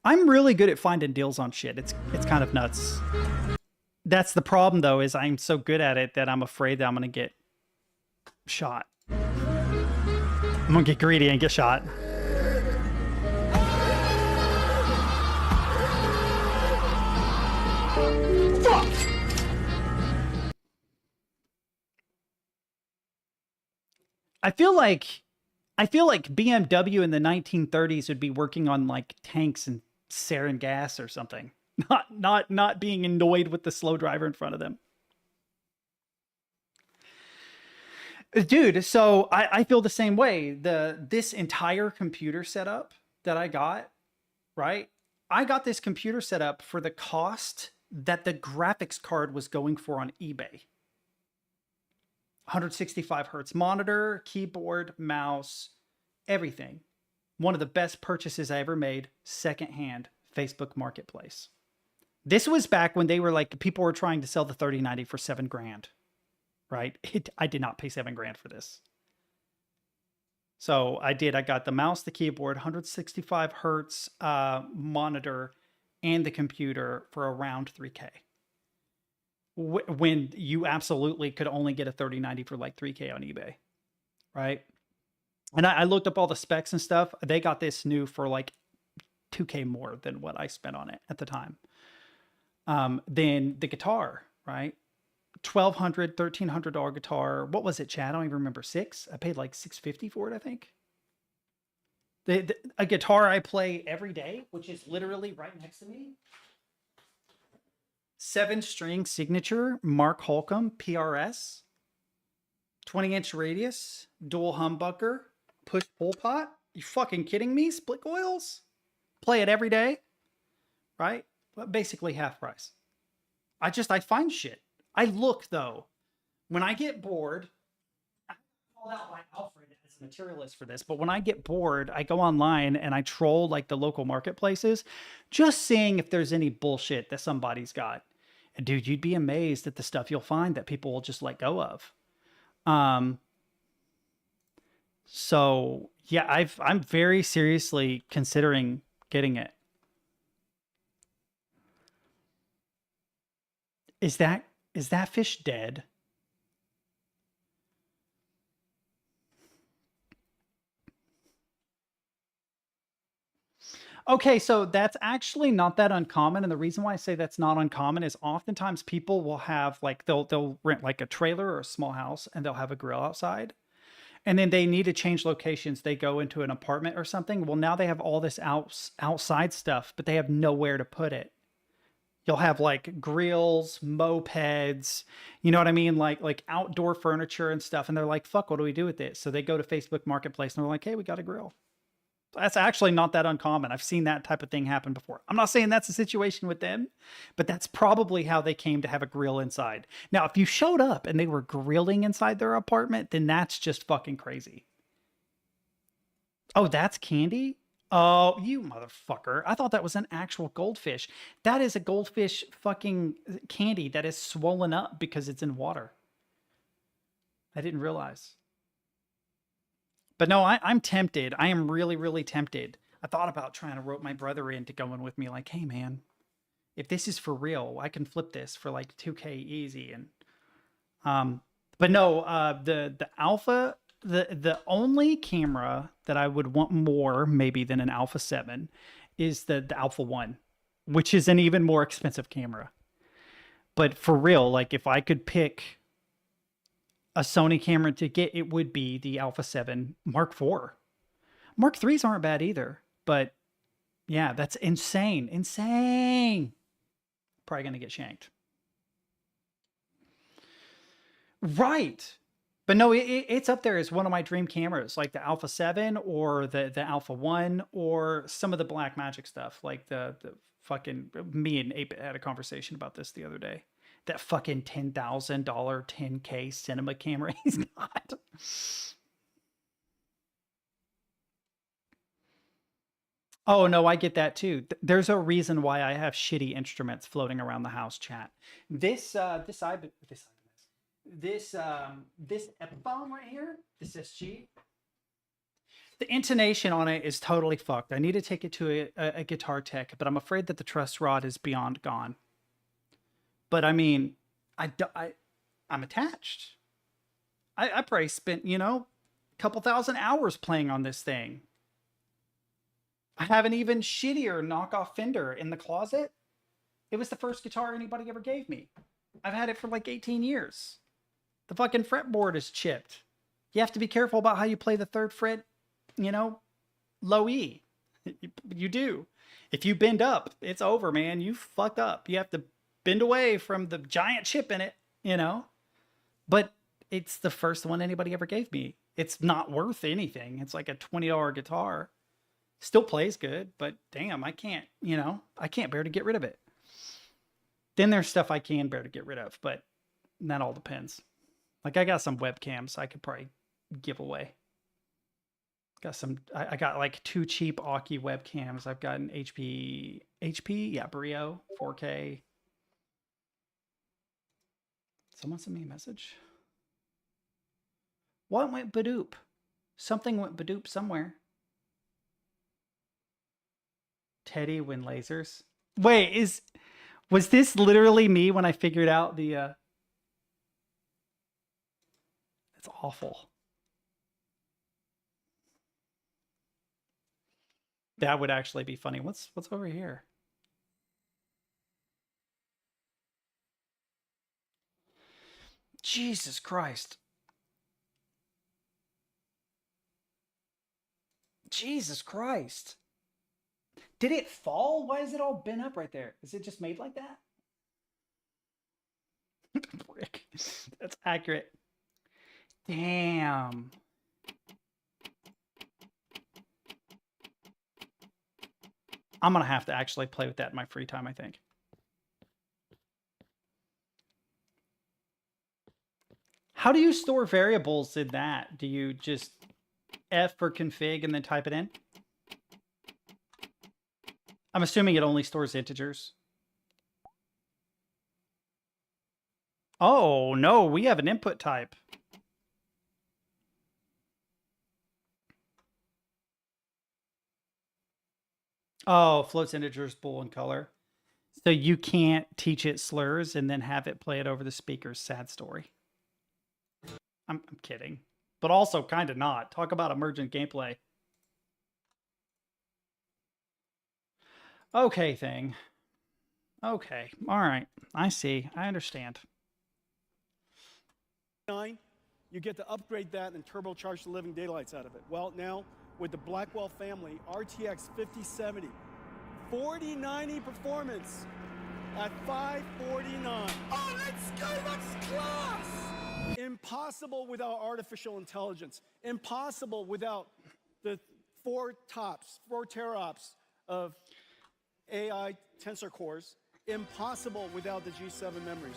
I'm really good at finding deals on shit. It's kind of nuts. That's the problem, though, is I'm so good at it that I'm afraid that I'm going to get shot. I'm going to get greedy and get shot. Fuck! I feel like BMW in the 1930s would be working on like tanks and sarin gas or something. Not being annoyed with the slow driver in front of them. Dude, so I feel the same way. This entire computer setup that I got, right? I got this computer set up for the cost that the graphics card was going for on eBay. 165 hertz monitor, keyboard, mouse, everything. One of the best purchases I ever made, secondhand, Facebook Marketplace. This was back when they were like, people were trying to sell the 3090 for $7,000, right? I did not pay $7,000 for this. So I got the mouse, the keyboard, 165 hertz monitor, and the computer for around $3,000. When you absolutely could only get a 3090 for like $3,000 on eBay, right? And I looked up all the specs and stuff. They got this new for like $2,000 more than what I spent on it at the time. Then the guitar, right? $1,200, $1,300 guitar. What was it, Chad? I don't even remember. I paid like $650 for it, I think. A guitar I play every day, which is literally right next to me. 7-string signature, Mark Holcomb, PRS. 20-inch radius, dual humbucker, push-pull pot. You fucking kidding me? Split coils? Play it every day, right? Basically half price. I find shit. I look, though. When I get bored, I called out by Alfred as a materialist for this, but when I get bored, I go online and I troll like the local marketplaces, just seeing if there's any bullshit that somebody's got. And dude, you'd be amazed at the stuff you'll find that people will just let go of. So yeah, I'm very seriously considering getting it. Is that fish dead? Okay, so that's actually not that uncommon, and the reason why I say that's not uncommon is oftentimes people will have like they'll rent like a trailer or a small house and they'll have a grill outside. And then they need to change locations. They go into an apartment or something. Well, now they have all this outside stuff, but they have nowhere to put it. You'll have like grills, mopeds, you know what I mean? Like outdoor furniture and stuff. And they're like, fuck, what do we do with this? So they go to Facebook Marketplace and they're like, hey, we got a grill. That's actually not that uncommon. I've seen that type of thing happen before. I'm not saying that's the situation with them, but that's probably how they came to have a grill inside. Now, if you showed up and they were grilling inside their apartment, then that's just fucking crazy. Oh, that's candy? Oh, you motherfucker. I thought that was an actual goldfish. That is a goldfish fucking candy that is swollen up because it's in water. I didn't realize. But no, I'm tempted. I am really, really tempted. I thought about trying to rope my brother into going with me, like, hey man, if this is for real, I can flip this for like 2K easy. And but no, the Alpha, the only camera that I would want more maybe than an Alpha 7 is the Alpha 1, which is an even more expensive camera. But for real, like if I could pick a Sony camera to get, it would be the Alpha 7 Mark IV. Mark IIIs aren't bad either, but yeah, that's insane. Insane. Probably going to get shanked. Right. But no, it's up there as one of my dream cameras, like the Alpha 7 or the Alpha 1 or some of the Black Magic stuff, like the fucking, me and Ape had a conversation about this the other day. That fucking $10,000 10K cinema camera he's got. Oh no, I get that too. There's a reason why I have shitty instruments floating around the house, chat. This Epiphone right here, this SG, the intonation on it is totally fucked. I need to take it to a guitar tech, but I'm afraid that the truss rod is beyond gone. But I mean, I'm attached. I probably spent, a couple thousand hours playing on this thing. I have an even shittier knockoff Fender in the closet. It was the first guitar anybody ever gave me. I've had it for like 18 years. The fucking fretboard is chipped. You have to be careful about how you play the third fret, low E. You do. If you bend up, it's over, man. You fucked up. You have to bend away from the giant chip in it, But it's the first one anybody ever gave me. It's not worth anything. It's like a $20 guitar. Still plays good, but damn, I can't, I can't bear to get rid of it. Then there's stuff I can bear to get rid of, but that all depends. Like I got some webcams I could probably give away. I got like 2 cheap Aki webcams. I've got an HP, yeah, Brio 4K. Someone sent me a message. What went badoop? Something went badoop somewhere. Teddy win lasers. Wait, was this literally me when I figured out the That's awful. That would actually be funny. What's over here? Jesus Christ. Jesus Christ. Did it fall? Why is it all bent up right there? Is it just made like that? Brick. That's accurate. Damn. I'm going to have to actually play with that in my free time, I think. How do you store variables in that? Do you just F for config and then type it in? I'm assuming it only stores integers. Oh, no, we have an input type. Oh, floats integers, bool, and color. So you can't teach it slurs and then have it play it over the speakers. Sad story. I'm kidding. But also kind of not. Talk about emergent gameplay. Okay, thing. Okay. All right. I see. I understand. You get to upgrade that and turbocharge the living daylights out of it. Well, now with the Blackwell family RTX 5070, 4090 performance at 549. Oh, let's go! That's class! Impossible without artificial intelligence. Impossible without the 4 teraops of AI tensor cores. Impossible without the G7 memories.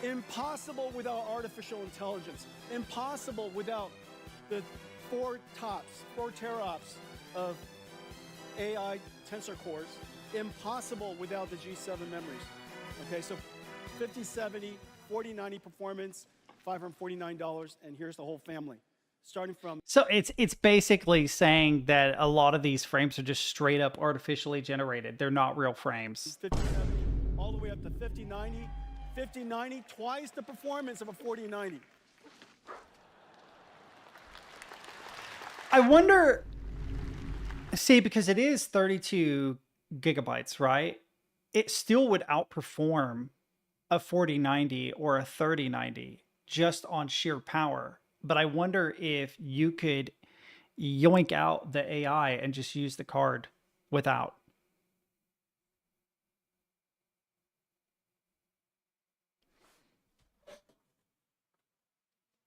Impossible without artificial intelligence. Impossible without the 4 teraops of AI tensor cores. Impossible without the G7 memories. Okay, so 5070, 4090 performance, $549, and here's the whole family. Starting from... So it's basically saying that a lot of these frames are just straight up artificially generated. They're not real frames. 5070, all the way up to 5090. 5090, twice the performance of a 4090. I wonder, see, because it is 32 gigabytes, right? It still would outperform a 4090 or a 3090 just on sheer power. But I wonder if you could yoink out the AI and just use the card without.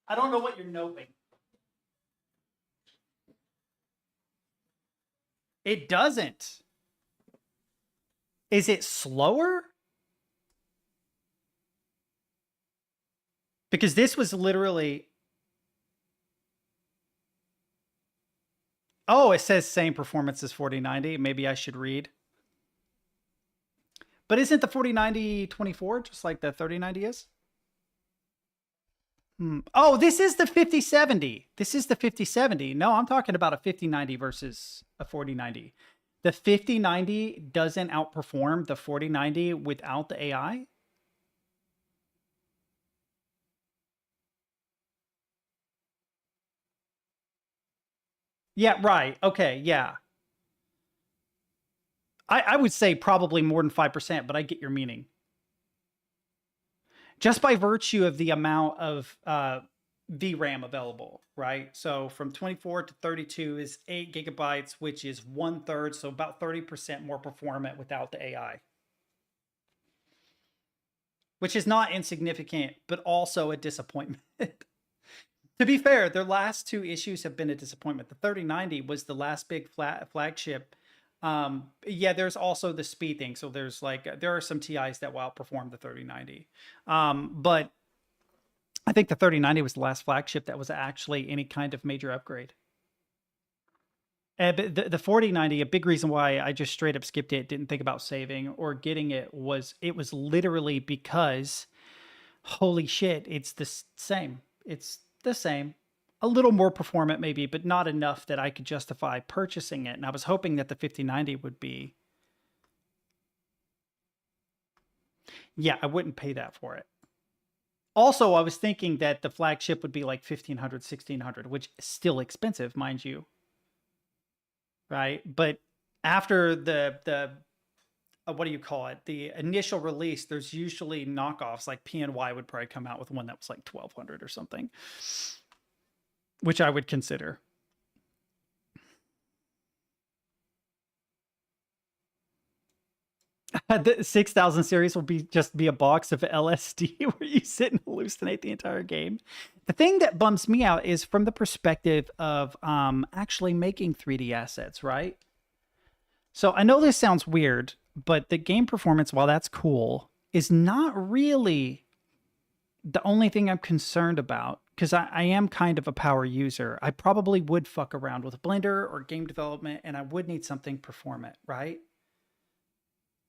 I don't know what you're noping. It doesn't. Is it slower? Because this was literally... Oh, it says same performance as 4090. Maybe I should read. But isn't the 4090 24 just like the 3090 is? Oh, this is the 5070. This is the 5070. No, I'm talking about a 5090 versus a 4090. The 5090 doesn't outperform the 4090 without the AI? Yeah, right. Okay, yeah. I would say probably more than 5%, but I get your meaning. Just by virtue of the amount of VRAM available, right? So from 24 to 32 is 8 gigabytes, which is 1/3, so about 30% more performant without the AI. Which is not insignificant, but also a disappointment. To be fair, their last 2 issues have been a disappointment. The 3090 was the last big flagship. Yeah, there's also the speed thing. So there's like, there are some TIs that will outperform the 3090. But I think the 3090 was the last flagship that was actually any kind of major upgrade. But the 4090, a big reason why I just straight up skipped it, didn't think about saving or getting it was literally because, holy shit, it's the same. It's the same. A little more performant maybe, but not enough that I could justify purchasing it. And I was hoping that the 5090 would be... Yeah, I wouldn't pay that for it. Also, I was thinking that the flagship would be like 1500, 1600, which is still expensive, mind you. Right? But after the what do you call it? The initial release, there's usually knockoffs, like PNY would probably come out with one that was like 1200 or something, which I would consider. The 6000 series will just be a box of LSD where you sit and hallucinate the entire game. The thing that bums me out is from the perspective of actually making 3D assets, right? So I know this sounds weird, but the game performance, while that's cool, is not really the only thing I'm concerned about, because I am kind of a power user. I probably would fuck around with Blender or game development, and I would need something performant, right?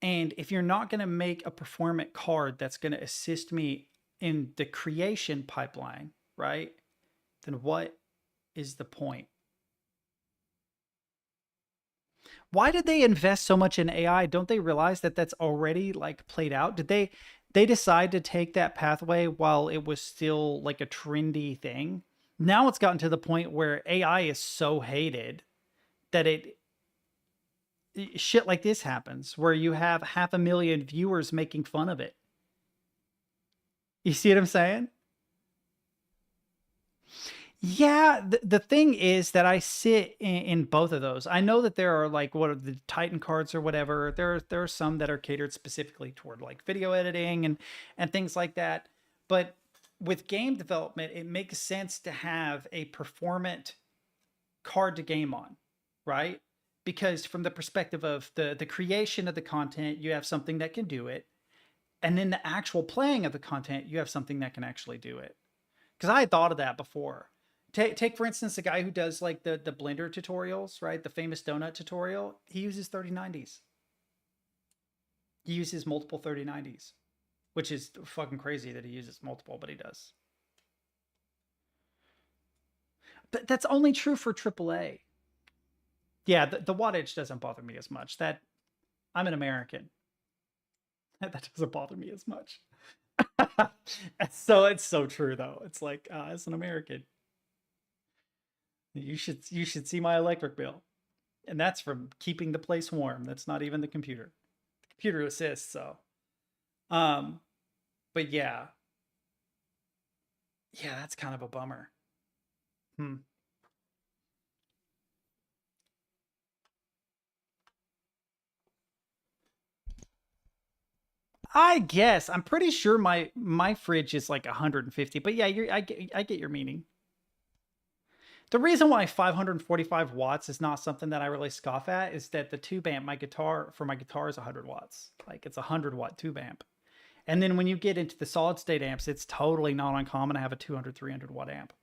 And if you're not going to make a performant card that's going to assist me in the creation pipeline, right? Then what is the point? Why did they invest so much in AI? Don't they realize that that's already like played out? Did they decide to take that pathway while it was still like a trendy thing? Now it's gotten to the point where AI is so hated that shit like this happens, where you have 500,000 viewers making fun of it. You see what I'm saying? Yeah, the thing is that I sit in both of those. I know that there are like what are the Titan cards or whatever. There are some that are catered specifically toward like video editing and things like that. But with game development, it makes sense to have a performant hard to game on, right? Because from the perspective of the creation of the content, you have something that can do it. And then the actual playing of the content, you have something that can actually do it. Because I had thought of that before. Take for instance, the guy who does like the Blender tutorials, right? The famous donut tutorial. He uses 3090s. He uses multiple 3090s, which is fucking crazy that he uses multiple, but he does. But that's only true for AAA. Yeah, the wattage doesn't bother me as much. That I'm an American. That doesn't bother me as much. So it's so true though. It's like as an American, you should see my electric bill, and that's from keeping the place warm. That's not even the computer. The computer assists. So, but yeah, that's kind of a bummer. I guess I'm pretty sure my fridge is like 150, but yeah, I get your meaning. The reason why 545 watts is not something that I really scoff at is that the tube amp my guitar is 100 watts. Like it's a 100-watt tube amp. And then when you get into the solid state amps, it's totally not uncommon to have a 200, 300-watt amp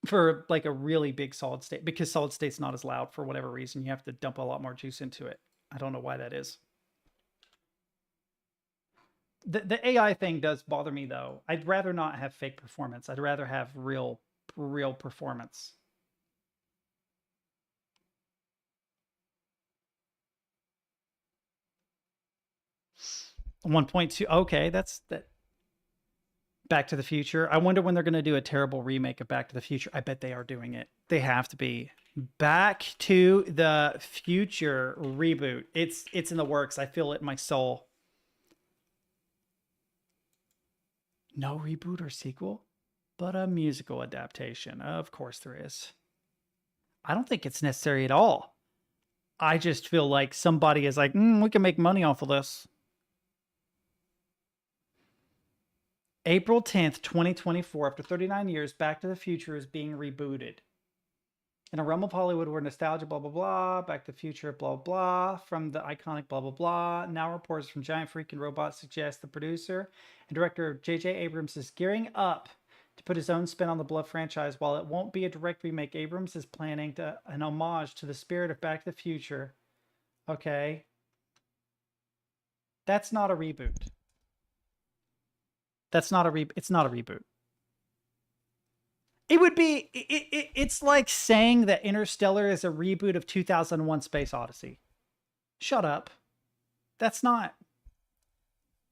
for like a really big solid state, because solid state's not as loud for whatever reason. You have to dump a lot more juice into it. I don't know why that is. The AI thing does bother me though. I'd rather not have fake performance. I'd rather have real performance. 1.2. Okay, that's that. Back to the Future. I wonder when they're going to do a terrible remake of Back to the Future. I bet they are doing it. They have to be. Back to the Future reboot. It's in the works. I feel it in my soul. No reboot or sequel, but a musical adaptation. Of course there is. I don't think it's necessary at all. I just feel like somebody is like, we can make money off of this. April 10th, 2024, after 39 years, Back to the Future is being rebooted. In a realm of Hollywood where nostalgia, blah, blah, blah, Back to the Future, blah, blah, from the iconic blah, blah, blah. Now reports from Giant Freaking Robots suggest the producer and director J.J. Abrams is gearing up to put his own spin on the beloved franchise. While it won't be a direct remake, Abrams is planning an homage to the spirit of Back to the Future. Okay. That's not a reboot. It's not a reboot. It would be, it's like saying that Interstellar is a reboot of 2001 Space Odyssey. Shut up. That's not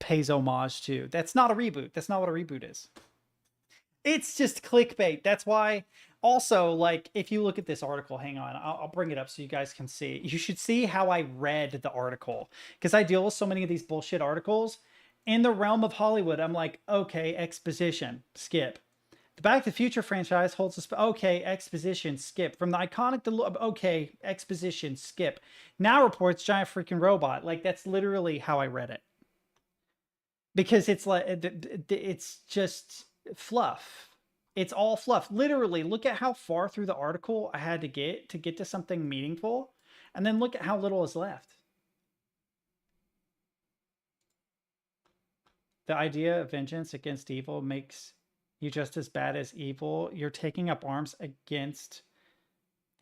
pays homage to. That's not a reboot. That's not what a reboot is. It's just clickbait. That's why also, like, if you look at this article, hang on, I'll bring it up so you guys can see. You should see how I read the article, because I deal with so many of these bullshit articles. In the realm of Hollywood, I'm like, okay, exposition, skip. The Back to the Future franchise holds a okay, exposition, skip. From the iconic to okay, exposition, skip. Now reports Giant Freaking Robot. Like, that's literally how I read it. Because it's like, it's just fluff. It's all fluff. Literally, look at how far through the article I had to get to something meaningful. And then look at how little is left. The idea of vengeance against evil makes you just as bad as evil. You're taking up arms against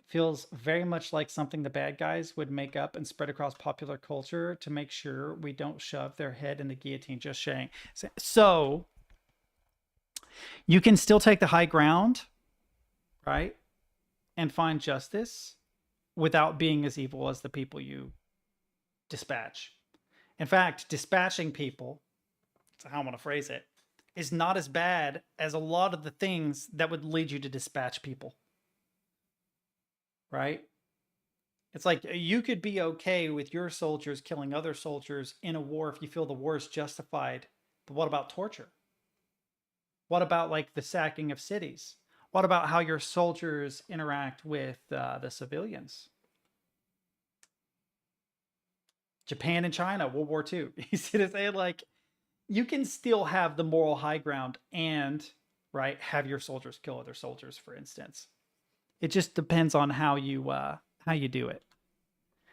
feels very much like something the bad guys would make up and spread across popular culture to make sure we don't shove their head in the guillotine. Just saying. So you can still take the high ground, right? And find justice without being as evil as the people you dispatch. In fact, dispatching people, how I want to phrase it, is not as bad as a lot of the things that would lead you to dispatch people. Right? It's like you could be okay with your soldiers killing other soldiers in a war if you feel the war is justified. But what about torture? What about like the sacking of cities? What about how your soldiers interact with the civilians? Japan and China, World War II. You see what I'm saying? Like, you can still have the moral high ground and, right, have your soldiers kill other soldiers, for instance. It just depends on how you do it.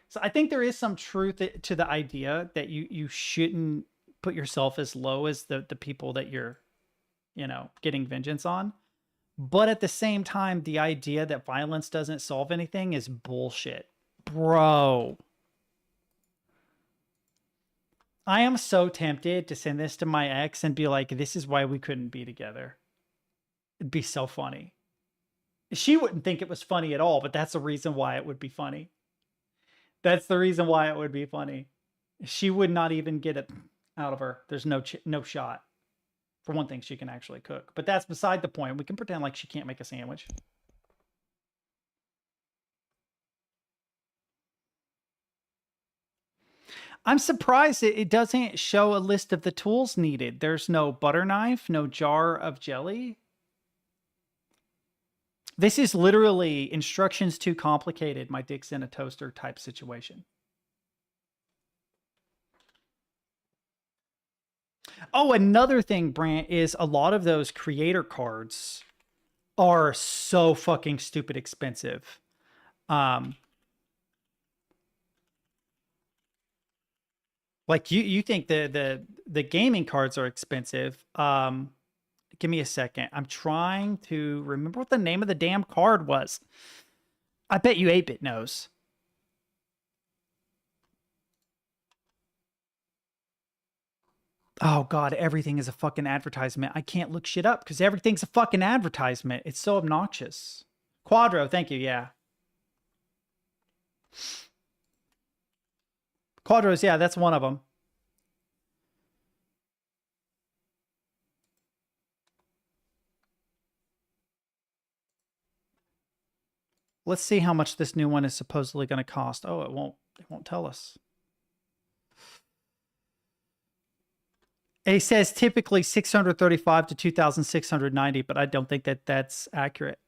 So I think there is some truth to the idea that you shouldn't put yourself as low as the people that you're, getting vengeance on. But at the same time, the idea that violence doesn't solve anything is bullshit. Bro. I am so tempted to send this to my ex and be like, this is why we couldn't be together. It'd be so funny. She wouldn't think it was funny at all, but that's the reason why it would be funny. That's the reason why it would be funny. She would not even get it out of her. There's no shot. For one thing, she can actually cook. But that's beside the point. We can pretend like she can't make a sandwich. I'm surprised it doesn't show a list of the tools needed. There's no butter knife, no jar of jelly. This is literally instructions too complicated. My dick's in a toaster type situation. Oh, another thing, Brant, is a lot of those creator cards are so fucking stupid expensive. Like you think the gaming cards are expensive. Give me a second. I'm trying to remember what the name of the damn card was. I bet you 8-Bit knows. Oh, God, everything is a fucking advertisement. I can't look shit up because everything's a fucking advertisement. It's so obnoxious. Quadro, thank you, yeah. Quadros, yeah, that's one of them. Let's see how much this new one is supposedly going to cost. Oh, it won't tell us. It says typically 635 to 2,690, but I don't think that that's accurate.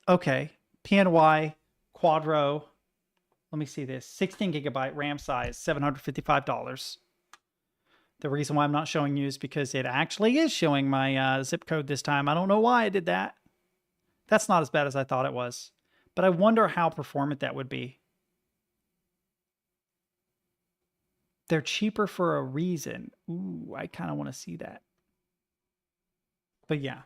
Okay, PNY Quadro. Let me see this. 16 gigabyte RAM size, $755. The reason why I'm not showing you is because it actually is showing my zip code this time. I don't know why I did that. That's not as bad as I thought it was. But I wonder how performant that would be. They're cheaper for a reason. Ooh, I kind of want to see that. But yeah.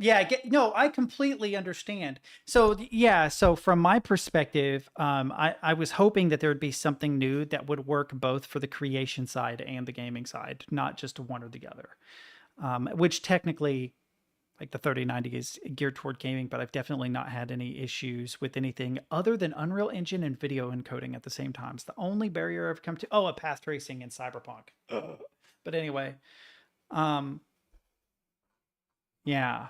Yeah, I completely understand. So yeah, so from my perspective, I was hoping that there would be something new that would work both for the creation side and the gaming side, not just one or the other. Which technically, like the 3090 is geared toward gaming, but I've definitely not had any issues with anything other than Unreal Engine and video encoding at the same time. It's the only barrier I've come to. Oh, a path tracing in Cyberpunk. But anyway, yeah,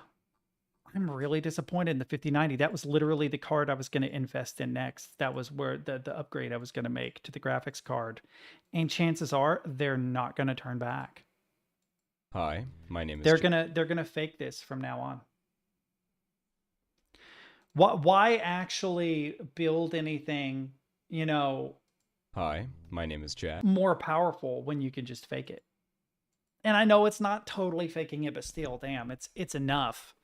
I'm really disappointed in the 5090. That was literally the card I was going to invest in next. That was where the upgrade I was going to make to the graphics card. And chances are they're not going to turn back. Hi, my name is They're gonna fake this from now on. Why actually build anything, Hi, my name is Jack. more powerful when you can just fake it? And I know it's not totally faking it, but still, damn, it's enough.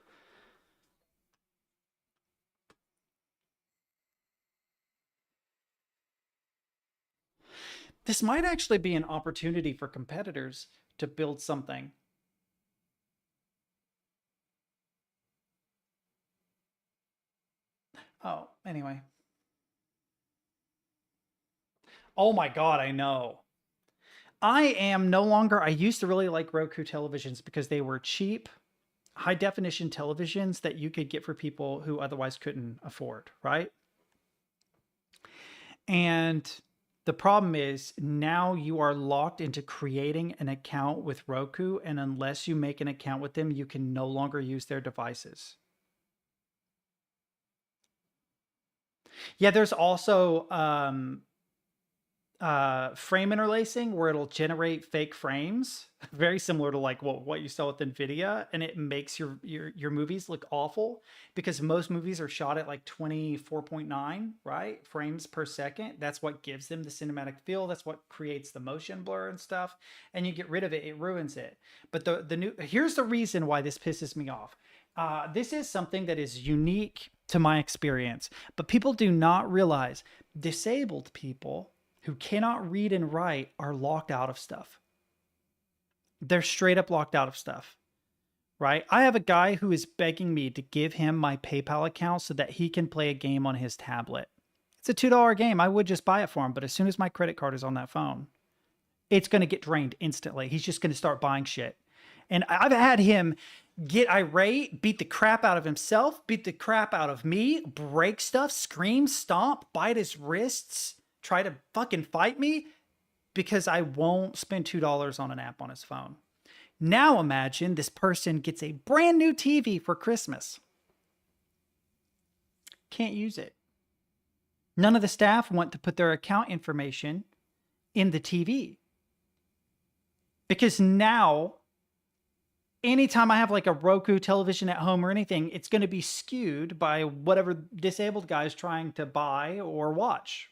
This might actually be an opportunity for competitors to build something. Oh, anyway. Oh my God, I know. I am no longer, I used to really like Roku televisions because they were cheap, high definition televisions that you could get for people who otherwise couldn't afford, right? And the problem is now you are locked into creating an account with Roku, and unless you make an account with them, you can no longer use their devices. Yeah, there's also frame interlacing where it'll generate fake frames, very similar to like what you saw with Nvidia, and it makes your movies look awful because most movies are shot at like 24.9, right, frames per second. That's what gives them the cinematic feel. That's what creates the motion blur and stuff. And you get rid of it, it ruins it. But the new here's the reason why this pisses me off. This is something that is unique to my experience, but people do not realize disabled people who cannot read and write are locked out of stuff. They're straight up locked out of stuff, right? I have a guy who is begging me to give him my PayPal account so that he can play a game on his tablet. It's a $2 game. I would just buy it for him, but as soon as my credit card is on that phone, it's going to get drained instantly. He's just going to start buying shit. And I've had him get irate, beat the crap out of himself, beat the crap out of me, break stuff, scream, stomp, bite his wrists, try to fucking fight me because I won't spend $2 on an app on his phone. Now imagine this person gets a brand new TV for Christmas. Can't use it. None of the staff want to put their account information in the TV. Because now, anytime I have like a Roku television at home or anything, it's going to be skewed by whatever disabled guy is trying to buy or watch.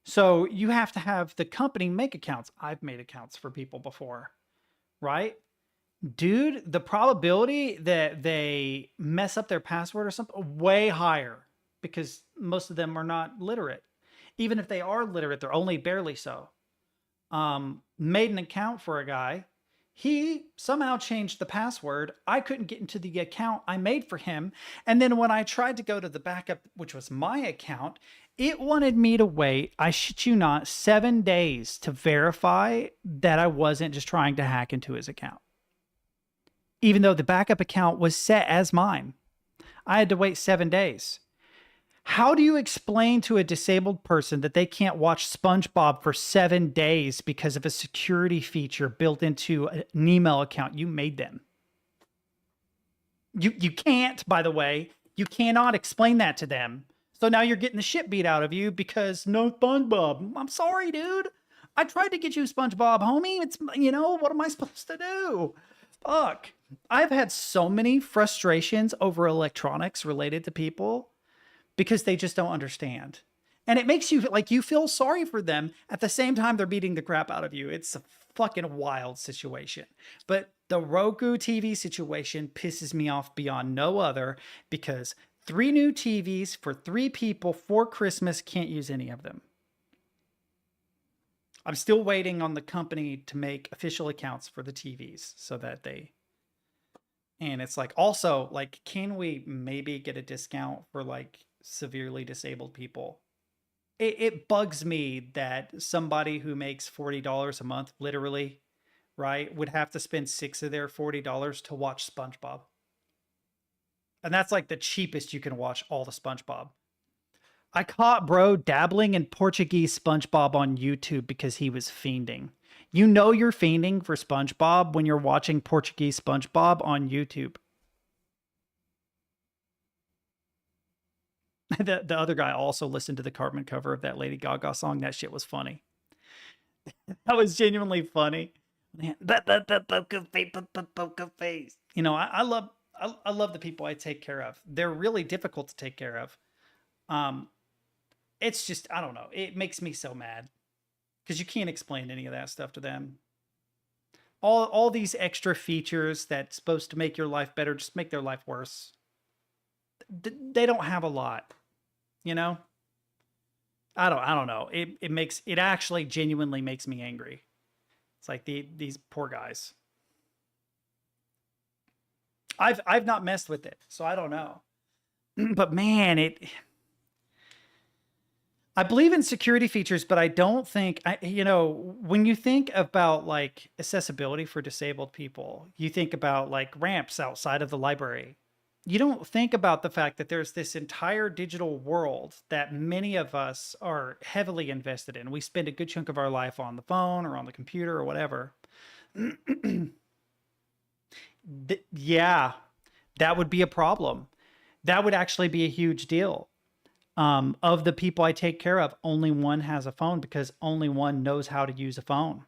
So you have to have the company make accounts. I've made accounts for people before, right? Dude, the probability that they mess up their password or something, way higher because most of them are not literate. Even if they are literate, they're only barely so. Made an account for a guy. He somehow changed the password. I couldn't get into the account I made for him. And then when I tried to go to the backup, which was my account, it wanted me to wait, I shit you not, 7 days to verify that I wasn't just trying to hack into his account. Even though the backup account was set as mine, I had to wait 7 days. How do you explain to a disabled person that they can't watch SpongeBob for 7 days because of a security feature built into an email account you made them? You can't, by the way. You cannot explain that to them. So now you're getting the shit beat out of you because no SpongeBob. I'm sorry, dude. I tried to get you SpongeBob, homie. It's, what am I supposed to do? Fuck. I've had so many frustrations over electronics related to people because they just don't understand. And it makes you like you feel sorry for them at the same time they're beating the crap out of you. It's a fucking wild situation. But the Roku TV situation pisses me off beyond no other because 3 new TVs for 3 people for Christmas, can't use any of them. I'm still waiting on the company to make official accounts for the TVs so that they... And it's like, also, like, can we maybe get a discount for like severely disabled people? It bugs me that somebody who makes $40 a month, literally, right, would have to spend 6 of their $40 to watch SpongeBob. And that's like the cheapest you can watch all the SpongeBob. I caught bro dabbling in Portuguese SpongeBob on YouTube because he was fiending. You know you're fiending for SpongeBob when you're watching Portuguese SpongeBob on YouTube. The other guy also listened to the carbon cover of that Lady Gaga song. That shit was funny. That was genuinely funny. Man, poker face. I love the people I take care of. They're really difficult to take care of. It's just, I don't know. It makes me so mad because you can't explain any of that stuff to them. All these extra features that's supposed to make your life better just make their life worse. They don't have a lot, I don't know. It actually genuinely makes me angry. It's like these poor guys. I've not messed with it, so I don't know. But man, I believe in security features, but I don't think when you think about like accessibility for disabled people, you think about like ramps outside of the library. You don't think about the fact that there's this entire digital world that many of us are heavily invested in. We spend a good chunk of our life on the phone or on the computer or whatever. Yeah, that would be a problem. That would actually be a huge deal. Of the people I take care of, only one has a phone because only one knows how to use a phone.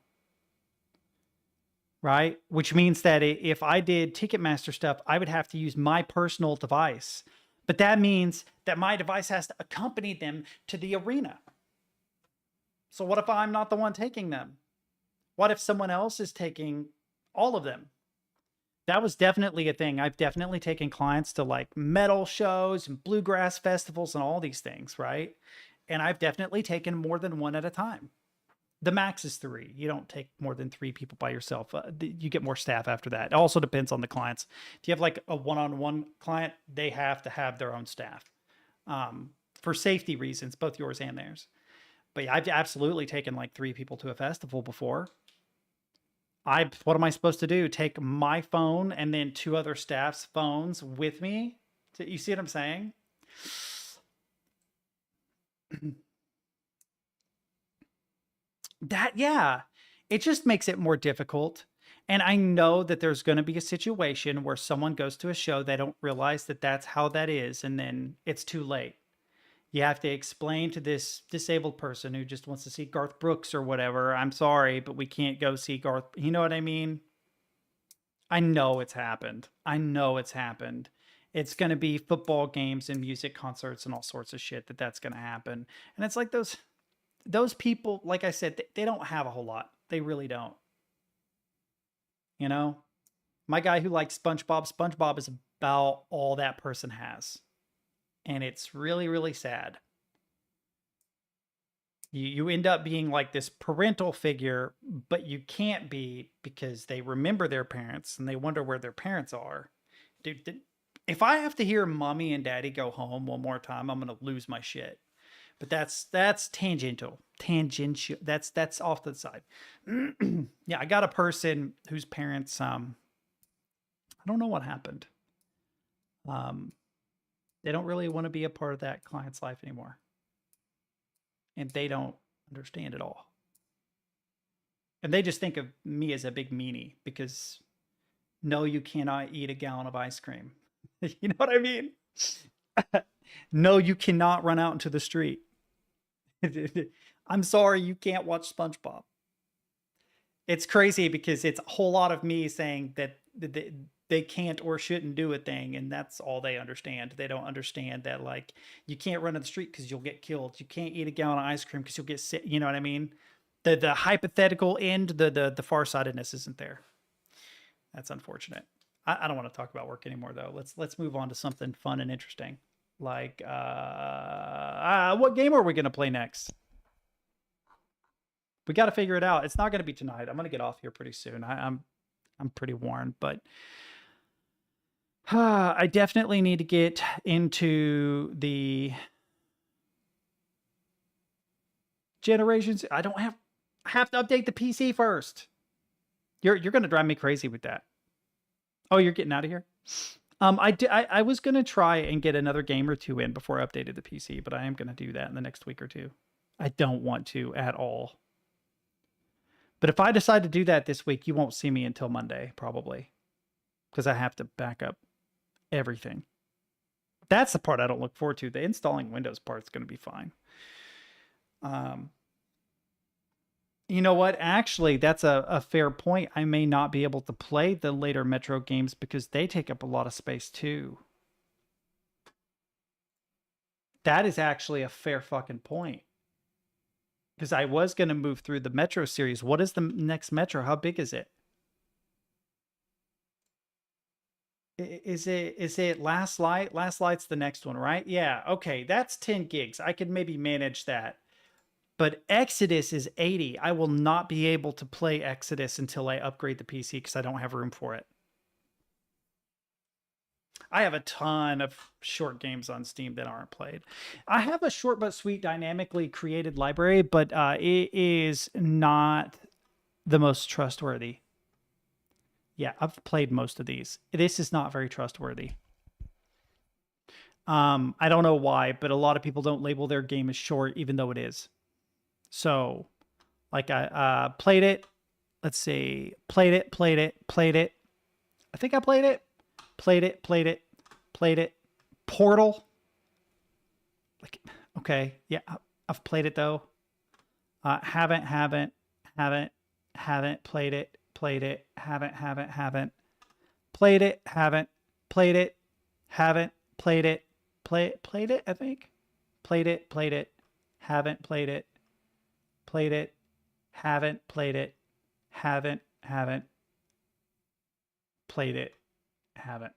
Right? Which means that if I did Ticketmaster stuff, I would have to use my personal device. But that means that my device has to accompany them to the arena. So what if I'm not the one taking them? What if someone else is taking all of them? That was definitely a thing. I've definitely taken clients to like metal shows and bluegrass festivals and all these things, right? And I've definitely taken more than one at a time. The max is 3. You don't take more than 3 people by yourself. You get more staff after that. It also depends on the clients. If you have like a one-on-one client, they have to have their own staff for safety reasons, both yours and theirs. But yeah, I've absolutely taken like 3 people to a festival before. What am I supposed to do? Take my phone and then 2 other staff's phones with me? You see what I'm saying? Yeah, it just makes it more difficult. And I know that there's going to be a situation where someone goes to a show, they don't realize that that's how that is, and then it's too late. You have to explain to this disabled person who just wants to see Garth Brooks or whatever, I'm sorry, but we can't go see Garth. You know what I mean? I know it's happened. I know it's happened. It's going to be football games and music concerts and all sorts of shit that's going to happen. And it's like those people, like I said, they don't have a whole lot. They really don't. You know? My guy who likes SpongeBob is about all that person has. And it's really, really sad. You end up being like this parental figure, but you can't be because they remember their parents and they wonder where their parents are. Dude, if I have to hear mommy and daddy go home one more time, I'm going to lose my shit. But that's tangential. That's off to the side. Yeah, I got a person whose parents, I don't know what happened. They don't really want to be a part of that client's life anymore. And they don't understand it all. And they just think of me as a big meanie because no, you cannot eat a gallon of ice cream. You know what I mean? No, you cannot run out into the street. I'm sorry, you can't watch SpongeBob. It's crazy because it's a whole lot of me saying that they can't or shouldn't do a thing, and that's all they understand. They don't understand that, like, you can't run in the street because you'll get killed. You can't eat a gallon of ice cream because you'll get sick. You know what I mean? The hypothetical end, the farsightedness isn't there. That's unfortunate. I don't want to talk about work anymore, though. Let's move on to something fun and interesting. Like, what game are we going to play next? We got to figure it out. It's not going to be tonight. I'm going to get off here pretty soon. I'm pretty worn, but I definitely need to get into the generations. I have to update the PC first. You're going to drive me crazy with that. Oh, you're getting out of here? I was going to try and get another game or 2 in before I updated the PC, but I am going to do that in the next week or 2. I don't want to at all. But if I decide to do that this week, you won't see me until Monday, probably. Because I have to back up everything. That's the part I don't look forward to. The installing Windows part's going to be fine. You know what? Actually, that's a fair point. I may not be able to play the later Metro games because they take up a lot of space too. That is actually a fair fucking point. Because I was going to move through the Metro series. What is the next Metro? How big is it? Is it Last Light? Last Light's the next one, right? Yeah, okay. That's 10 gigs. I could maybe manage that. But Exodus is 80. I will not be able to play Exodus until I upgrade the PC because I don't have room for it. I have a ton of short games on Steam that aren't played. I have a short but sweet dynamically created library, but it is not the most trustworthy. Yeah, I've played most of these. This is not very trustworthy. I don't know why, but a lot of people don't label their game as short, even though it is. So, like, I played it. Let's see. Played it. I think I played it. Played it. Portal. Like, okay, yeah, I've played it though. Haven't played it, haven't played it, haven't played it, haven't played it, played it, I think. Played it, haven't played it, played it, haven't played it, haven't played it, haven't.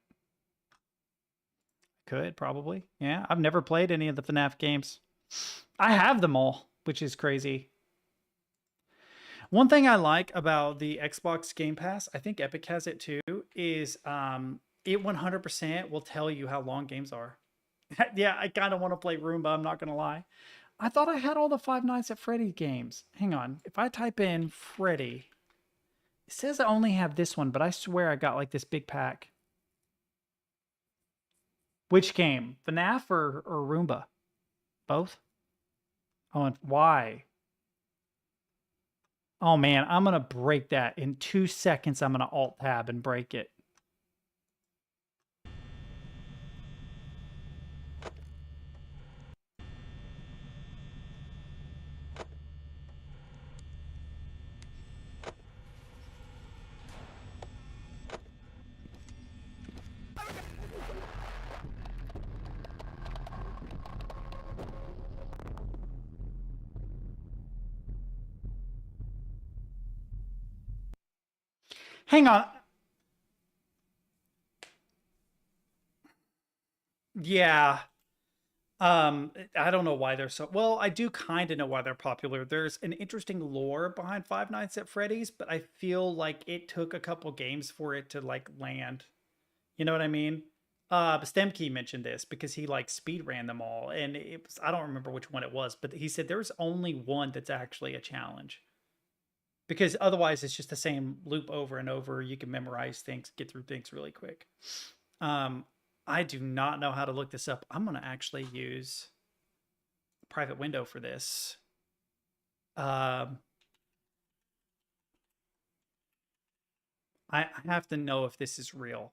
Could probably. Yeah, I've never played any of the FNAF games. I have them all, which is crazy. One thing I like about the Xbox Game Pass, I think Epic has it too, is it 100% will tell you how long games are. Yeah, I kind of want to play Roomba, I'm not going to lie. I thought I had all the Five Nights at Freddy games. Hang on. If I type in Freddy, it says I only have this one, but I swear I got like this big pack. Which game? FNAF or Roomba? Both? Oh, and why? Oh man, I'm going to break that. In 2 seconds, I'm going to Alt-Tab and break it. Hang on. Yeah. I don't know why they're so well. I do kind of know why they're popular. There's an interesting lore behind Five Nights at Freddy's, but I feel like it took a couple games for it to like land. You know what I mean? Stemkey mentioned this because he like speed ran them all, and it was, I don't remember which one it was, but he said there's only one that's actually a challenge. Because otherwise it's just the same loop over and over. You can memorize things, get through things really quick. I do not know how to look this up. I'm going to actually use a private window for this. I have to know if this is real.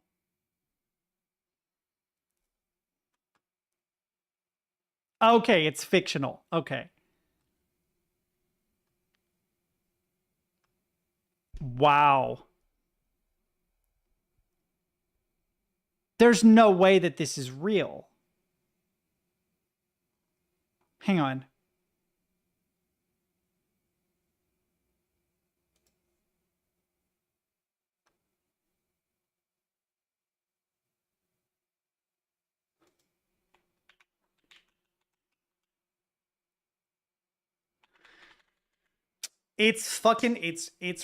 Okay, it's fictional. Okay. Wow. There's no way that this is real. Hang on. It's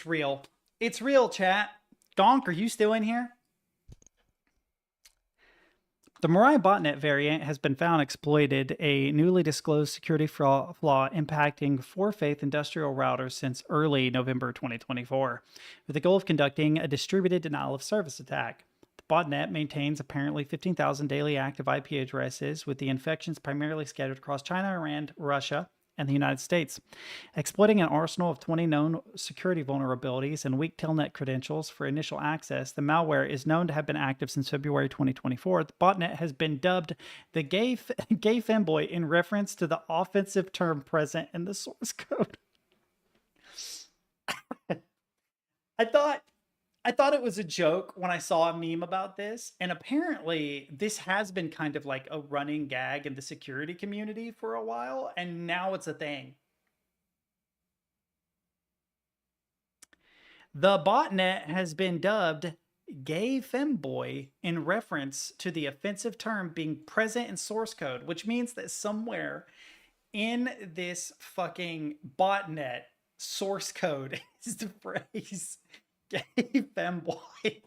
real. It's real, chat. Donk, are you still in here? The Mirai botnet variant has been found exploited a newly disclosed security flaw impacting 4Faith industrial routers since early November 2024, with the goal of conducting a distributed denial of service attack. The botnet maintains apparently 15,000 daily active IP addresses, with the infections primarily scattered across China, Iran, Russia, and the United States. Exploiting an arsenal of 20 known security vulnerabilities and weak telnet credentials for initial access, the malware is known to have been active since February 2024. The botnet has been dubbed the gay femboy in reference to the offensive term present in the source code. I thought it was a joke when I saw a meme about this, and apparently this has been kind of like a running gag in the security community for a while, and now it's a thing. The botnet has been dubbed gay femboy in reference to the offensive term being present in source code, which means that somewhere in this fucking botnet source code is the phrase gay femboy.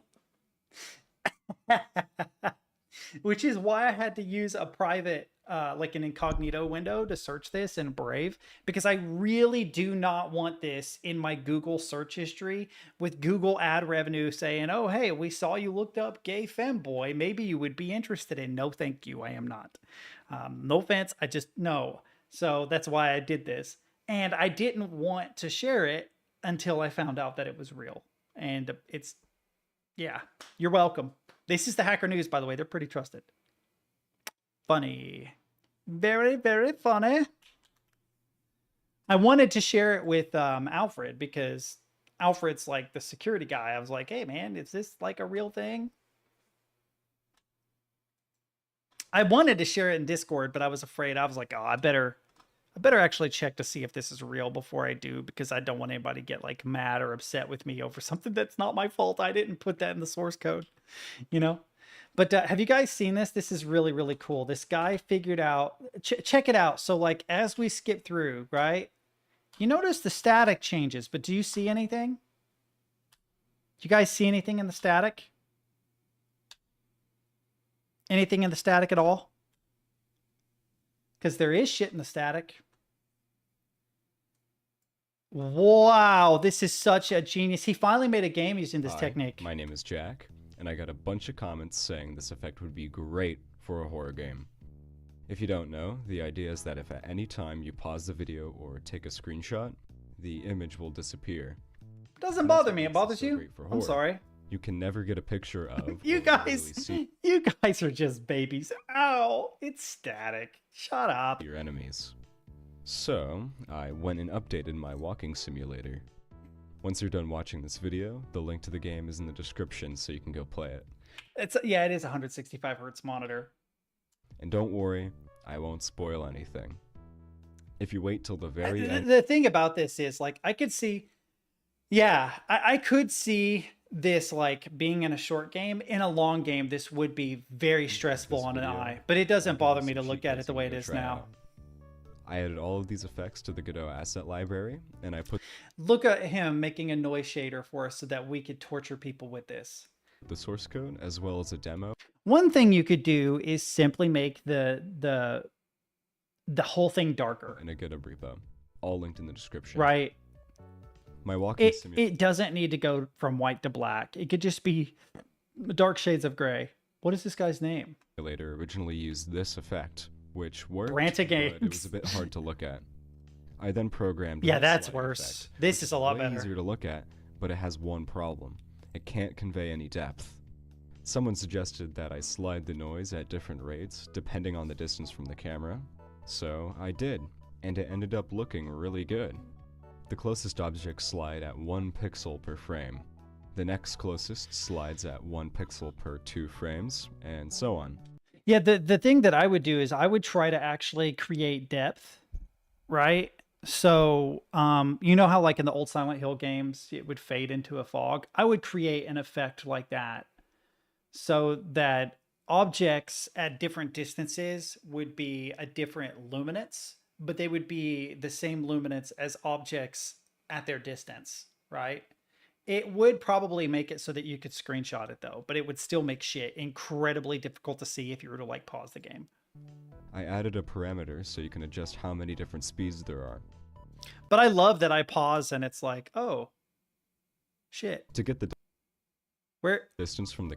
Which is why I had to use a private like an incognito window to search this in Brave, because I really do not want this in my Google search history with Google ad revenue saying, oh hey, we saw you looked up gay femboy, maybe you would be interested in. No thank you, I am not. No offense, I just no. So that's why I did this, and I didn't want to share it until I found out that it was real. And it's, yeah, you're welcome. This is the Hacker News, by the way. They're pretty trusted. Funny. Very, very funny. I wanted to share it with Alfred because Alfred's like the security guy. I was like, hey man, is this like a real thing? I wanted to share it in Discord, but I was afraid. I was like, oh, I better actually check to see if this is real before I do, because I don't want anybody to get like mad or upset with me over something that's not my fault. I didn't put that in the source code, you know? But have you guys seen this? This is really, really cool. This guy figured out, check it out. So like, as we skip through, right? You notice the static changes, but do you see anything? Do you guys see anything in the static? Anything in the static at all? Because there is shit in the static. Wow, this is such a genius. He finally made a game using this technique. My name is Jack, and I got a bunch of comments saying this effect would be great for a horror game. If you don't know, the idea is that if at any time you pause the video or take a screenshot, the image will disappear. Doesn't bother me. It bothers you? I'm sorry. You can never get a picture of you guys are just babies. Ow, it's static. Shut up. Your enemies. So, I went and updated my walking simulator. Once you're done watching this video, the link to the game is in the description so you can go play it. Yeah, it is a 165 hertz monitor. And don't worry, I won't spoil anything. If you wait till the very end... The thing about this is, like, I could see... Yeah, I could see this, like, being in a short game. In a long game, this would be very stressful on an eye. But it doesn't bother me to look at it the way it is now. I added all of these effects to the Godot asset library, and I put... Look at him making a noise shader for us so that we could torture people with this. The source code, as well as a demo. One thing you could do is simply make the whole thing darker. In a GitHub repo, all linked in the description. Right. My walking simulator. It doesn't need to go from white to black. It could just be dark shades of gray. What is this guy's name? Later originally used this effect, which worked, Branta Games. but it was a bit hard to look at. I then programmed. Yeah, that's worse. Effect, this is a lot better. Easier to look at, but it has one problem. It can't convey any depth. Someone suggested that I slide the noise at different rates depending on the distance from the camera, so I did, and it ended up looking really good. The closest objects slide at 1 pixel per frame. The next closest slides at 1 pixel per 2 frames, and so on. Yeah, the thing that I would do is I would try to actually create depth, right? So, you know how like in the old Silent Hill games, it would fade into a fog? I would create an effect like that so that objects at different distances would be a different luminance, but they would be the same luminance as objects at their distance, right? It would probably make it so that you could screenshot it though, but it would still make shit incredibly difficult to see if you were to like pause the game. I added a parameter so you can adjust how many different speeds there are. But I love that I pause and it's like, oh, shit. To get the distance from the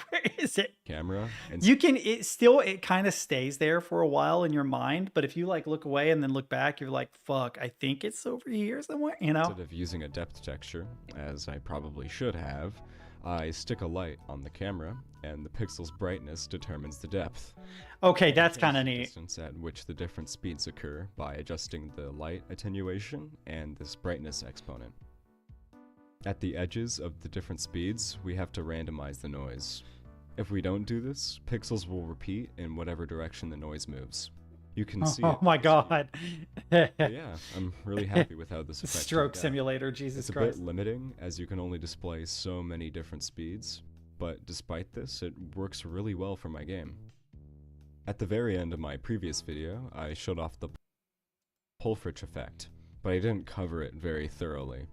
where is it? Camera. And you can, it kind of stays there for a while in your mind, but if you like look away and then look back, you're like, fuck, I think it's over here somewhere, you know? Instead of using a depth texture, as I probably should have, I stick a light on the camera, and the pixel's brightness determines the depth. Okay, that's kind of neat. The distance at which the different speeds occur by adjusting the light attenuation and this brightness exponent. At the edges of the different speeds, we have to randomize the noise. If we don't do this, pixels will repeat in whatever direction the noise moves. You can see Oh my god. Yeah, I'm really happy with how this effect Stroke simulator, Jesus Christ. It's a bit limiting, as you can only display so many different speeds, but despite this, it works really well for my game. At the very end of my previous video, I showed off the Pulfrich effect, but I didn't cover it very thoroughly.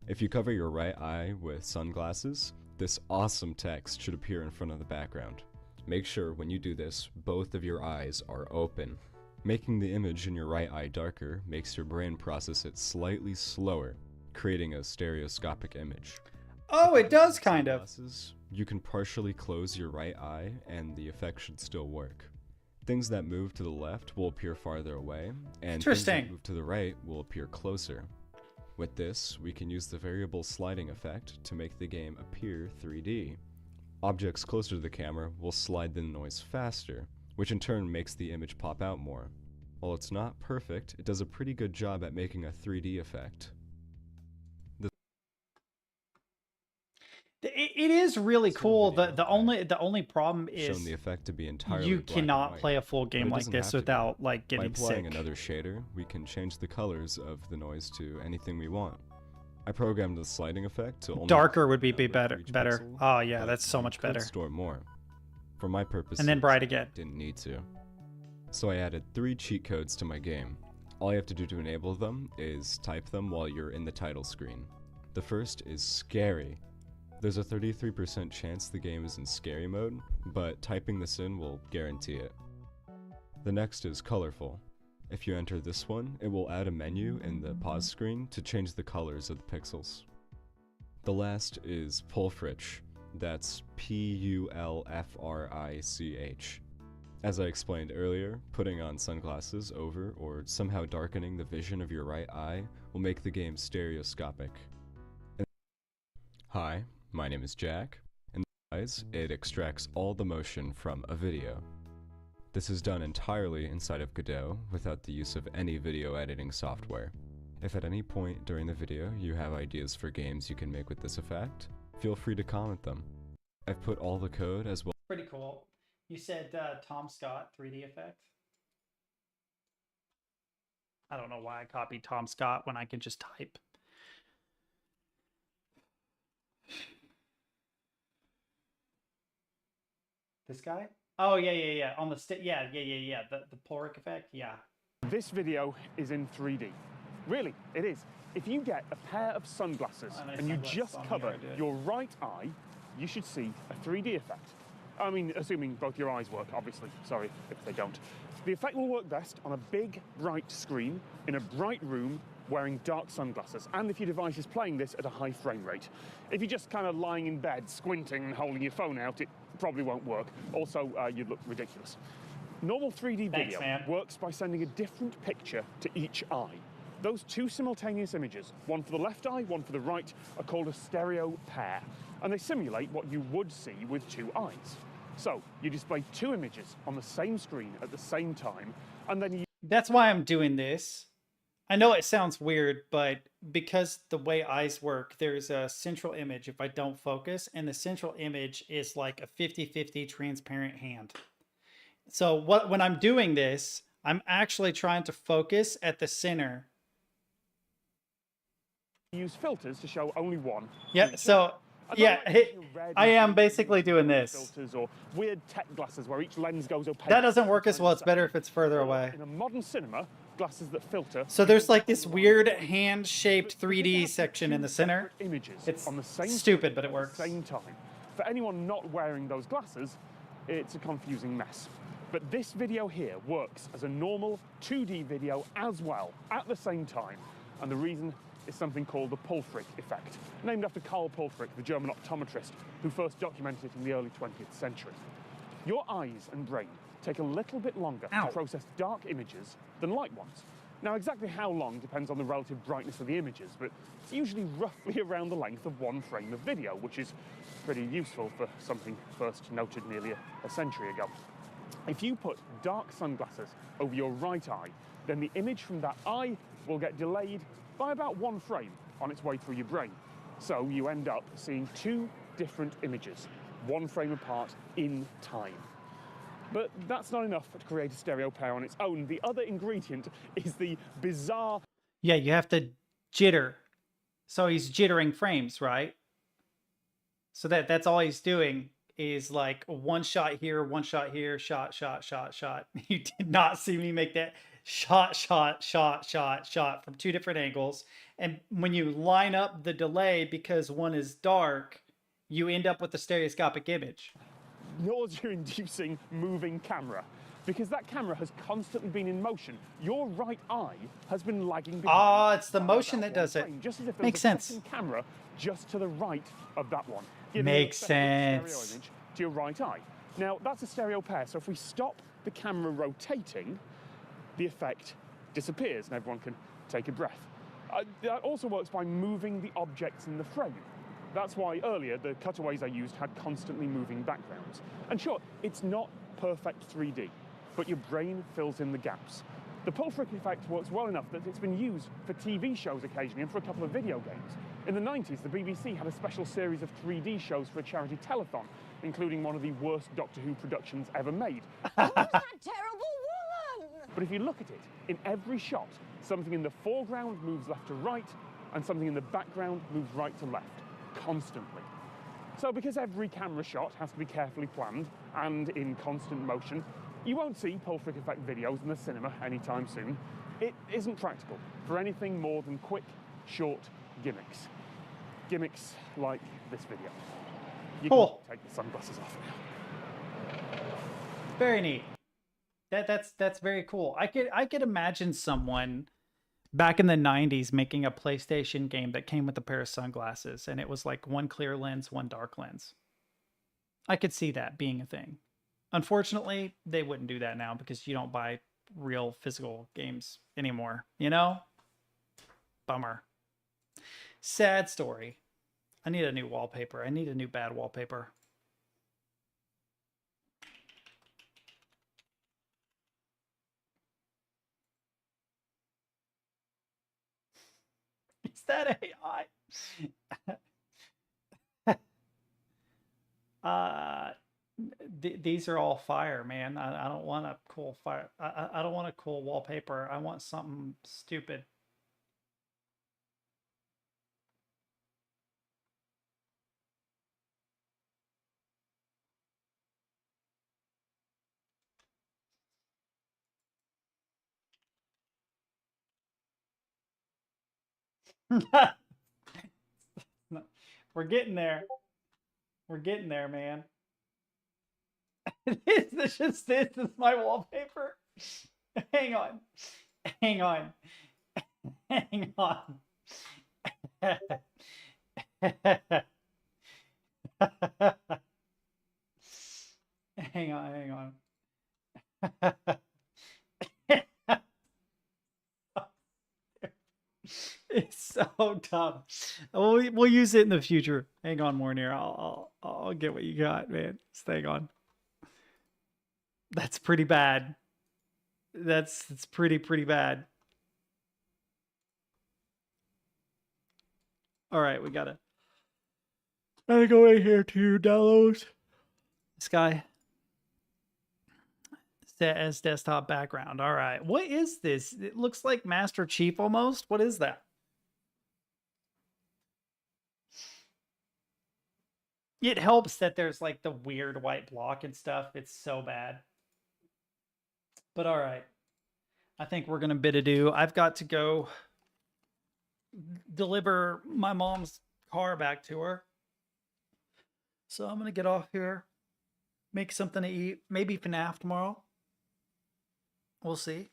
If you cover your right eye with sunglasses, this awesome text should appear in front of the background. Make sure when you do this, both of your eyes are open. Making the image in your right eye darker makes your brain process it slightly slower, creating a stereoscopic image. Oh, it does kind of. You can partially close your right eye and the effect should still work. Things that move to the left will appear farther away, and things that move to the right will appear closer. With this, we can use the variable sliding effect to make the game appear 3D. Objects closer to the camera will slide the noise faster, which in turn makes the image pop out more. While it's not perfect, it does a pretty good job at making a 3D effect. It is really This cool. video, The only problem Shown is the effect to be entirely you black and cannot white, play a full but game it like doesn't this have to be. without like By getting applying sick. another shader, we can change the colors of the noise to anything we want. I programmed the sliding effect to only Darker would be number for better. each Better. pixel, Oh yeah, but that's so you much could better. store more. For my purposes, And then bright again. didn't need to. So I added 3 cheat codes to my game. All you have to do to enable them is type them while you're in the title screen. The first is scary. There's a 33% chance the game is in scary mode, but typing this in will guarantee it. The next is colorful. If you enter this one, it will add a menu in the pause screen to change the colors of the pixels. The last is Pulfrich. That's Pulfrich. As I explained earlier, putting on sunglasses over or somehow darkening the vision of your right eye will make the game stereoscopic. Hi, my name is Jack, and it extracts all the motion from a video. This is done entirely inside of Godot without the use of any video editing software. If at any point during the video you have ideas for games you can make with this effect, feel free to comment them. I've put all the code as well. Pretty cool. You said Tom Scott 3D effect. I don't know why I copied Tom Scott when I can just type. This guy? Oh yeah. On the yeah. The Polric effect, yeah. This video is in 3D. Really, it is. If you get a pair of sunglasses and you just cover your right eye, you should see a 3D effect. I mean, assuming both your eyes work, obviously. Sorry if they don't. The effect will work best on a big, bright screen in a bright room wearing dark sunglasses, and if your device is playing this at a high frame rate. If you're just kind of lying in bed, squinting and holding your phone out, it probably won't work. Also, you'd look ridiculous. Normal 3D Thanks, video man. works by sending a different picture to each eye. Those two simultaneous images, one for the left eye, one for the right, are called a stereo pair, and they simulate what you would see with two eyes. So, you display two images on the same screen at the same time, and then you... That's why I'm doing this. I know it sounds weird, but because the way eyes work, there's a central image if I don't focus, and the central image is like a 50-50 transparent hand. So when I'm doing this, I'm actually trying to focus at the center. use filters to show only one. Yeah, so yeah, I am basically doing this. Filters or weird tech glasses where each lens goes opaque. That doesn't work as well. It's better if it's further away. In a modern cinema, glasses that filter. So there's like this weird hand-shaped 3D section in the center. Images It's on the same stupid, but it at works. the same time. For anyone not wearing those glasses, it's a confusing mess. But this video here works as a normal 2D video as well at the same time. And the reason is something called the Pulfrich effect, named after Karl Pulfrich, the German optometrist who first documented it in the early 20th century. Your eyes and brain take a little bit longer to process dark images than light ones. Now, exactly how long depends on the relative brightness of the images, but it's usually roughly around the length of one frame of video, which is pretty useful for something first noted nearly a century ago. If you put dark sunglasses over your right eye, then the image from that eye will get delayed by about one frame on its way through your brain. So you end up seeing two different images, one frame apart in time. But that's not enough to create a stereo pair on its own. The other ingredient is the bizarre... Yeah, you have to jitter. So he's jittering frames, right? So that's all he's doing is like one shot here, shot. You did not see me make that shot from two different angles. And when you line up the delay because one is dark, you end up with a stereoscopic image. nausea-inducing moving camera, because that camera has constantly been in motion. Your right eye has been lagging behind. Ah, it's the motion that does it. Just as if there Makes was a sense. second camera just to the right of that one. Giving Makes you a separate sense. stereo image to your right eye. Now, that's a stereo pair, so if we stop the camera rotating, the effect disappears and everyone can take a breath. That also works by moving the objects in the frame. That's why earlier the cutaways I used had constantly moving backgrounds. And sure, it's not perfect 3D, but your brain fills in the gaps. The pull trick effect works well enough that it's been used for TV shows occasionally and for a couple of video games. In the 90s, the BBC had a special series of 3D shows for a charity telethon, including one of the worst Doctor Who productions ever made. Who's that terrible woman? But if you look at it, in every shot, something in the foreground moves left to right, and something in the background moves right to left, constantly. So because every camera shot has to be carefully planned and in constant motion, you won't see pull trick effect videos in the cinema anytime soon. It isn't practical for anything more than quick, short gimmicks. Gimmicks like this video. You Cool. can take the sunglasses off now. Very neat. That's very cool. I could imagine someone back in the 90s making a PlayStation game that came with a pair of sunglasses, and it was like one clear lens, one dark lens. I could see that being a thing. Unfortunately, they wouldn't do that now because you don't buy real physical games anymore, you know? Bummer. Sad story. I need a new wallpaper. I need a new bad wallpaper. Is that AI? These are all fire, man. I don't want a cool fire. I don't want a cool wallpaper. I want something stupid. We're getting there. We're getting there, man. This is my wallpaper. Hang on. Hang on. Hang on. Hang on, hang on. It's so dumb. We'll use it in the future. Hang on, Mornier. I'll get what you got, man. Just hang on. That's pretty bad. It's pretty bad. All right, we gotta go in here to download this guy. Set as desktop background. All right, what is this? It looks like Master Chief almost. What is that? It helps that there's like the weird white block and stuff. It's so bad. But all right. I think we're going to bid adieu. I've got to go deliver my mom's car back to her. So I'm going to get off here, make something to eat, maybe FNAF tomorrow. We'll see.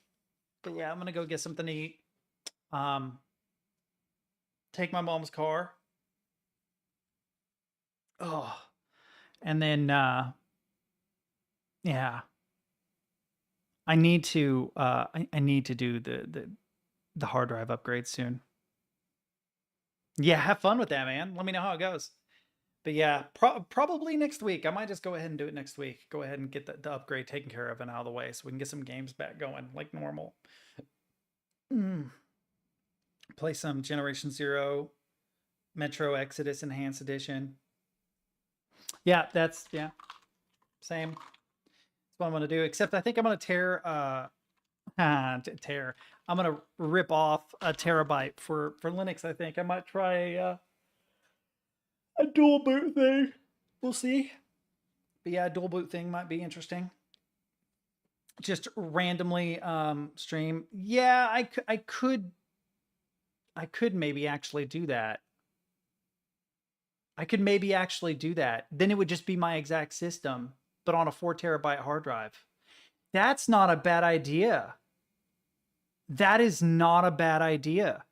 But yeah, I'm going to go get something to eat. Take my mom's car. Oh, and then, yeah, I need to, I need to do the hard drive upgrade soon. Yeah, have fun with that, man. Let me know how it goes. But yeah, probably next week. I might just go ahead and do it next week. Go ahead and get the upgrade taken care of and out of the way so we can get some games back going like normal. Play some Generation Zero, Metro Exodus Enhanced Edition. Yeah, yeah, same. That's what I'm gonna do. Except I think I'm gonna tear. I'm gonna rip off a terabyte for Linux. I think I might try a dual boot thing. We'll see. But yeah, a dual boot thing might be interesting. Just randomly stream. Yeah, I could maybe actually do that. I could maybe actually do that. Then it would just be my exact system, but on a 4 terabyte hard drive. That's not a bad idea. That is not a bad idea.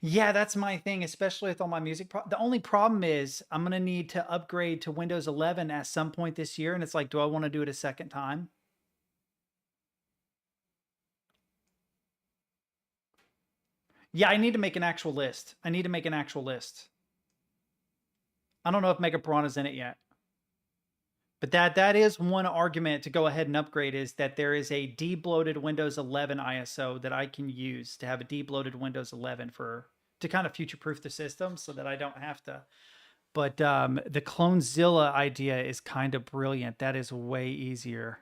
Yeah, that's my thing, especially with all my music. The only problem is I'm going to need to upgrade to Windows 11 at some point this year. And it's like, do I want to do it a second time? Yeah, I need to make an actual list. I need to make an actual list. I don't know if Mega Piranha's in it yet. But that is one argument to go ahead and upgrade, is that there is a debloated Windows 11 ISO that I can use to have a debloated Windows 11 to kind of future-proof the system so that I don't have to. But the Clonezilla idea is kind of brilliant. That is way easier.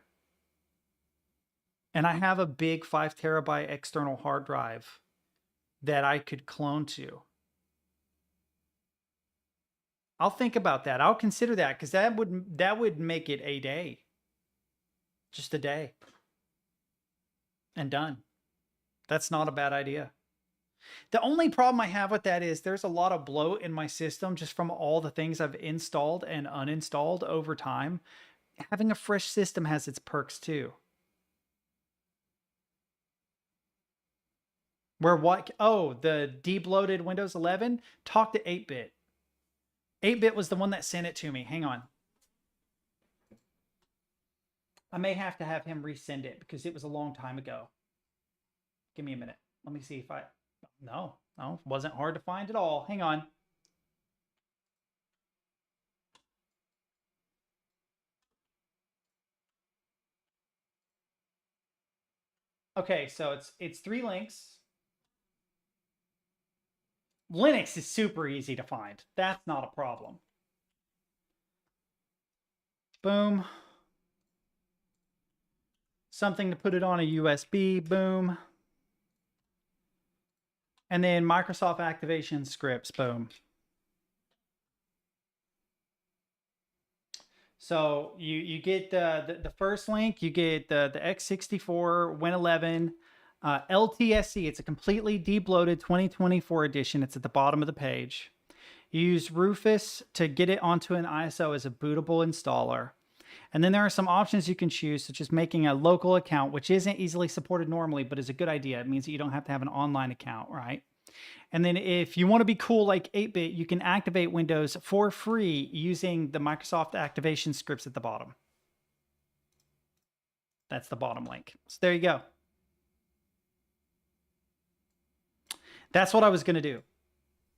And I have a big 5 terabyte external hard drive that I could clone to. I'll think about that. I'll consider that, because that would make it a day. Just a day. And done. That's not a bad idea. The only problem I have with that is there's a lot of bloat in my system just from all the things I've installed and uninstalled over time. Having a fresh system has its perks too. Where what? Oh, the debloated Windows 11? Talk to 8-bit. 8-bit was the one that sent it to me. Hang on. I may have to have him resend it because it was a long time ago. Give me a minute. Let me see if I... No, wasn't hard to find at all. Hang on. Okay, so it's 3 links. Linux is super easy to find. That's not a problem. Boom. Something to put it on a USB. Boom. And then Microsoft activation scripts. Boom. So you get the first link. You get the x64 Win11 LTSC. It's a completely debloated 2024 edition. It's at the bottom of the page. You use Rufus to get it onto an ISO as a bootable installer. And then there are some options you can choose, such as making a local account, which isn't easily supported normally, but is a good idea. It means that you don't have to have an online account, right? And then if you want to be cool like 8-bit, you can activate Windows for free using the Microsoft activation scripts at the bottom. That's the bottom link. So there you go. That's what I was going to do,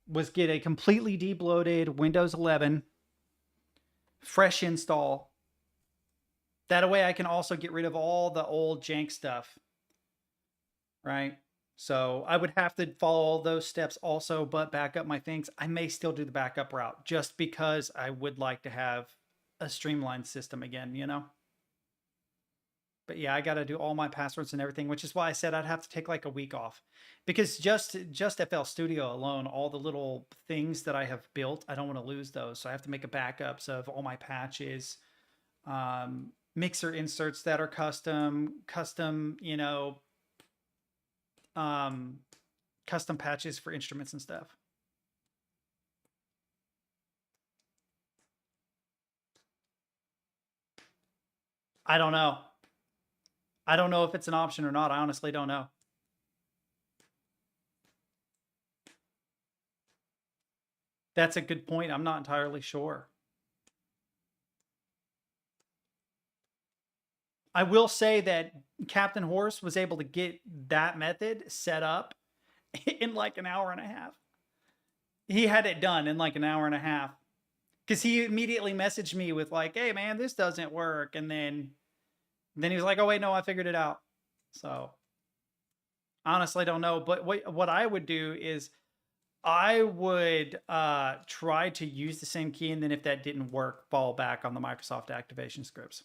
was get a completely debloated Windows 11, fresh install. That way I can also get rid of all the old jank stuff, right? So I would have to follow all those steps also, but back up my things. I may still do the backup route just because I would like to have a streamlined system again, you know? But yeah, I got to do all my passwords and everything, which is why I said I'd have to take like a week off, because just FL Studio alone, all the little things that I have built, I don't want to lose those. So I have to make a backups of all my patches, mixer inserts that are custom, you know, custom patches for instruments and stuff. I don't know. I don't know if it's an option or not. I honestly don't know. That's a good point. I'm not entirely sure. I will say that Captain Horse was able to get that method set up in like an hour and a half. He had it done in like an hour and a half, because he immediately messaged me with like, hey man, this doesn't work. And then he was like, oh wait, no, I figured it out. So honestly, don't know. But what I would do is I would try to use the same key. And then if that didn't work, fall back on the Microsoft activation scripts.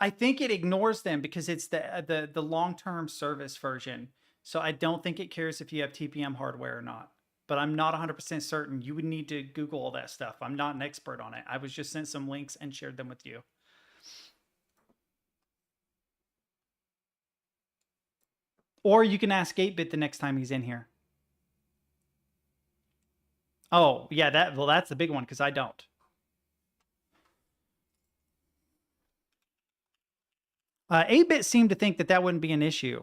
I think it ignores them because it's the long-term service version. So I don't think it cares if you have TPM hardware or not. But I'm not 100% certain. You would need to Google all that stuff. I'm not an expert on it. I was just sent some links and shared them with you. Or you can ask 8-bit the next time he's in here. Oh, yeah, that's the big one, because I don't. 8-bit seemed to think that wouldn't be an issue.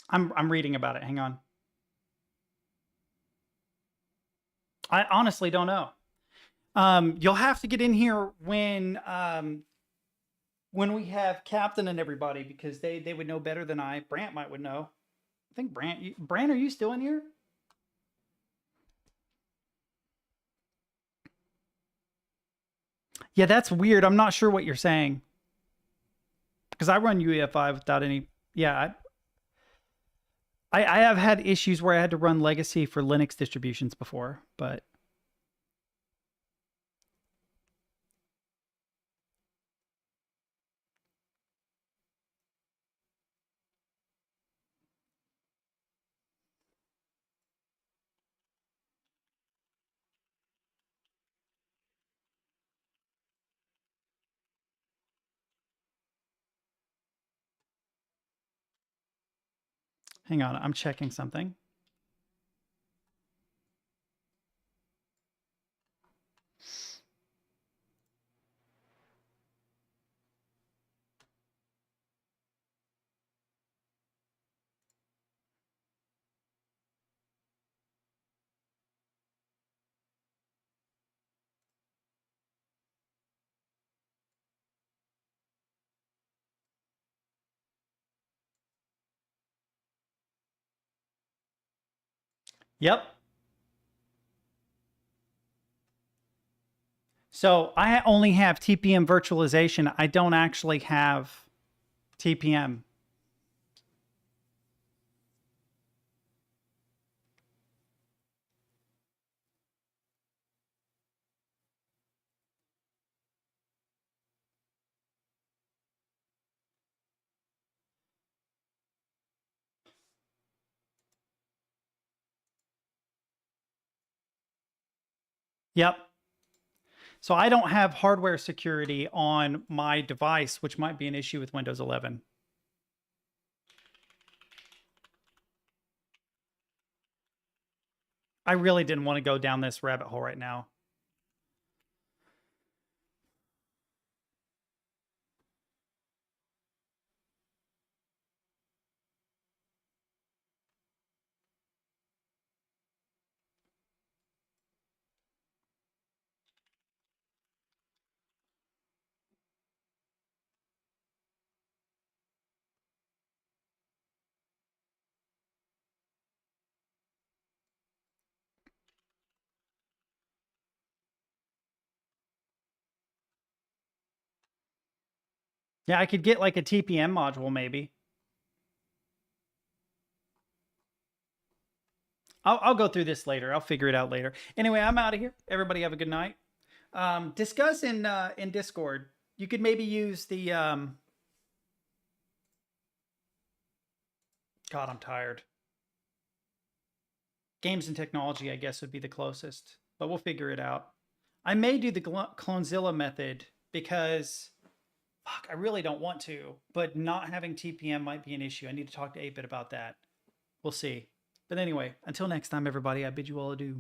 I'm reading about it. Hang on. I honestly don't know. You'll have to get in here when we have Captain and everybody, because they would know better than I. Brant would know. I think Brant, are you still in here? Yeah, that's weird. I'm not sure what you're saying. Because I run UEFI without any. Yeah, I have had issues where I had to run legacy for Linux distributions before, but hang on, I'm checking something. Yep. So I only have TPM virtualization. I don't actually have TPM. Yep. So I don't have hardware security on my device, which might be an issue with Windows 11. I really didn't want to go down this rabbit hole right now. Yeah, I could get like a TPM module maybe. I'll go through this later. I'll figure it out later. Anyway, I'm out of here. Everybody have a good night. Discuss in Discord. You could maybe use the God, I'm tired. Games and technology, I guess, would be the closest, but we'll figure it out. I may do the Clonezilla method because fuck, I really don't want to, but not having TPM might be an issue. I need to talk to 8-Bit about that. We'll see. But anyway, until next time, everybody, I bid you all adieu.